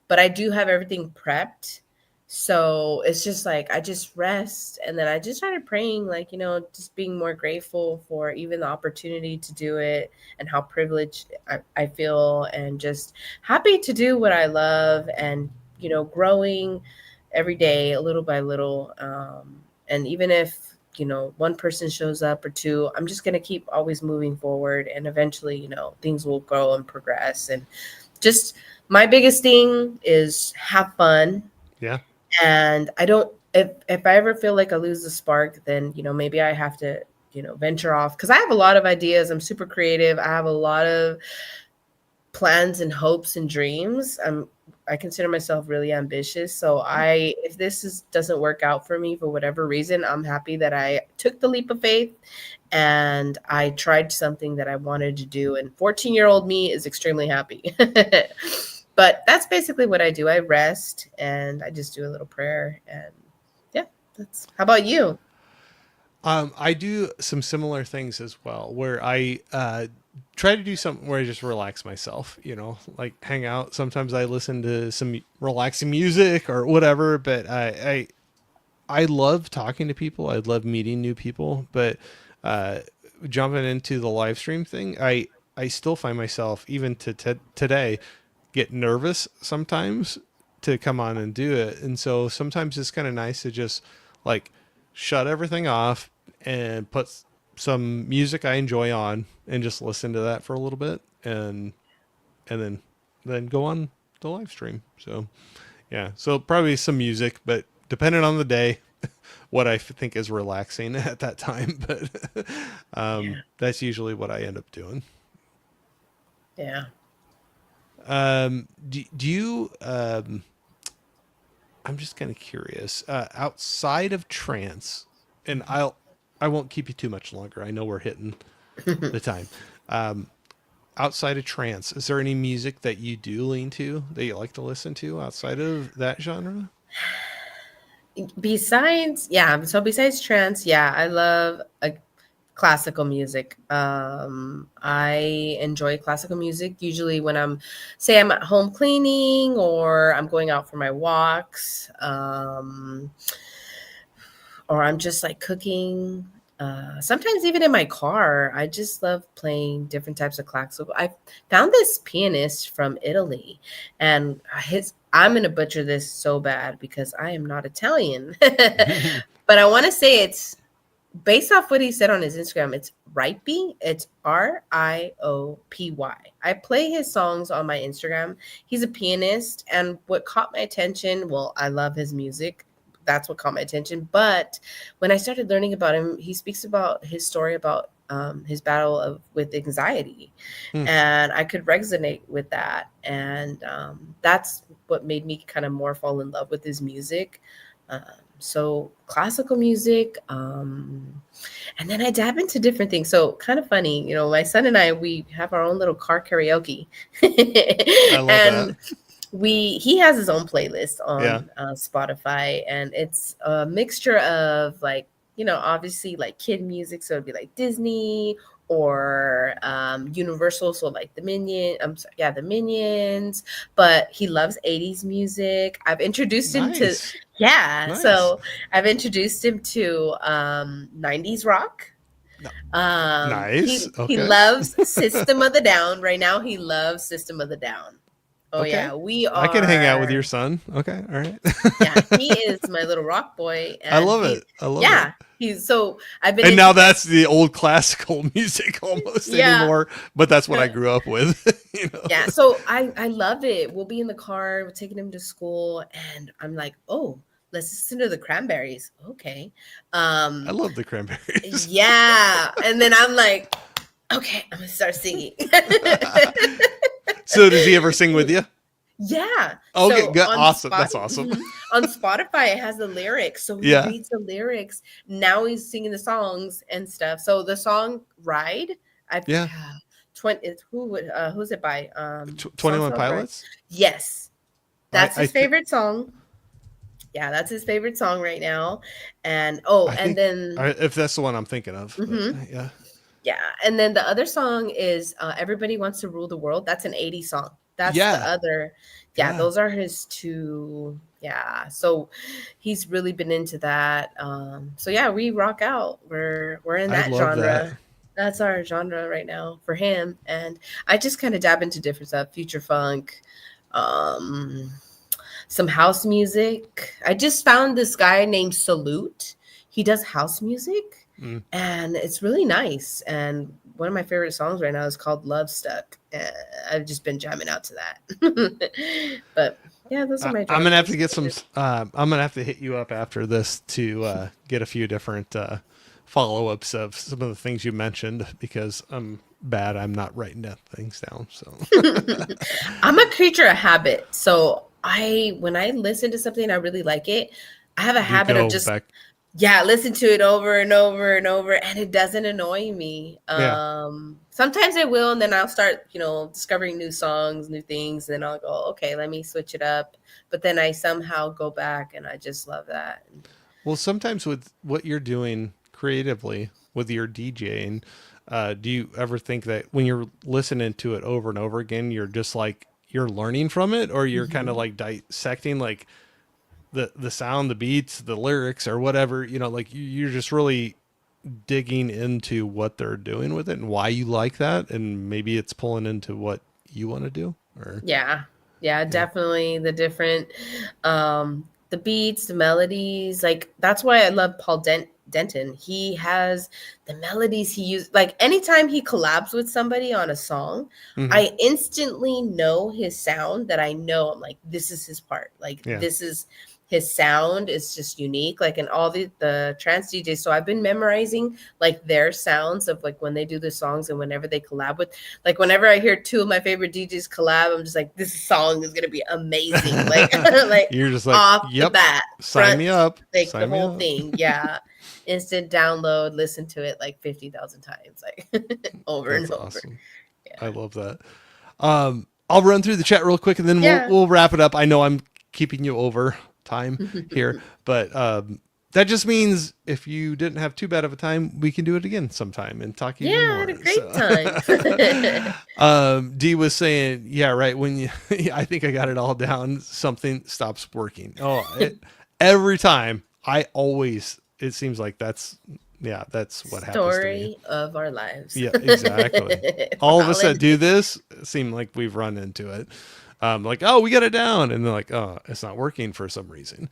But I do have everything prepped. So it's just like I just rest, and then I just started praying, like, just being more grateful for even the opportunity to do it, and how privileged I feel, and just happy to do what I love, and growing every day a little by little. And even if one person shows up or two, I'm just going to keep always moving forward, and eventually things will grow and progress. And just my biggest thing is have fun. Yeah. And I don't, if I ever feel like I lose the spark, then maybe I have to venture off, because I have a lot of ideas. I'm super creative. I have a lot of plans and hopes and dreams. I consider myself really ambitious. So if doesn't work out for me for whatever reason, I'm happy that I took the leap of faith and I tried something that I wanted to do. And 14-year-old me is extremely happy. But that's basically what I do. I rest and I just do a little prayer. And yeah, how about you? I do some similar things as well, where I try to do something where I just relax myself, like hang out. Sometimes I listen to some relaxing music or whatever, but I love talking to people. I love meeting new people, but uh, jumping into the live stream thing, I still find myself even to today get nervous sometimes to come on and do it. And so sometimes it's kind of nice to just like shut everything off and put some music I enjoy on and just listen to that for a little bit and then go on the live stream. So yeah, so probably some music, but depending on the day, what I think is relaxing at that time. But Yeah. that's usually what I end up doing. Yeah. Do you I'm just kind of curious. Outside of trance, and I won't keep you too much longer. I know we're hitting the time. Um, Outside of trance, is there any music that you do lean to that you like to listen to outside of that genre? Besides trance, yeah, I love classical music. I enjoy classical music usually when I'm at home cleaning, or I'm going out for my walks, or I'm just like cooking. Sometimes even in my car, I just love playing different types of classical. I found this pianist from Italy, and I'm gonna butcher this so bad because I am not Italian, but I want to say it's based off what he said on his Instagram. It's Riopy. It's Riopy. I play his songs on my Instagram. He's a pianist, and what caught my attention, well, I love his music. That's what caught my attention. But when I started learning about him, he speaks about his story about his battle with anxiety, Hmm. and I could resonate with that. And that's what made me kind of more fall in love with his music. Um, so classical music, and then I dab into different things. So kind of funny, my son and I, we have our own little car karaoke, I love that. and he has his own playlist Yeah. on Spotify, and it's a mixture of, like, obviously like kid music, so it'd be like Disney or Universal, so like the Minion. I'm sorry, yeah, the Minions. But he loves 80s music. Nice. Yeah, Nice. so I've introduced him to 90s rock. No- He Nice. he Okay. loves System of the Down. Right now, he loves System of the Down. Oh Okay. yeah, we I can hang out with are. your son. Okay. All right. Yeah, he is my little rock boy, I and love it. I love it. yeah, he's so I've been And into now like that's the old classical music almost yeah. anymore, but that's what I grew up with, you Yeah, know. so I love it. We'll be in the car, we're taking him to school, and I'm like, "Oh, let's listen to the Cranberries." Okay. I Um love the cranberries. yeah, and then I'm like, "Okay, I'm going to start singing." So does he ever sing with you? Yeah. Okay, So good. Awesome. That's awesome. On Spotify, it has the lyrics. So he Yeah. reads the lyrics. Now he's singing the songs and stuff. So the song "Ride," I Yeah. 20. It's who's it by? Song 21 spelled right. Pilots? Yes, I that's I his think favorite song. Yeah, that's his favorite song right now. And I and think then if that's the one I'm thinking of, but mhm. yeah. Yeah, and then the other song is "Everybody Wants to Rule the World." That's an 80s song. That's the Yeah. other Yeah, Yeah, those are his two. Yeah, so he's really been into that. So yeah, we rock out. We're in I that love that. genre. That's our genre right now for him. And I just kind of dab into different stuff, future funk, um, some house music. I just found this guy named Salute. He does house music, Mm. and it's really nice. And one of my favorite songs right now is called Love Stuck. I've just been jamming out to that. But yeah, those are my I'm gonna have to genres. get some. I'm gonna have to hit you up after this to get a few different follow ups of some of the things you mentioned because I'm bad. I'm not writing that things down. So I'm a creature of habit. So when I listen to something, I really like it. I have a you habit of go just, back. yeah, listen to it over and over and over, and it doesn't annoy me. Yeah. Sometimes it will, and then I'll start, discovering new songs, new things, and I'll go, okay, let me switch it up. But then I somehow go back, and I just love that. Well, sometimes with what you're doing creatively with your DJing, do you ever think that when you're listening to it over and over again, you're just like you're learning from it, or you're kind of Mhm. like dissecting like the sound, the beats, the lyrics, or whatever? Like you're just really digging into what they're doing with it and why you like that, and maybe it's pulling into what you want to do. Or Yeah. Yeah, yeah, definitely the different the beats, the melodies. Like that's why I love Denton. He has the melodies he used, like anytime he collabs with somebody on a song, hmm, I instantly know his sound, that I know I'm like, this is his part. Like yeah. this is his sound is just unique. Like in all the trance DJs. So I've been memorizing like their sounds of like when they do the songs and whenever they collab with, like whenever I hear two of my favorite DJs collab, I'm just like, this song is gonna be amazing. Like like You're just like, off the yep, bat, sign front, me up, like the sign me whole up. thing. Yeah. Instant download, listen to it like 50,000 times, like over That's and over. awesome. I Yeah. love that. I'll run through the chat real quick and then we'll Yeah. we'll wrap it up. I know I'm keeping you over time here, but that just means if you didn't have too bad of a time, we can do it again sometime and talk Yeah, even I had more. a great So, time. D was saying, yeah, right. When you, I think I got it all down. Something stops working. Every time. I always. It seems like that's what happens to me. Story of our lives. Yeah, exactly. We're All of all us that in do it. this seem like we've run into it. Like, oh, we got it down, and they're like, oh, it's not working for some reason.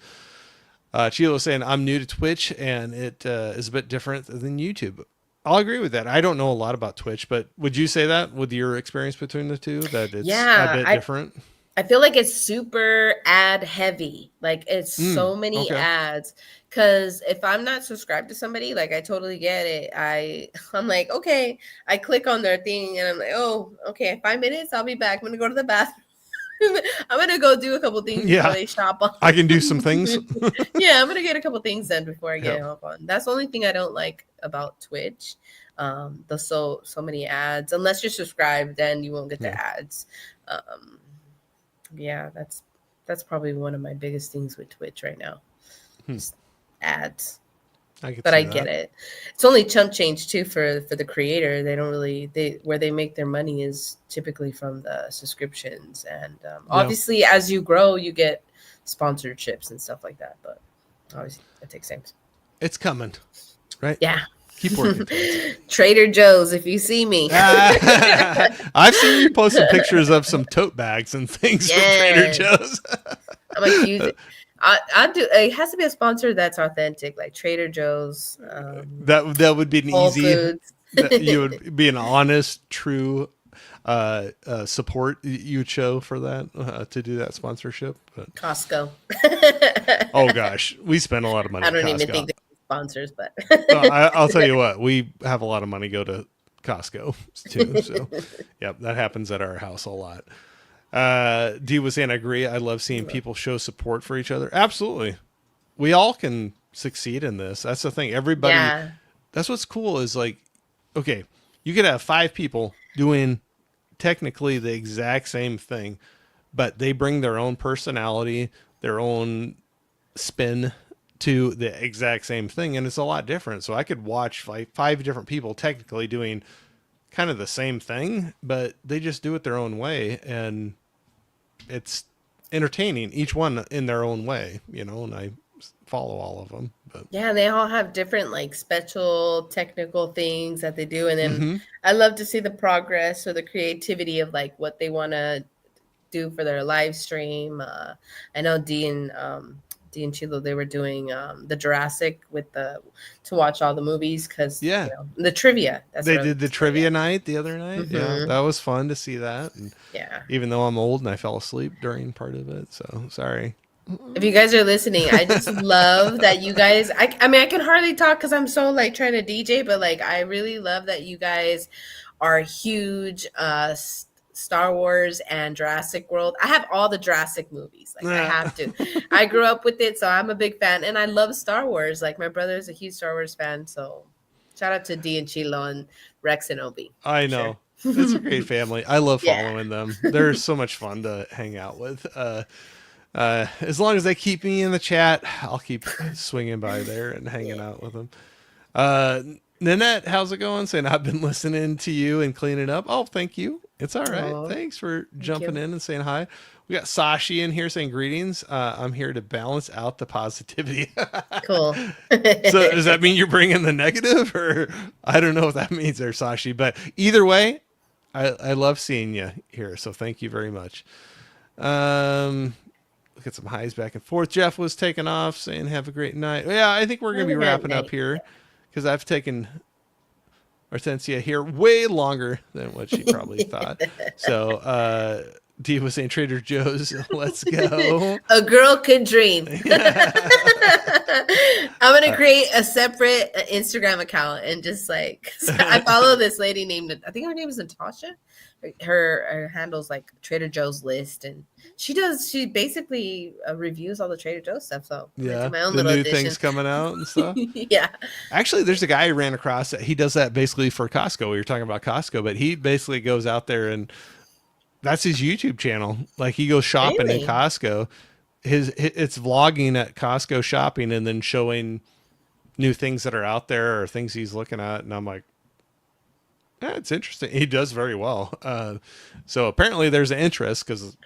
Chilo was saying, I'm new to Twitch, and it is a bit different than YouTube. I'll agree with that. I don't know a lot about Twitch, but would you say that with your experience between the two, that it's a Yeah, bit I different? I feel like it's super ad heavy. Like it's Mm, so many okay. ads. Cause if I'm not subscribed to somebody, like I totally get it. I'm like, okay. I click on their thing and I'm like, oh, okay, 5 minutes, I'll be back. I'm gonna go to the bathroom. I'm gonna go do a couple things before Yeah, they shop on. I can do some things. Yeah, I'm gonna get a couple things done before I get Yep. off on. That's the only thing I don't like about Twitch. The so many ads. Unless you're subscribed, then you won't get Yeah. the ads. Um, yeah, that's probably one of my biggest things with Twitch right now. Hmm. Just ads. I could But see I get that. it. It's only chump change too for the creator. They don't really they where they make their money is typically from the subscriptions, and Yeah. obviously as you grow, you get sponsorships and stuff like that. But obviously it takes time. It's coming, right? Yeah. Keep working towards it. Trader Joe's, if you see me. I've seen you post some pictures of some tote bags and things from Trader Yes. Joe's. I'm a huge. I do. It has to be a sponsor that's authentic, like Trader Joe's, That would be an Whole easy. Foods, That you would be an honest, true support you would show for that to do that sponsorship. But Costco. oh gosh, we spend a lot of money I at don't even Costco. think they're sponsors, but I'll tell you what, we have a lot of money go to Costco too. So, yep, that happens at our house a lot. D was saying, I agree. I love seeing people show support for each other. Absolutely. We all can succeed in this. That's the thing. Everybody, yeah, that's what's cool is like, okay, you could have 5 people doing technically the exact same thing, but they bring their own personality, their own spin to the exact same thing. And it's a lot different. So I could watch like 5 different people technically doing kind of the same thing, but they just do it their own way. And it's entertaining, each one in their own way, and I follow all of them. But Yeah, they all have different like special technical things that they do, and then mm-hmm. I love to see the progress or the creativity of like what they want to do for their live stream. I know D and Chilo, they were doing the Jurassic with the to watch all the movies because Yeah, the trivia. That's they what I did like the to say. trivia night the other night. Yeah, Yeah. that was fun to see that. And Yeah. even though I'm old and I fell asleep during part of it, so sorry. If you guys are listening, I just love that you guys. I mean, I can hardly talk because I'm so like trying to DJ, but like I really love that you guys are huge Star Wars and Jurassic World. I have all the Jurassic movies. Like I have to. I grew up with it, so I'm a big fan, and I love Star Wars. Like my brother is a huge Star Wars fan, so shout out to D and Chilo and Rex and Obi I for sure. know. It's a great family. I love Yeah. following them. They're so much fun to hang out with. As long as they keep me in the chat, I'll keep swinging by there and hanging out with them. Uh, Nanette, how's it going? Saying I've been listening to you and cleaning up. Oh, thank you. It's all right. Oh, Thanks for thank jumping you. in and saying hi. We got Sashi in here saying greetings. I'm here to balance out the positivity. Cool. So does that mean you're bringing the negative, or I don't know what that means there, Sashi? But either way, I love seeing you here. So thank you very much. Um, Look at some highs back and forth. Jeff was taking off, saying have a great night. Yeah, I think we're gonna Have be a good wrapping up night. here because I've taken Hortensia here way longer than what she probably thought. So Dee was saying Trader Joe's, let's go. A girl could dream. I'm gonna Uh, create a separate Instagram account and just like I follow this lady named I think her name is Natasha. Her handle's like Trader Joe's list, and she basically reviews all the Trader Joe's stuff. So I'm gonna do yeah, my own the little new edition. things coming out and stuff. Yeah. Actually, there's a guy I ran across that he does that basically for Costco. We were talking about Costco, but he basically goes out there and that's his YouTube channel. Like he goes shopping in Really? Costco. It's vlogging at Costco shopping and then showing new things that are out there or things he's looking at. And I'm like, yeah, it's interesting. He does very well. So apparently there's an interest because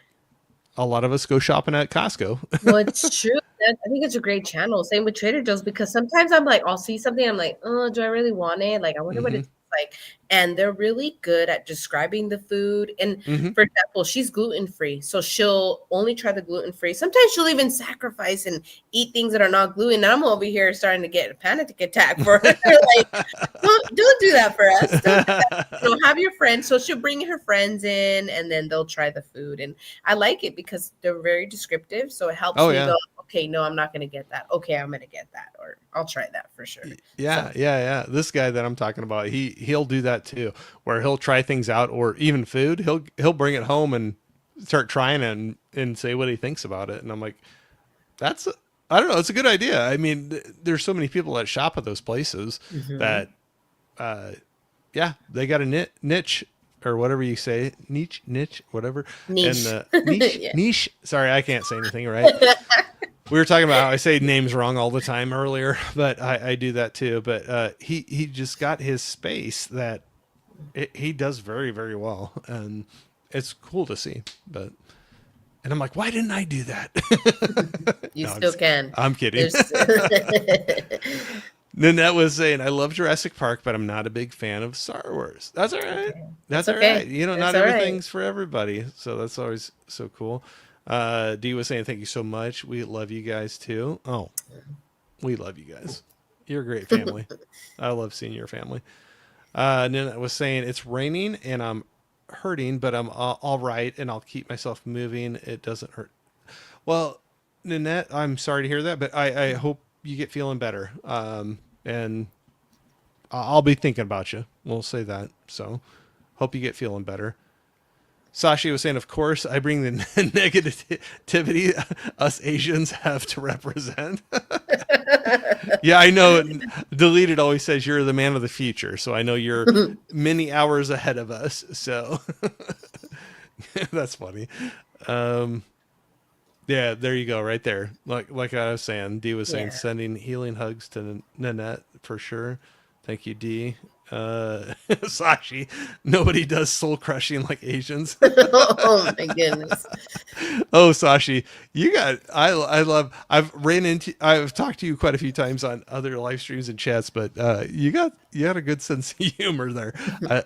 a lot of us go shopping at Costco. Well, it's true. I think it's a great channel. Same with Trader Joe's because sometimes I'm like, I'll see something, I'm like, oh, do I really want it? Like, I wonder what it hmm tastes like. And they're really good at describing the food. And hmm for example, she's gluten free, so she'll only try the gluten free. Sometimes she'll even sacrifice and eat things that are not gluten. And I'm over here starting to get a panic attack for her. Like, don't do that for us. Don't do that. Have your friends. So she'll bring her friends in, and then they'll try the food. And I like it because they're very descriptive. So it helps Oh me yeah. go, okay, no, I'm not going to get that. Okay, I'm going to get that, or I'll try that for sure. Yeah, So, yeah. This guy that I'm talking about, he'll do that too, where he'll try things out, or even food. He'll bring it home and start trying it and say what he thinks about it. And I'm like, that's I don't know, it's a good idea. I mean, there's so many people that shop at those places mhm. that, uh, yeah, they got a niche or whatever you say, niche, whatever, and Niche. the niche Yeah. niche. Sorry, I can't say anything right. We were talking about how I say names wrong all the time earlier, but I do that too. But he just got his space that he does very very well, and it's cool to see. But and I'm like, why didn't I do that? You No, still can. I'm kidding. There's Nanette was saying, I love Jurassic Park, but I'm not a big fan of Star Wars. That's all right. okay. That's It's all right. okay. You know, It's not all right. everything's for everybody. So that's always so cool. Dee was saying, thank you so much. We love you guys too. Oh, we love you guys. You're a great family. I love seeing your family. Nanette was saying, it's raining and I'm hurting, but I'm all right and I'll keep myself moving. It doesn't hurt. Well, Nanette, I'm sorry to hear that, but I hope you get feeling better. And I'll be thinking about you. We'll say that. So, hope you get feeling better. Sashi was saying, of course, I bring the negativity us Asians have to represent. Yeah, I know. Deleted always says you're the man of the future. So I know you're many hours ahead of us. So that's funny. Um, yeah, there you go, right there. Like I was saying, Dee was saying, Yeah. sending healing hugs to Nanette for sure. Thank you, D. Sashi, nobody does soul crushing like Asians. Oh my goodness. Oh, Sashi, you got. I love. I've talked to you quite a few times on other live streams and chats, but you got a good sense of humor there.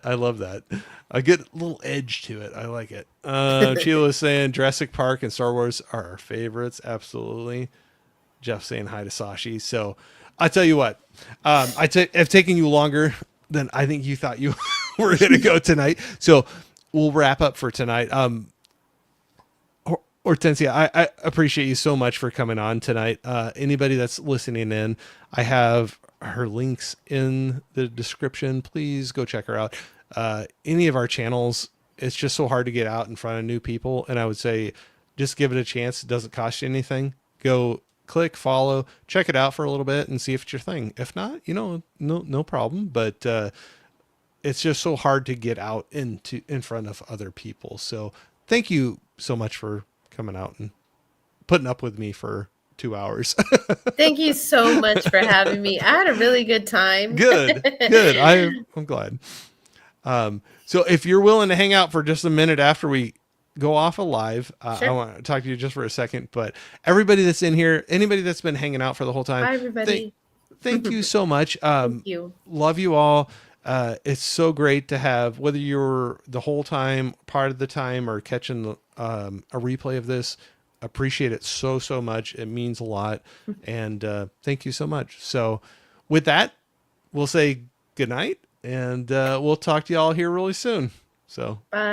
I love that. A good little edge to it. I like it. Chilo is saying Jurassic Park and Star Wars are our favorites. Absolutely. Jeff saying hi to Sashi. So I tell you what, I've taken you longer than I think you thought you were going to go tonight. So we'll wrap up for tonight. Hortensia, I appreciate you so much for coming on tonight. Anybody that's listening in, I have her links in the description. Please go check her out. Any of our channels, it's just so hard to get out in front of new people. And I would say just give it a chance. It doesn't cost you anything. Go click, follow, check it out for a little bit and see if it's your thing. If not, no problem. But it's just so hard to get out in front of other people. So thank you so much for coming out and putting up with me for 2 hours. Thank you so much for having me. I had a really good time. Good. I'm glad. So if you're willing to hang out for just a minute after we go off a live, Sure. I want to talk to you just for a second, but everybody that's in here, anybody that's been hanging out for the whole time, Bye, everybody. thank you so much. Thank you. Love you all. It's so great to have, whether you're the whole time, part of the time, or catching a replay of this. Appreciate it so much. It means a lot. And thank you so much. So with that, we'll say good night, and we'll talk to y'all here really soon. So Bye.